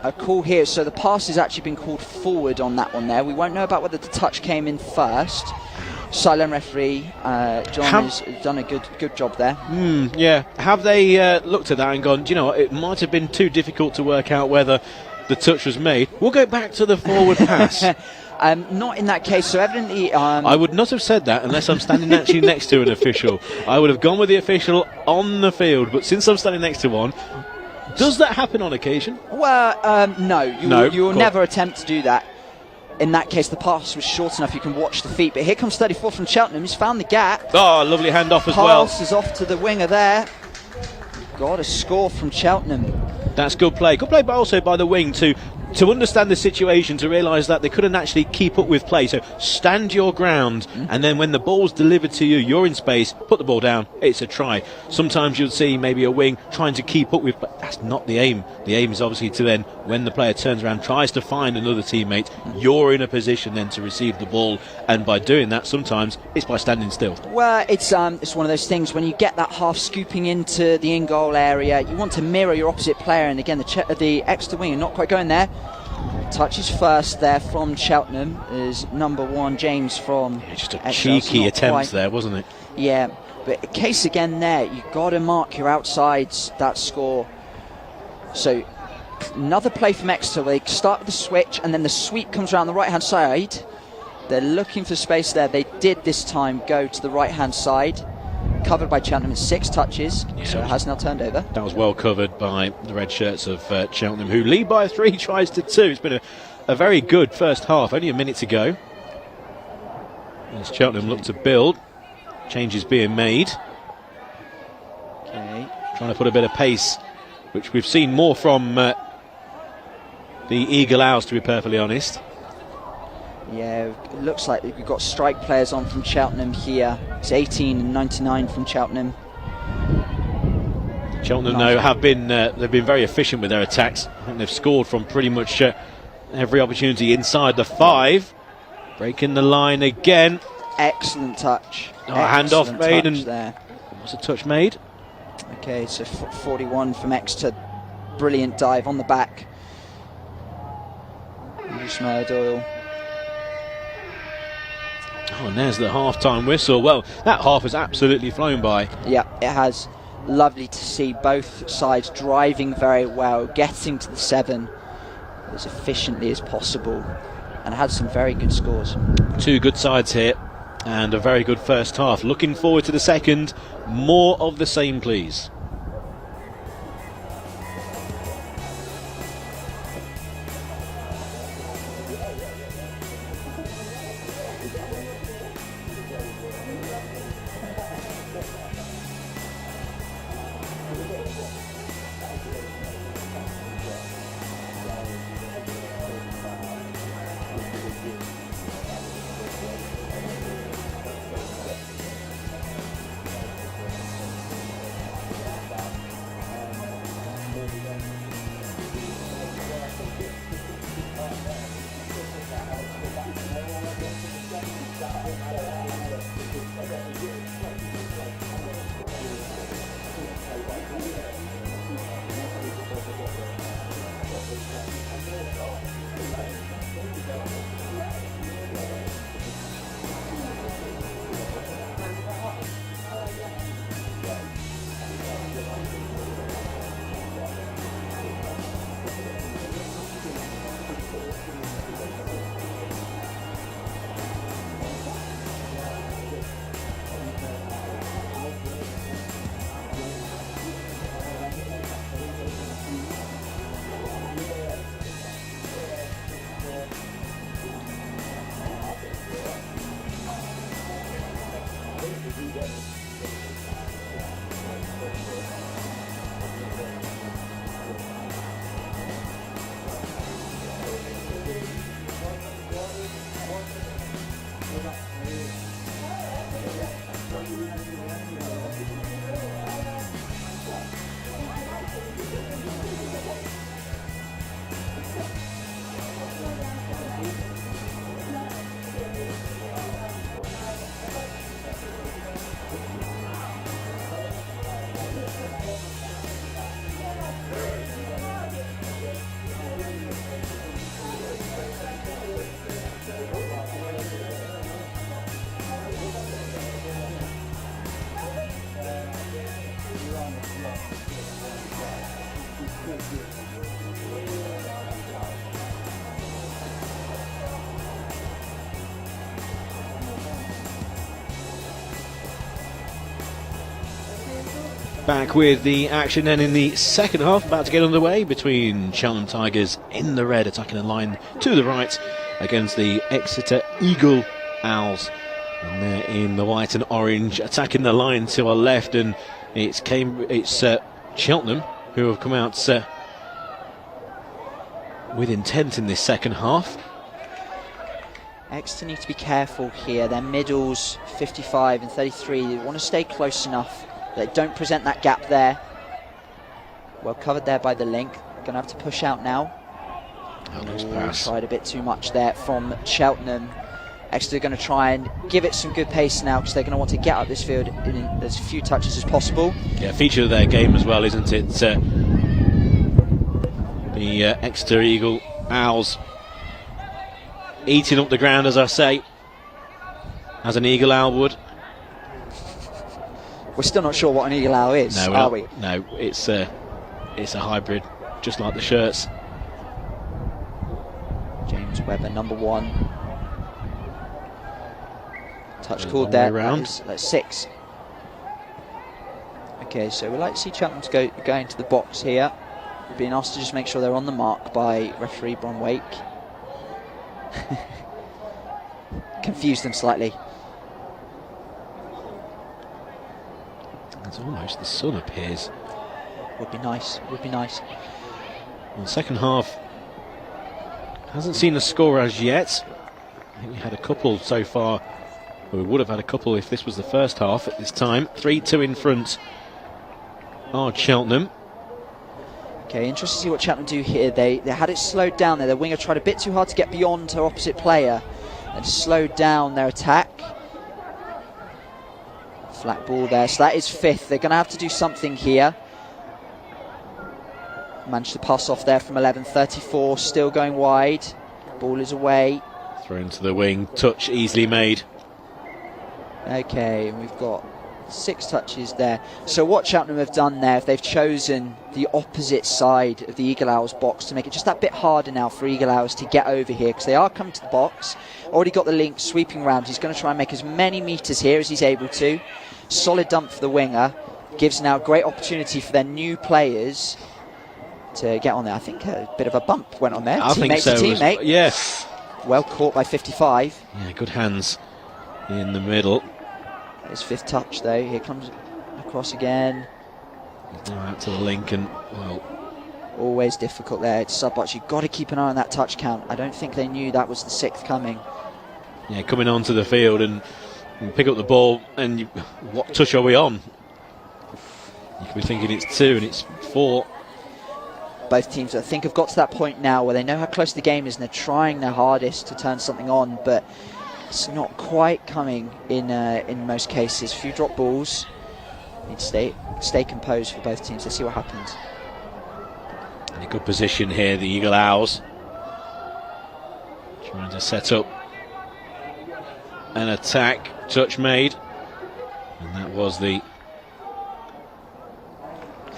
A call here, so the pass has actually been called forward on that one there. We won't know about whether the touch came in first. Silent referee, John has done a good job there. Yeah, have they looked at that and gone, do you know what, it might have been too difficult to work out whether the touch was made. We'll go back to the forward pass. Not in that case, so evidently... I would not have said that unless I'm standing actually next to an official. I would have gone with the official on the field, but since I'm standing next to one... Does that happen on occasion? Well, no. You will cool. never attempt to do that. In that case, the pass was short enough you can watch the feet. But here comes 34 from Cheltenham. He's found the gap. Oh, lovely handoff as well. Pass is off to the winger there. Got a score from Cheltenham. That's good play. Good play, but also by the wing to to understand the situation, to realise that they couldn't actually keep up with play. So stand your ground, and then when the ball's delivered to you, you're in space, put the ball down, it's a try. Sometimes you'll see maybe a wing trying to keep up with, but that's not the aim. The aim is obviously to then, when the player turns around, tries to find another teammate, you're in a position then to receive the ball, and by doing that, sometimes it's by standing still. Well, it's one of those things when you get that half scooping into the in-goal area, you want to mirror your opposite player, and again, the Exeter wing are not quite going there. Touches first there from Cheltenham is number 1, James from Just a Exeter. cheeky attempt Quite. there, wasn't it? Yeah, but case again there, you've got to mark your outsides, that score. So another play from Exeter, they start with the switch and then the sweep comes around the right hand side. They're looking for space there. They did this time go to the right hand side, covered by Cheltenham in 6 touches, so it has now turned over. That was well covered by the red shirts of Cheltenham, who lead by 3 tries to 2. It's been a very good first half, only a minute to go. As Cheltenham look to build, changes being made. Okay. Trying to put a bit of pace, which we've seen more from the Eagle Owls, to be perfectly honest. Yeah, it looks like we've got strike players on from Cheltenham here. It's 18 and 99 from Cheltenham. Cheltenham, though, have been they've been very efficient with their attacks. I think they've scored from pretty much every opportunity inside the 5. Breaking the line again. Excellent touch. Handoff made, and there. what's a touch made? Okay, so 41 from Exeter. Brilliant dive on the back. Ismail Doyle. Oh, and there's the half-time whistle. Well, that half has absolutely flown by. Yeah, it has. Lovely to see both sides driving very well, getting to the 7 as efficiently as possible, and had some very good scores. 2 good sides here, and a very good first half. Looking forward to the second. More of the same, please. Back with the action then in the second half, about to get underway between Cheltenham Tigers in the red, attacking the line to the right against the Exeter Eagle Owls. And they're in the white and orange, attacking the line to our left, and it's Cheltenham who have come out with intent in this second half. Exeter need to be careful here. Their middles, 55 and 33, they want to stay close enough. They don't present that gap there. Well covered there by the link. Going to have to push out now. Tried a bit too much there from Cheltenham. Exeter are going to try and give it some good pace now because they're going to want to get up this field in as few touches as possible. Yeah, feature of their game as well, isn't it? The Exeter Eagle Owls eating up the ground, as I say, as an Eagle Owl would. We're still not sure what an Eagle Owl is, are we? No, it's a hybrid, just like the shirts. James Webber, number 1. Touch called there. That's 6. Okay, so we'd like to see Cheltenham go into the box here. Being asked to just make sure they're on the mark by referee Bron Wake. Confused them slightly. It's almost the sun appears. Would be nice. Would be nice. Well, the second half hasn't seen a score as yet. I think we had a couple so far. Well, we would have had a couple if this was the first half at this time. 3-2 in front are Cheltenham. Okay, interesting to see what Cheltenham do here. They had it slowed down there. The winger tried a bit too hard to get beyond her opposite player and slowed down their attack. Flat ball there, so that is 5th. They're going to have to do something here. Managed to pass off there from 11, 34, still going wide. Ball is away. Thrown to the wing, touch easily made. Okay, and we've got 6 touches there. So what Cheltenham have done there, if they've chosen the opposite side of the Eagle Owls box to make it just that bit harder now for Eagle Owls to get over here, because they are coming to the box. Already got the link sweeping round. He's going to try and make as many metres here as he's able to. Solid dump for the winger. Gives now a great opportunity for their new players to get on there. I think a bit of a bump went on there. I think so. Teammate. Yes. Well caught by 55. Yeah, good hands in the middle. His 5th touch though. Here comes across again. Now out to the link and, well, always difficult there. It's sub-box. You've got to keep an eye on that touch count. I don't think they knew that was the 6th coming. Yeah, coming onto the field and pick up the ball and what touch are we on? You could be thinking it's 2 and it's 4. Both teams, I think, have got to that point now where they know how close the game is and they're trying their hardest to turn something on, but it's not quite coming in most cases. A few drop balls. Need to stay composed for both teams. Let's see what happens. In a good position here, the Eagle Owls. Trying to set up an attack. Touch made. And that was the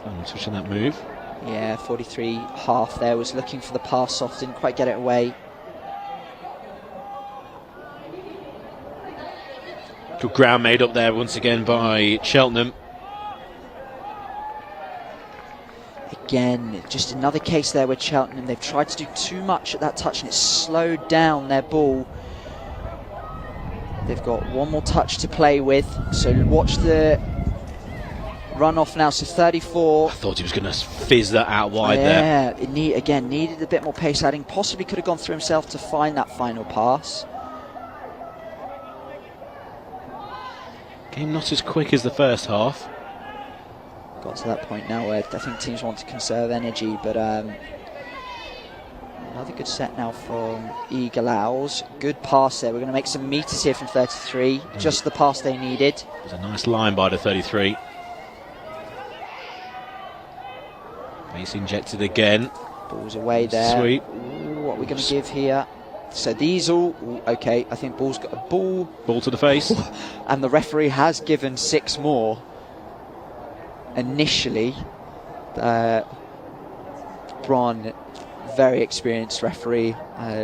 final touch in that move. Yeah, 43 half there. Was looking for the pass off. Didn't quite get it away. Good ground made up there once again by Cheltenham. Again, just another case there with Cheltenham. They've tried to do too much at that touch and it's slowed down their ball. They've got one more touch to play with, so watch the run off now. So 34. I thought he was going to fizz that out wide there. there. Yeah, it needed a bit more pace adding. Possibly could have gone through himself to find that final pass. Game not as quick as the first half. Got to that point now where I think teams want to conserve energy, but another good set now from Eagle Owls. Good pass there. We're going to make some metres here from 33. Just the pass they needed. It was a nice line by the 33. Base injected again. Ball's away there. Sweet. Ooh, what are we going to give here? So these all, okay, I think Ball's got a ball. Ball to the face. And the referee has given 6 more. Initially, Bron, very experienced referee.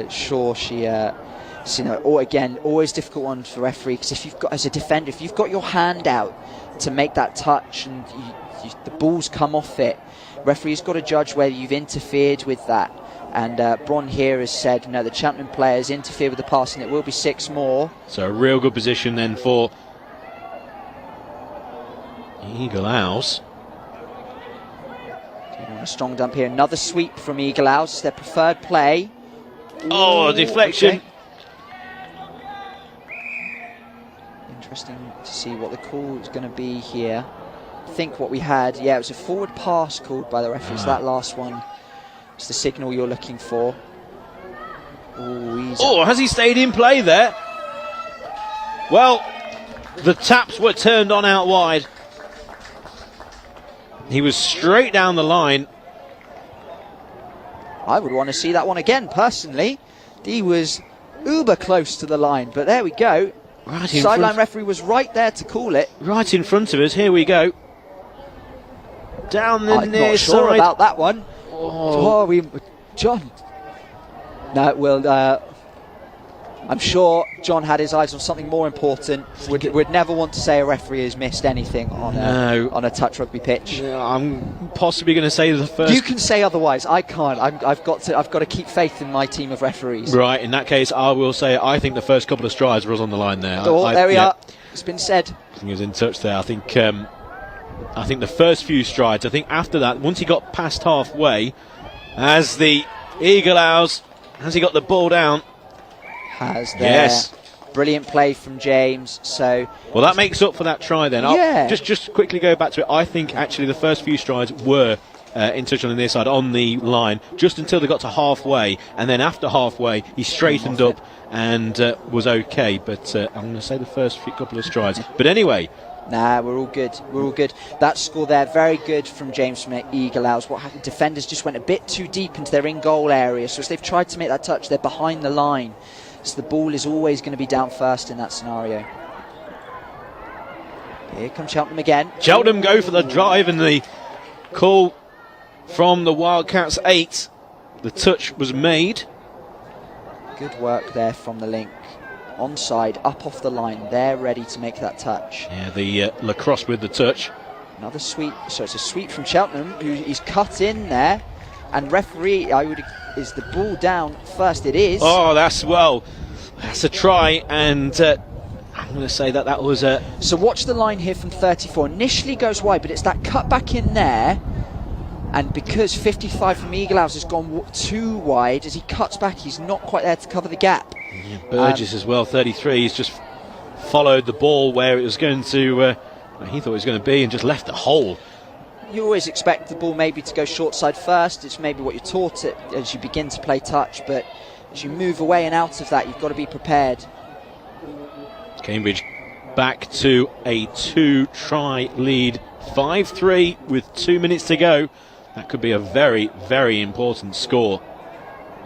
Sure, she, or again, always difficult one for referee, because if you've got, as a defender, if you've got your hand out to make that touch and the ball's come off it, referee's got to judge whether you've interfered with that. And Bron here has said, no, the Cheltenham players interfere with the pass and it will be 6 more. So a real good position then for Eagle Owls. A strong dump here. Another sweep from Eagle Owls. Their preferred play. Oh, Ooh, deflection. Okay. Interesting to see what the call is going to be here. I think what we had, it was a forward pass called by the referees. That last one is the signal you're looking for. Oh, has he stayed in play there? Well, the taps were turned on out wide. He was straight down the line. I would want to see that one again, personally. He was uber close to the line, but there we go. Right Sideline referee was right there to call it. Right in front of us. Here we go. Down the I'm near not sure side. about that one. Oh. John. No, well, I'm sure John had his eyes on something more important. Would never want to say a referee has missed anything on a touch rugby pitch. Yeah, I'm possibly going to say the first. You can say otherwise. I can't. I've got to keep faith in my team of referees. Right. In that case, I will say I think the first couple of strides was on the line there. There we are. It's been said. I think he was in touch there. I think the first few strides. I think after that, once he got past halfway, as the Eagle Owls, has he got the ball down? Has there. Yes. Brilliant play from James. So well, that makes up for that try then. Yeah. I'll just quickly go back to it. I think actually the first few strides were in touch on the near side on the line, just until they got to halfway, and then after halfway he straightened up and was okay. But I'm going to say the first couple of strides. But anyway. Nah, we're all good. We're all good. That score there, very good from James from Eagle Owls. What happened? Defenders just went a bit too deep into their in-goal area. So as they've tried to make that touch, they're behind the line. So the ball is always going to be down first in that scenario. Here comes Cheltenham again. Cheltenham go for the drive, and the call from the Wildcats 8. The touch was made. Good work there from the link. Onside, up off the line. They're ready to make that touch. Yeah, the lacrosse with the touch. Another sweep. So it's a sweep from Cheltenham, who is cut in there. And referee, is the ball down first? It is. Oh, that's a try, and I'm going to say that was a. So watch the line here from 34. Initially goes wide, but it's that cut back in there. And because 55 from Eagle Owls has gone too wide, as he cuts back, he's not quite there to cover the gap. Yeah, Burgess as well, 33. He's just followed the ball where it was going to. He thought it was going to be, and just left the hole. You always expect the ball maybe to go short side first. It's maybe what you're taught it as you begin to play touch, but as you move away and out of that, you've got to be prepared. Cambridge back to a 2-try lead, 5-3 with 2 minutes to go. That could be a very, very important score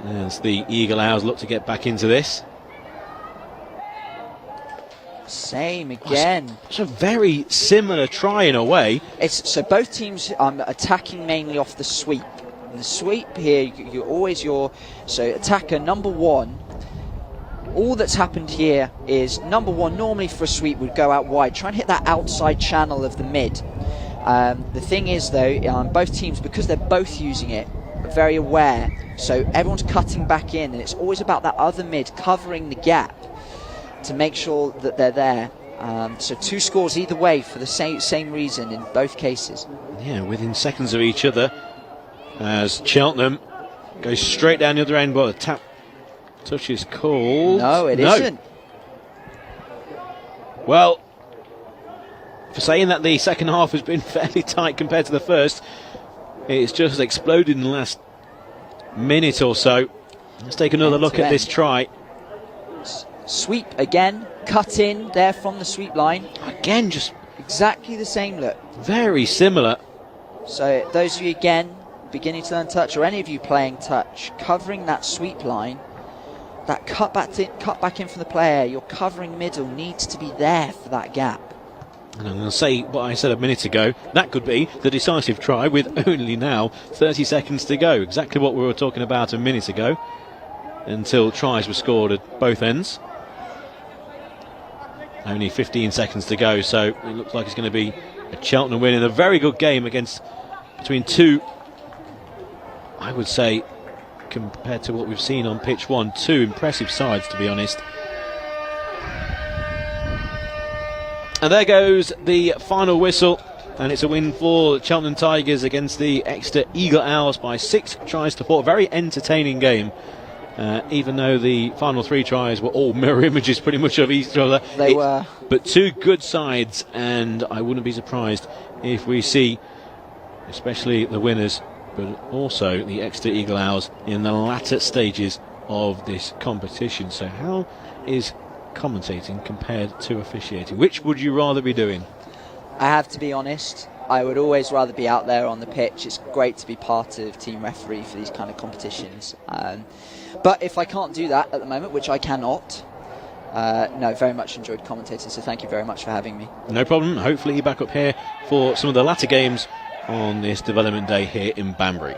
as the Eagle Owls look to get back into this. Same again. It's a very similar try in a way. So both teams attacking mainly off the sweep. And the sweep here, so attacker number one. All that's happened here is number one normally for a sweep would go out wide, try and hit that outside channel of the mid. The thing is though, both teams, because they're both using it, are very aware. So everyone's cutting back in, and it's always about that other mid covering the gap to make sure that they're there. So 2 scores either way for the same reason in both cases. Yeah, within seconds of each other, as Cheltenham goes straight down the other end. Well, the tap touch is called. No, it isn't. Well, for saying that the second half has been fairly tight compared to the first, it's just exploded in the last minute or so. Let's take another look at this try. Sweep again, cut in there from the sweep line. Again, just exactly the same look. Very similar. So those of you again beginning to learn touch, or any of you playing touch, covering that sweep line, that cut back in from the player, your covering middle needs to be there for that gap. And I'm going to say what I said a minute ago, that could be the decisive try with only now 30 seconds to go. Exactly what we were talking about a minute ago, until tries were scored at both ends. Only 15 seconds to go, so it looks like it's going to be a Cheltenham win in a very good game between two, I would say, compared to what we've seen on pitch one, 2 impressive sides, to be honest. And there goes the final whistle And it's a win for Cheltenham Tigers against the Exeter Eagle Owls by 6 tries to 4. Very entertaining game. Even though the final 3 tries were all mirror images pretty much of each other. They were. But 2 good sides, and I wouldn't be surprised if we see, especially the winners, but also the Exeter Eagle Owls in the latter stages of this competition. So how is commentating compared to officiating? Which would you rather be doing? I have to be honest, I would always rather be out there on the pitch. It's great to be part of team referee for these kind of competitions. But if I can't do that at the moment, which I cannot, no, very much enjoyed commentating, so thank you very much for having me. No problem. Hopefully you're back up here for some of the latter games on this development day here in Banbury.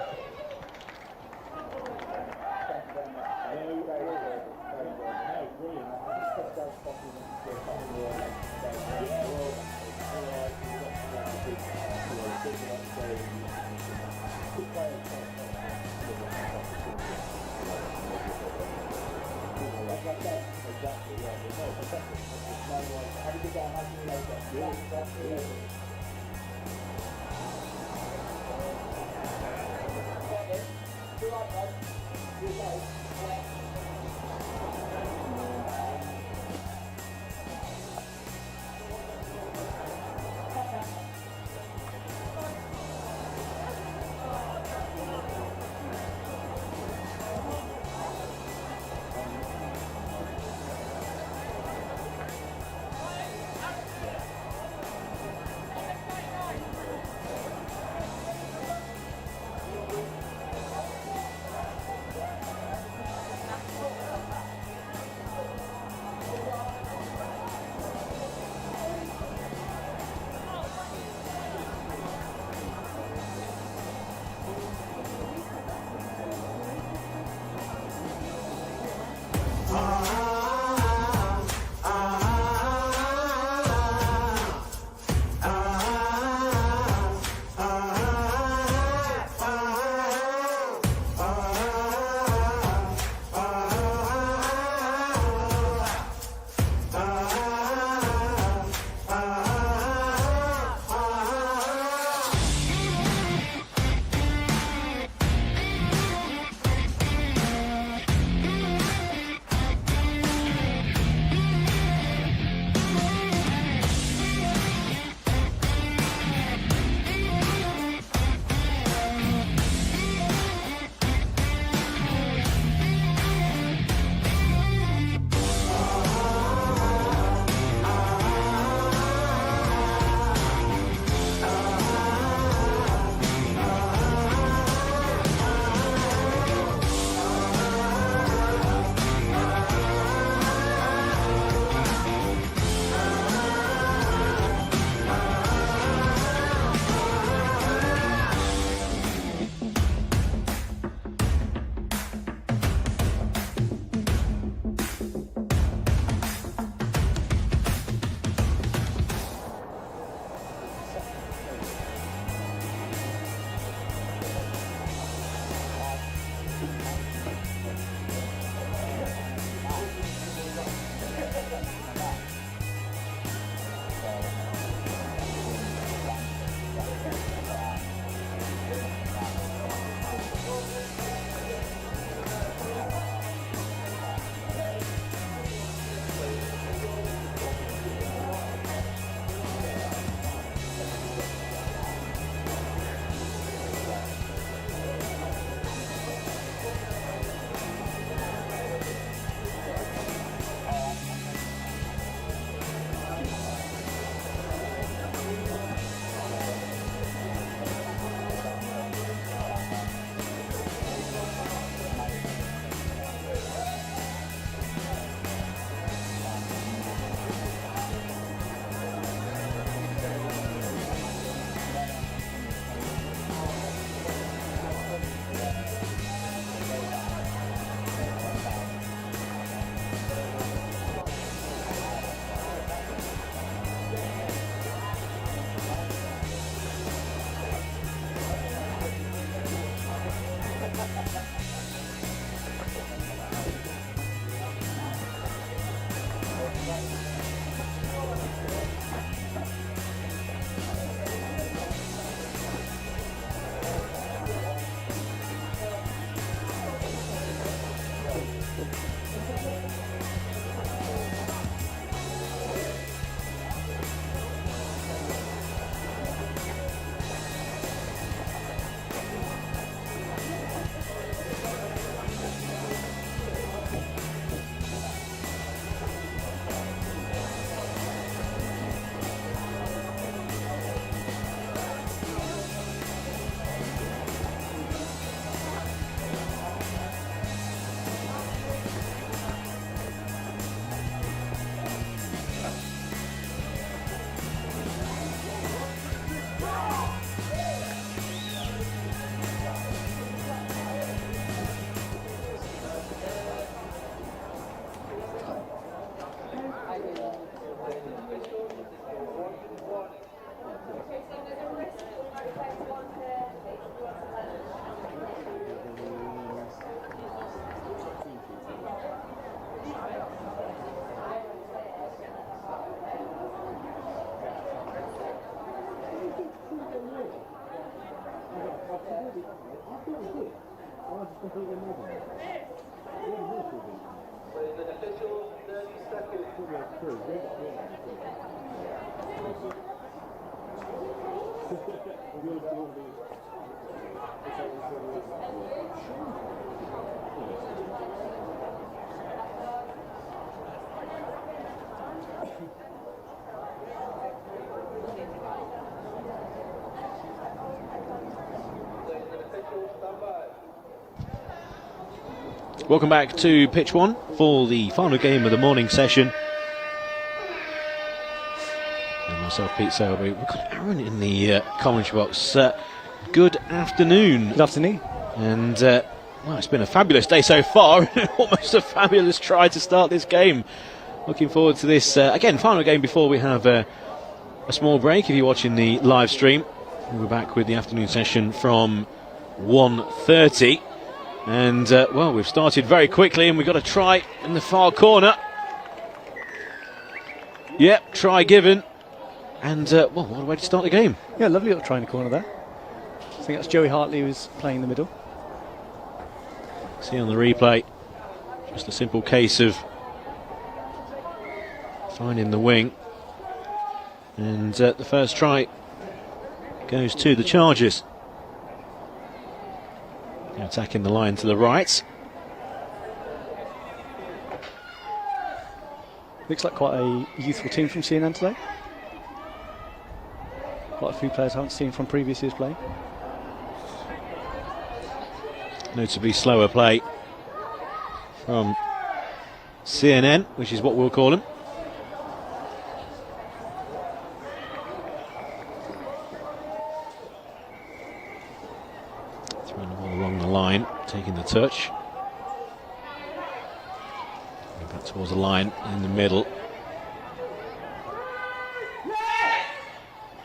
Welcome back to Pitch 1 for the final game of the morning session. And myself, Pete Selby. We've got Aaron in the commentary box. Good afternoon. Good afternoon. And, well, it's been a fabulous day so far. Almost a fabulous try to start this game. Looking forward to this, again, final game before we have a small break. If you're watching the live stream, we're back with the afternoon session from 1:30. And, well, we've started very quickly and we've got a try in the far corner. Yep, try given. And, well, what a way to start the game. Yeah, lovely little try in the corner there. I think that's Joey Hartley who was playing in the middle. See on the replay, just a simple case of finding the wing. And the first try goes to the Chargers. Attacking the line to the right. Looks like quite a youthful team from CNN today. Quite a few players I haven't seen from previous years playing. Notably slower play from CNN, which is what we'll call them. Throwing the ball along the line, taking the touch. Going back towards the line in the middle.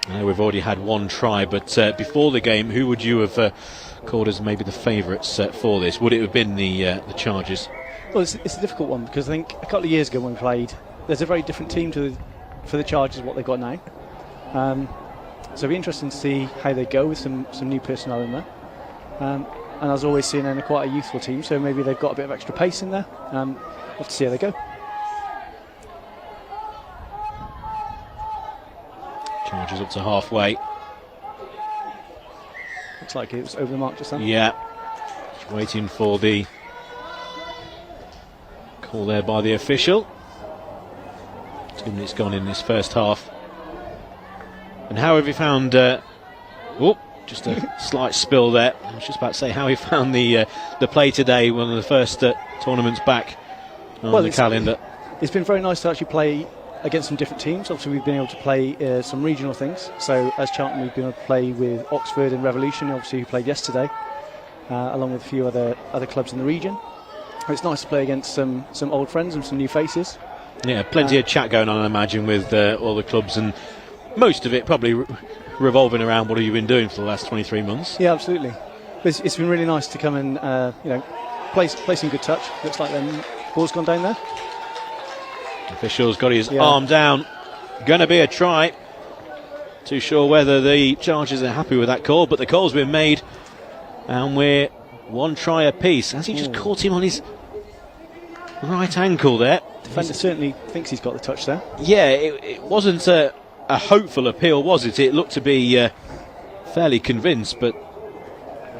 I know we've already had one try, but before the game, who would you have called as maybe the favourites for this? Would it have been the Chargers? Well, it's a difficult one because I think a couple of years ago when we played, there's a very different team for the Chargers what they've got now. So it'll be interesting to see how they go with some new personnel in there. And I was always seeing them quite a youthful team, so maybe they've got a bit of extra pace in there. We'll have to see how they go. Chargers up to halfway. Looks like it was over the mark just then. Yeah, just waiting for the call there by the official. 2 minutes gone in this first half. And how have you found just a slight spill there. I was just about to say how he found the play today, one of the first tournaments back on the calendar. It's been very nice to actually play against some different teams. Obviously we've been able to play some regional things, so as Cheltenham we've been able to play with Oxford and Revolution, obviously who played yesterday, along with a few other clubs in the region. It's nice to play against some old friends and some new faces. Yeah, plenty of chat going on, I imagine, with all the clubs, and most of it probably revolving around what have you been doing for the last 23 months. Yeah, absolutely. But it's been really nice to come and play some good touch. Looks like the ball's gone down there. Official's got his arm down. Going to be a try. Too sure whether the Chargers are happy with that call, but the call's been made, and we're one try apiece. Has he just caught him on his right ankle there? Defender certainly thinks he's got the touch there. Yeah, it wasn't a hopeful appeal, was it? It looked to be fairly convinced, but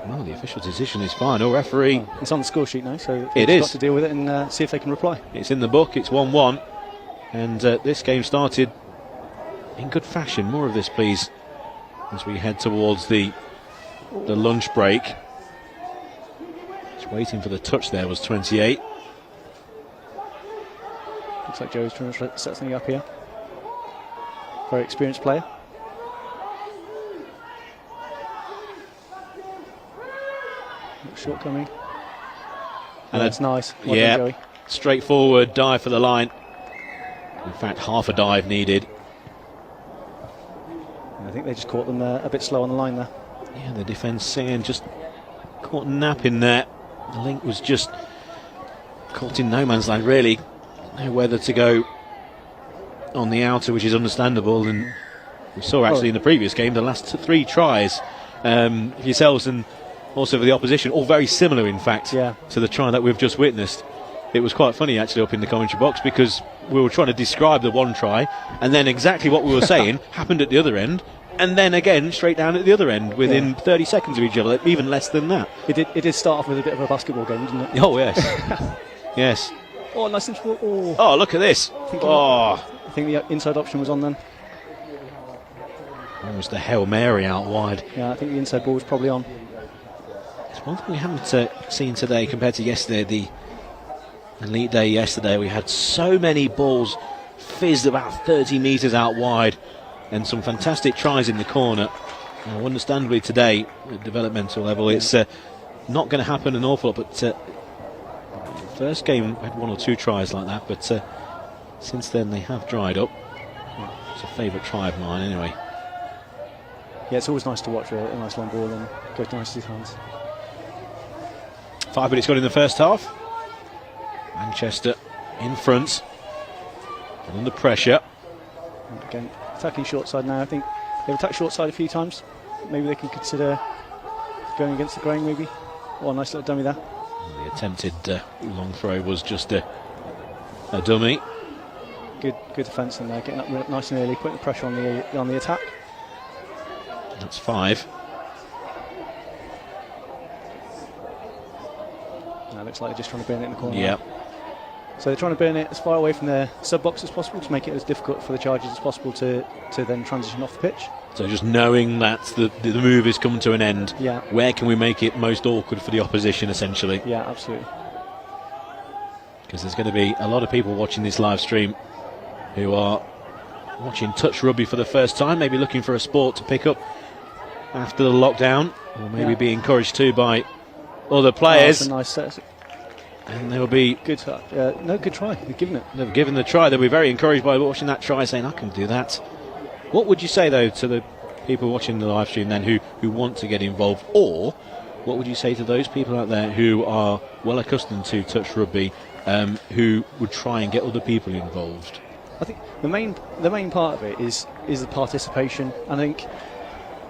well, the official decision is fine. Or referee. It's on the score sheet now, so it they've is. got to deal with it and see if they can reply. It's in the book. It's 1-1, and this game started in good fashion. More of this, please, as we head towards the lunch break. Just waiting for the touch. There was 28. Looks like Joe's trying to set something up here. Very experienced player. Shortcoming. And That's nice. Well done, yeah, Joey. straightforward dive for the line. In fact, half a dive needed. I think they just caught them a bit slow on the line there. Yeah, the defence saying just caught napping there. The link was just caught in no man's land, really. No whether to go on the outer, which is understandable. And we saw actually in the previous game the last 3 tries, yourselves and also for the opposition, all very similar, in fact, to the try that we've just witnessed. It was quite funny actually up in the commentary box because we were trying to describe the one try, and then exactly what we were saying happened at the other end, and then again straight down at the other end within 30 seconds of each other, even less than that. It did start off with a bit of a basketball game, didn't it? Oh yes. Yes. Oh, nice interval. Oh, look at this. I think the inside option was on then. Almost a Hail Mary out wide. Yeah, I think the inside ball was probably on. It's one thing we haven't seen today compared to yesterday, the Elite Day yesterday. We had so many balls fizzed about 30 metres out wide and some fantastic tries in the corner. Now, understandably today, at developmental level, it's not going to happen an awful lot, but first game we had 1 or 2 tries like that, but since then they have dried up. It's a favourite try of mine anyway. Yeah, it's always nice to watch a nice long ball and go nice to his hands. 5 minutes gone in the first half. Manchester in front, under pressure. And again, attacking short side now. I think they've attacked short side a few times. Maybe they can consider going against the grain, maybe. Oh, a nice little dummy there. The attempted long throw was just a dummy. Good defence in there, getting up nice and early, putting the pressure on the attack. That's 5. Now looks like they're just trying to burn it in the corner. Yeah. So they're trying to burn it as far away from their sub-box as possible to make it as difficult for the Chargers as possible to then transition off the pitch. So just knowing that the move is coming to an end, where can we make it most awkward for the opposition, essentially? Yeah, absolutely. Because there's going to be a lot of people watching this live stream who are watching touch rugby for the first time, maybe looking for a sport to pick up after the lockdown, or maybe be encouraged too by other players. That's a nice set. And they'll be good try. They've given it. They've given the try. They'll be very encouraged by watching that try, saying, I can do that. What would you say, though, to the people watching the live stream then who want to get involved? Or what would you say to those people out there who are well accustomed to touch rugby, who would try and get other people involved? I think the main part of it is the participation. I think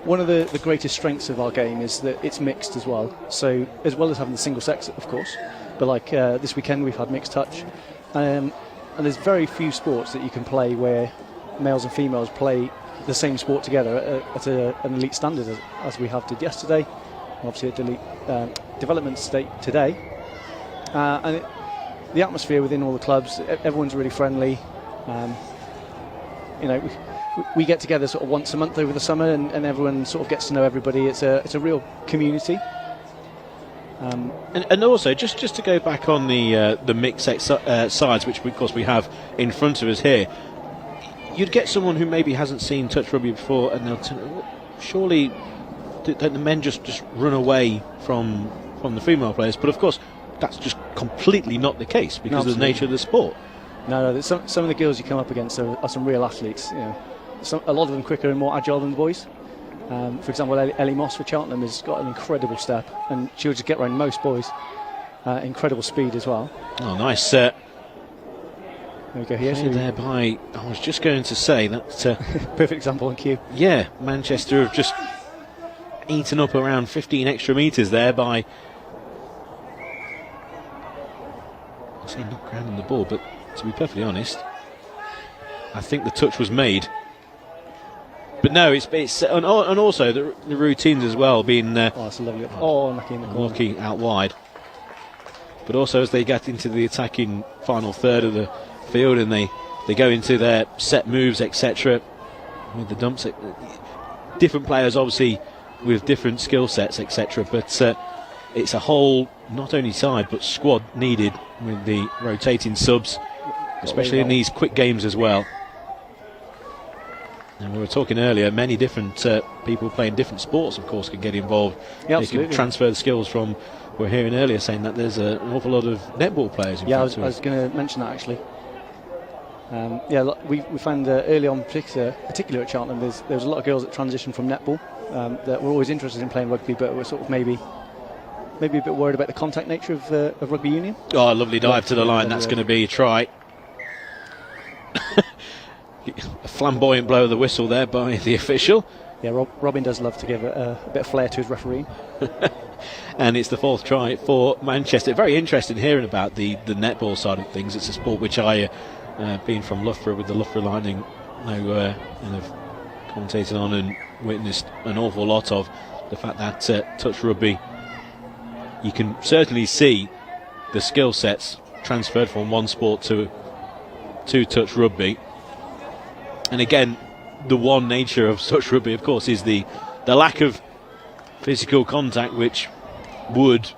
one of the greatest strengths of our game is that it's mixed as well. So as well as having the single sex, of course, but like this weekend we've had mixed touch, and there's very few sports that you can play where males and females play the same sport together at an elite standard as we have did yesterday, obviously at elite development state today, and the atmosphere within all the clubs, everyone's really friendly. We get together sort of once a month over the summer, and everyone sort of gets to know everybody. It's a real community. And also, just to go back on the mixed sex sides, which of course we have in front of us here, you'd get someone who maybe hasn't seen touch rugby before, and they'll surely don't the men just run away from the female players? But of course, that's just completely not the case because of the nature of the sport. No, some of the girls you come up against are some real athletes. A lot of them quicker and more agile than the boys. For example, Ellie Moss for Cheltenham has got an incredible step, and she'll just get around most boys. Incredible speed as well. Oh, nice. There we go here. Thereby, I was just going to say that. Perfect example on cue. Yeah, Manchester have just eaten up around 15 extra metres there by. I say not grounding the ball, but to be perfectly honest, I think the touch was made. But no, it's and also the routines as well being that's a lovely lucky in the corner. Lucky out wide. But also as they get into the attacking final third of the field and they go into their set moves, etc. with the dumps, different players obviously with different skill sets, etc. But it's a whole not only side but squad needed with the rotating subs, especially in these quick games as well. And we were talking earlier, many different people playing different sports, of course, can get involved. Yeah, they can absolutely. transfer the skills from. We were hearing earlier saying that there's an awful lot of netball players. In Yeah, I fact, was going to mention that actually. We found early on, particularly at Cheltenham, there was a lot of girls that transitioned from netball that were always interested in playing rugby, but were sort of maybe a bit worried about the contact nature of rugby union. Oh, a lovely dive to the line. That's going to be a try. A flamboyant blow of the whistle there by the official. Yeah, Robin does love to give a bit of flair to his refereeing. And it's the 4th try for Manchester. Very interested in hearing about the netball side of things. It's a sport which I, being from Loughborough with the Loughborough Lightning, and have commentated on and witnessed an awful lot of. The fact that touch rugby, you can certainly see the skill sets transferred from one sport to touch rugby. And again, the one nature of touch rugby, of course, is the lack of physical contact, which would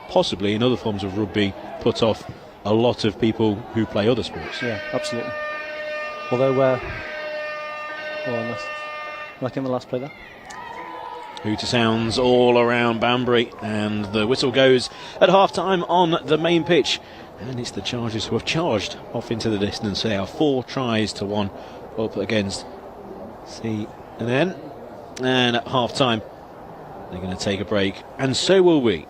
possibly, in other forms of rugby, put off a lot of people who play other sports. Yeah, absolutely. Although, like in the last play there. Hooter sounds all around Banbury, and the whistle goes at half-time on the main pitch. And it's the Chargers who have charged off into the distance. They are 4 tries to 1 up against CNN. And at half-time, they're going to take a break, and so will we.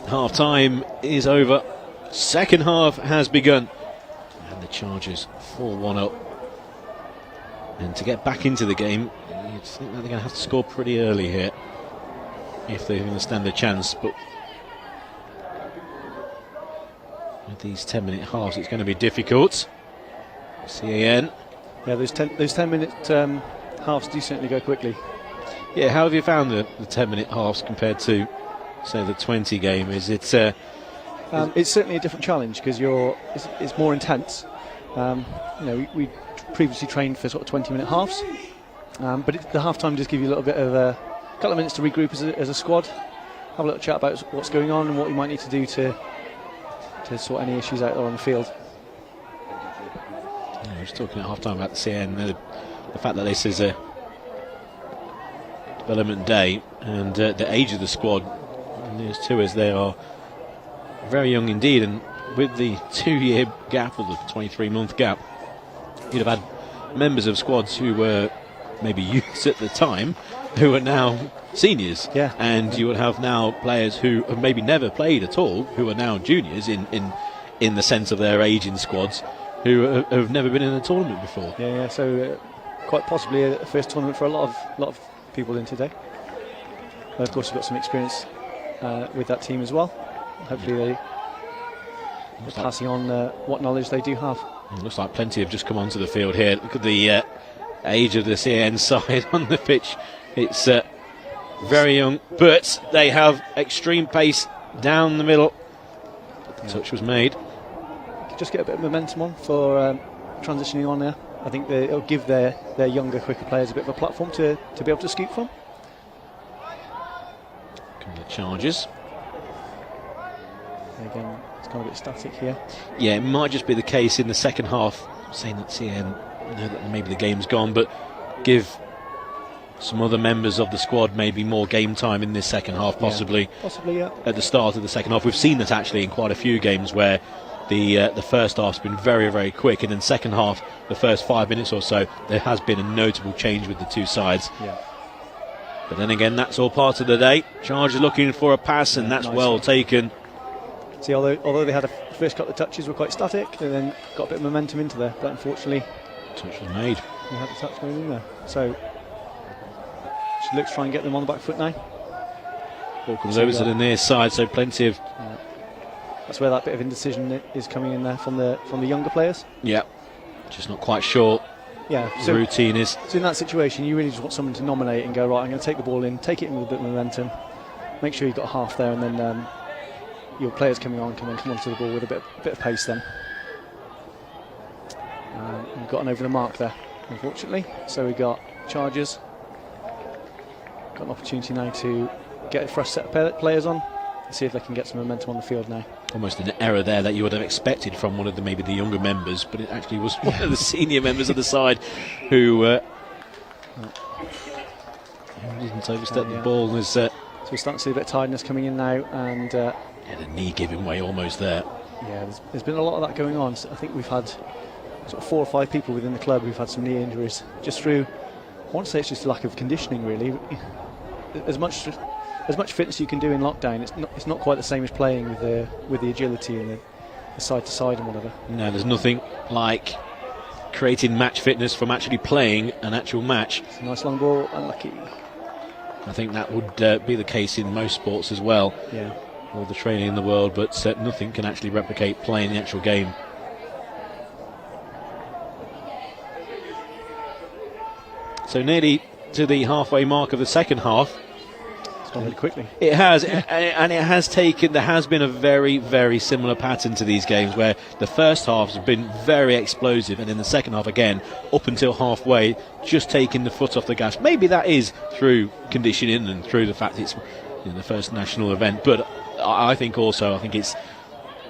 Half time is over. Second half has begun. And the Chargers 4-1 up. And to get back into the game, you'd think that they're going to have to score pretty early here if they're going to stand a chance. But with these 10-minute halves, it's going to be difficult. CAN. Yeah, those 10-minute halves do certainly go quickly. Yeah, how have you found the 10-minute halves compared to, say, the 20 game? Is it? It's certainly a different challenge because it's more intense. We previously trained for sort of 20-minute halves, but the half time does give you a little bit of a couple of minutes to regroup as a squad, have a little chat about what's going on and what you might need to do to sort any issues out there on the field. I was talking at half time about the CN, the fact that this is a development day and the age of the squad, and there's two as they are very young indeed, and with the 2-year gap or the 23-month gap, you'd have had members of squads who were maybe youths at the time who are now seniors, and you would have now players who have maybe never played at all who are now juniors in the sense of their age in squads, who have never been in a tournament before. So quite possibly a first tournament for a lot of people in today. But of course, you've got some experience with that team as well. Hopefully they're passing on what knowledge they do have. It looks like plenty have just come onto the field here. Look at the age of the CN side on the pitch. It's very young, but they have extreme pace down the middle. The touch was made. Just get a bit of momentum on for transitioning on there. I think it'll give their younger, quicker players a bit of a platform to be able to scoop from. Couple of charges. Again, it's kind of a bit static here. Yeah, it might just be the case in the second half, saying that CN know that maybe the game's gone, but give some other members of the squad maybe more game time in this second half, possibly. Possibly, yeah. At the start of the second half. We've seen that actually in quite a few games where the first half's been very, very quick, and then second half, the first 5 minutes or so, there has been a notable change with the two sides. Yeah. But then again, that's all part of the day. Chargers looking for a pass, and that's well taken. See, although they had a first couple of touches were quite static, they then got a bit of momentum into there, but unfortunately, touch was made. We had the touch going in there. So she looks to try and get them on the back foot now. Ball comes over to the near side, so plenty of. That's where that bit of indecision is coming in there from the younger players. Yeah, just not quite sure. Yeah, the routine is. So in that situation, you really just want someone to nominate and go, right, I'm going to take the ball in, take it in with a bit of momentum, make sure you've got half there, and then your players coming on come onto the ball with a bit of pace then. We've gotten over the mark there, unfortunately. So we got charges. Got an opportunity now to get a fresh set of players on, and see if they can get some momentum on the field now. Almost an error there that you would have expected from one of maybe the younger members, but it actually was one of the senior members of the side who didn't overstep the ball. So we're starting to see a bit of tiredness coming in now, and the knee giving way almost there. Yeah, there's been a lot of that going on. So I think we've had sort of 4 or 5 people within the club who've had some knee injuries just through. I want to say it's just a lack of conditioning, really. As much fitness you can do in lockdown, it's not quite the same as playing with the agility and the side to side and whatever. No, there's nothing like creating match fitness from actually playing an actual match. It's a nice long ball, unlucky. I think that would be the case in most sports as well. Yeah. All the training in the world, but nothing can actually replicate playing the actual game. So nearly to the halfway mark of the second half. It's gone really quickly. It has, and it has taken. There has been a very, very similar pattern to these games where the first halves have been very explosive, and in the second half again, up until halfway, just taking the foot off the gas. Maybe that is through conditioning and through the fact it's the first national event, but I think it's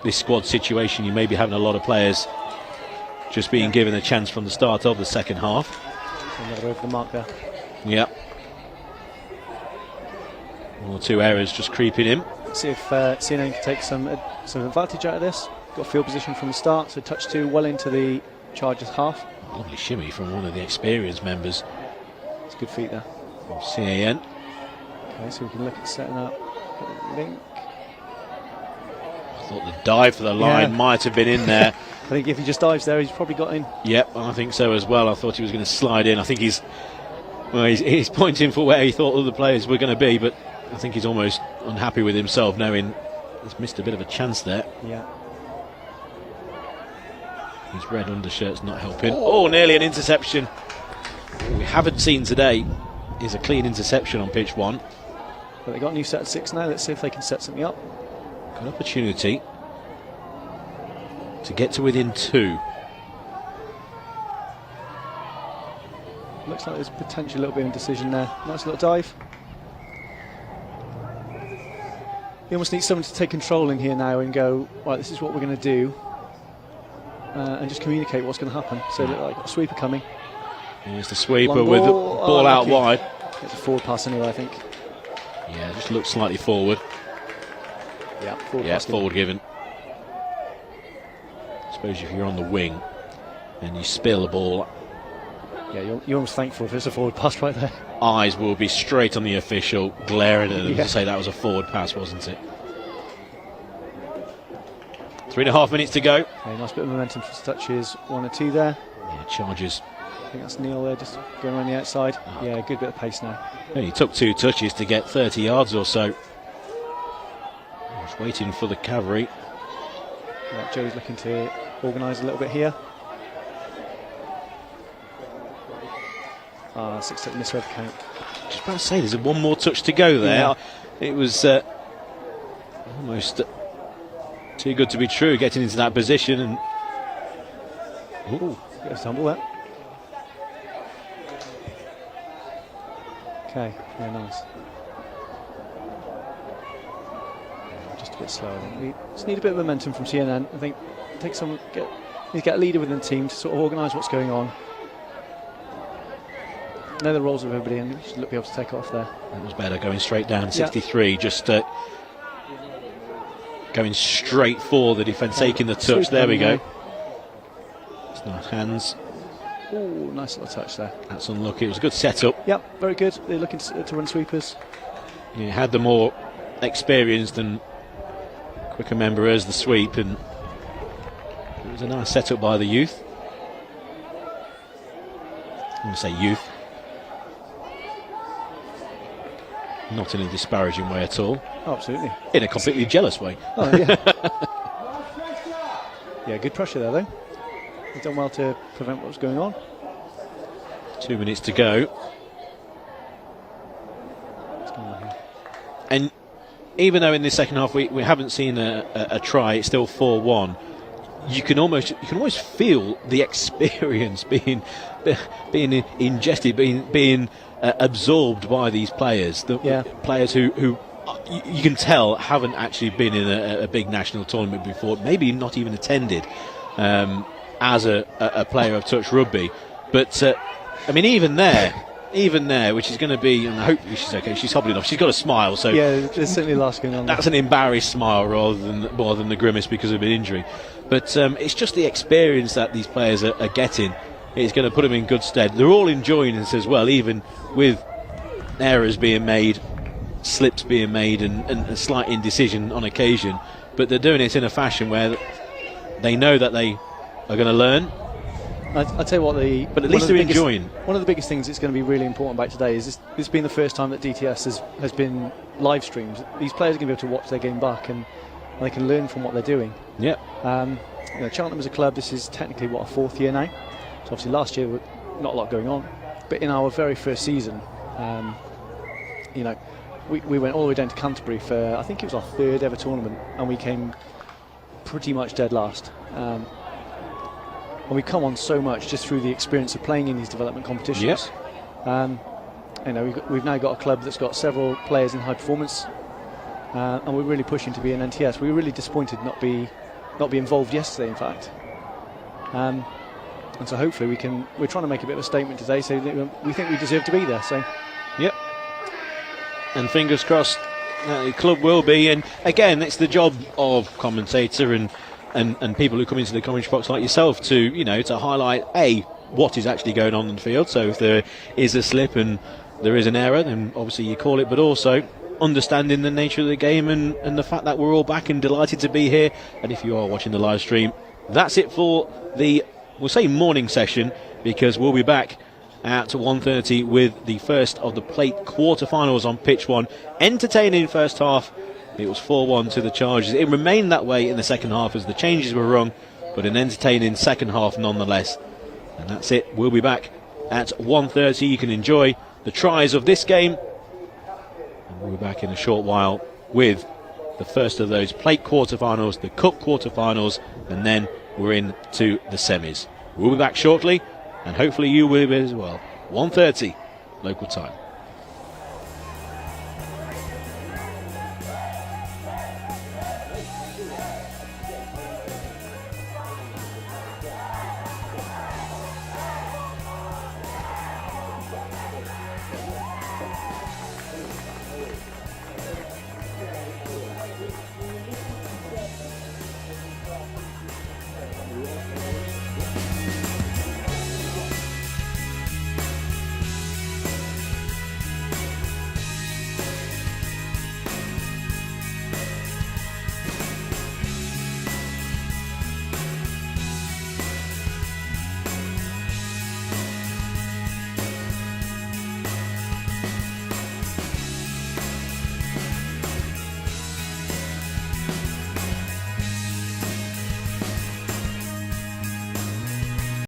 this squad situation. You may be having a lot of players just being given a chance from the start of the second half. Another over the mark there. Yep. 1 or 2 errors just creeping in. Let's see if CNN can take some advantage out of this. Got field position from the start, so touch 2 well into the Chargers half. Lovely shimmy from one of the experienced members. It's good feet there. From CAN. Okay, so we can look at setting up link. I thought the dive for the line might have been in there. I think if he just dives there, he's probably got in. Yep, I think so as well. I thought he was going to slide in. I think he's pointing for where he thought all the players were going to be, but I think he's almost unhappy with himself, knowing he's missed a bit of a chance there. Yeah. His red undershirt's not helping. Oh, nearly an interception. We haven't seen today is a clean interception on pitch 1. But they got a new set of 6 now. Let's see if they can set something up. Good opportunity to get to within 2. Looks like there's potentially a little bit of indecision there. Nice little dive. You almost need someone to take control in here now and go, right, this is what we're going to do, and just communicate what's going to happen. So look like a sweeper coming. Here's the sweeper Long with the ball. ball out Lucky. wide. It's a forward pass anyway, I think. Yeah, just looks slightly forward. Yeah, forward Yeah, pass. forward given. I suppose if you're on the wing and you spill a ball, Yeah, you're almost thankful if it's a forward pass right there. eyes will be straight on the official, glaring at them Yeah. to say that was a forward pass, wasn't it? 3.5 minutes to go. Okay, nice bit of momentum for touches. 1 or 2 there. Yeah, Chargers. I think that's Neil there, just going around the outside. Yeah, good bit of pace now. Yeah, he took 2 touches to get 30 yards or so. Just waiting for the cavalry. Yeah, Joey's looking to organise a little bit here. 6 to misread the count. Just about to say, there's one more touch to go there. Yeah. It was almost too good to be true, getting into that position. And Ooh, bit of tumble there. Okay, very nice. Just a bit slow. I think we just need a bit of momentum from CNN. I think need to get a leader within the team to sort of organise what's going on. Know the roles of everybody, and we should be able to take off there. that was better, going straight down. 63, just going straight for the defence, taking the touch. Sweep There we them, go. It's nice hands. Ooh, nice little touch there. That's unlucky. It was a good setup. Yep, very good. They're looking to run sweepers. Yeah, had the more experienced and quicker member as the sweep, and it was a nice setup by the youth. I'm going to say youth, not in a disparaging way at all, Oh, absolutely. in a completely jealous way. Oh, yeah. Yeah, good pressure there, though. They've done well to prevent what was going on. 2 minutes to go. What's going on here? And even though in the second half we haven't seen a try, it's still 4-1. You can almost feel the experience being ingested, being absorbed by these players. The players who you can tell haven't actually been in a big national tournament before, maybe not even attended as a player of touch rugby. But I mean, even there, which is going to be, and hopefully she's okay. She's hobbling off. She's got a smile, so Yeah, there's certainly lots going on there. that's an embarrassed smile rather than more than the grimace because of an injury. But it's just the experience that these players are getting. It's going to put them in good stead. They're all enjoying this as well, even with errors being made, slips being made, and a slight indecision on occasion. But they're doing it in a fashion where they know that they are going to learn. I'll tell you what, But at least they're enjoying. One of the biggest things that's going to be really important about today is this being the first time that DTS has been live streamed. These players are going to be able to watch their game back and they can learn from what they're doing. Yeah. Cheltenham as a club, this is technically a 4th year now. So obviously last year not a lot going on, but in our very first season, we went all the way down to Canterbury for, I think it was our 3rd ever tournament, and we came pretty much dead last. And we come on so much just through the experience of playing in these development competitions. Yes. We've now got a club that's got several players in high performance, and we're really pushing to be an NTS. We were really disappointed not be involved yesterday, in fact. And so hopefully we're trying to make a bit of a statement today, so that we think we deserve to be there. So, Yep. And fingers crossed the club will be. And again, it's the job of commentator and people who come into the commentary box like yourself to highlight what is actually going on in the field. So if there is a slip and there is an error, then obviously you call it, but also understanding the nature of the game and the fact that we're all back and delighted to be here. And if you are watching the live stream, that's it for the, we'll say, morning session, because we'll be back at 1:30 with the first of the plate quarterfinals on pitch 1. Entertaining first half. It was 4-1 to the Chargers. It remained that way in the second half as the changes were wrong, but an entertaining second half nonetheless. And that's it. We'll be back at 1:30. You can enjoy the tries of this game. And we'll be back in a short while with the first of those plate quarterfinals, the cup quarterfinals, and then we're into the semis. We'll be back shortly, and hopefully you will be as well. 1:30 local time.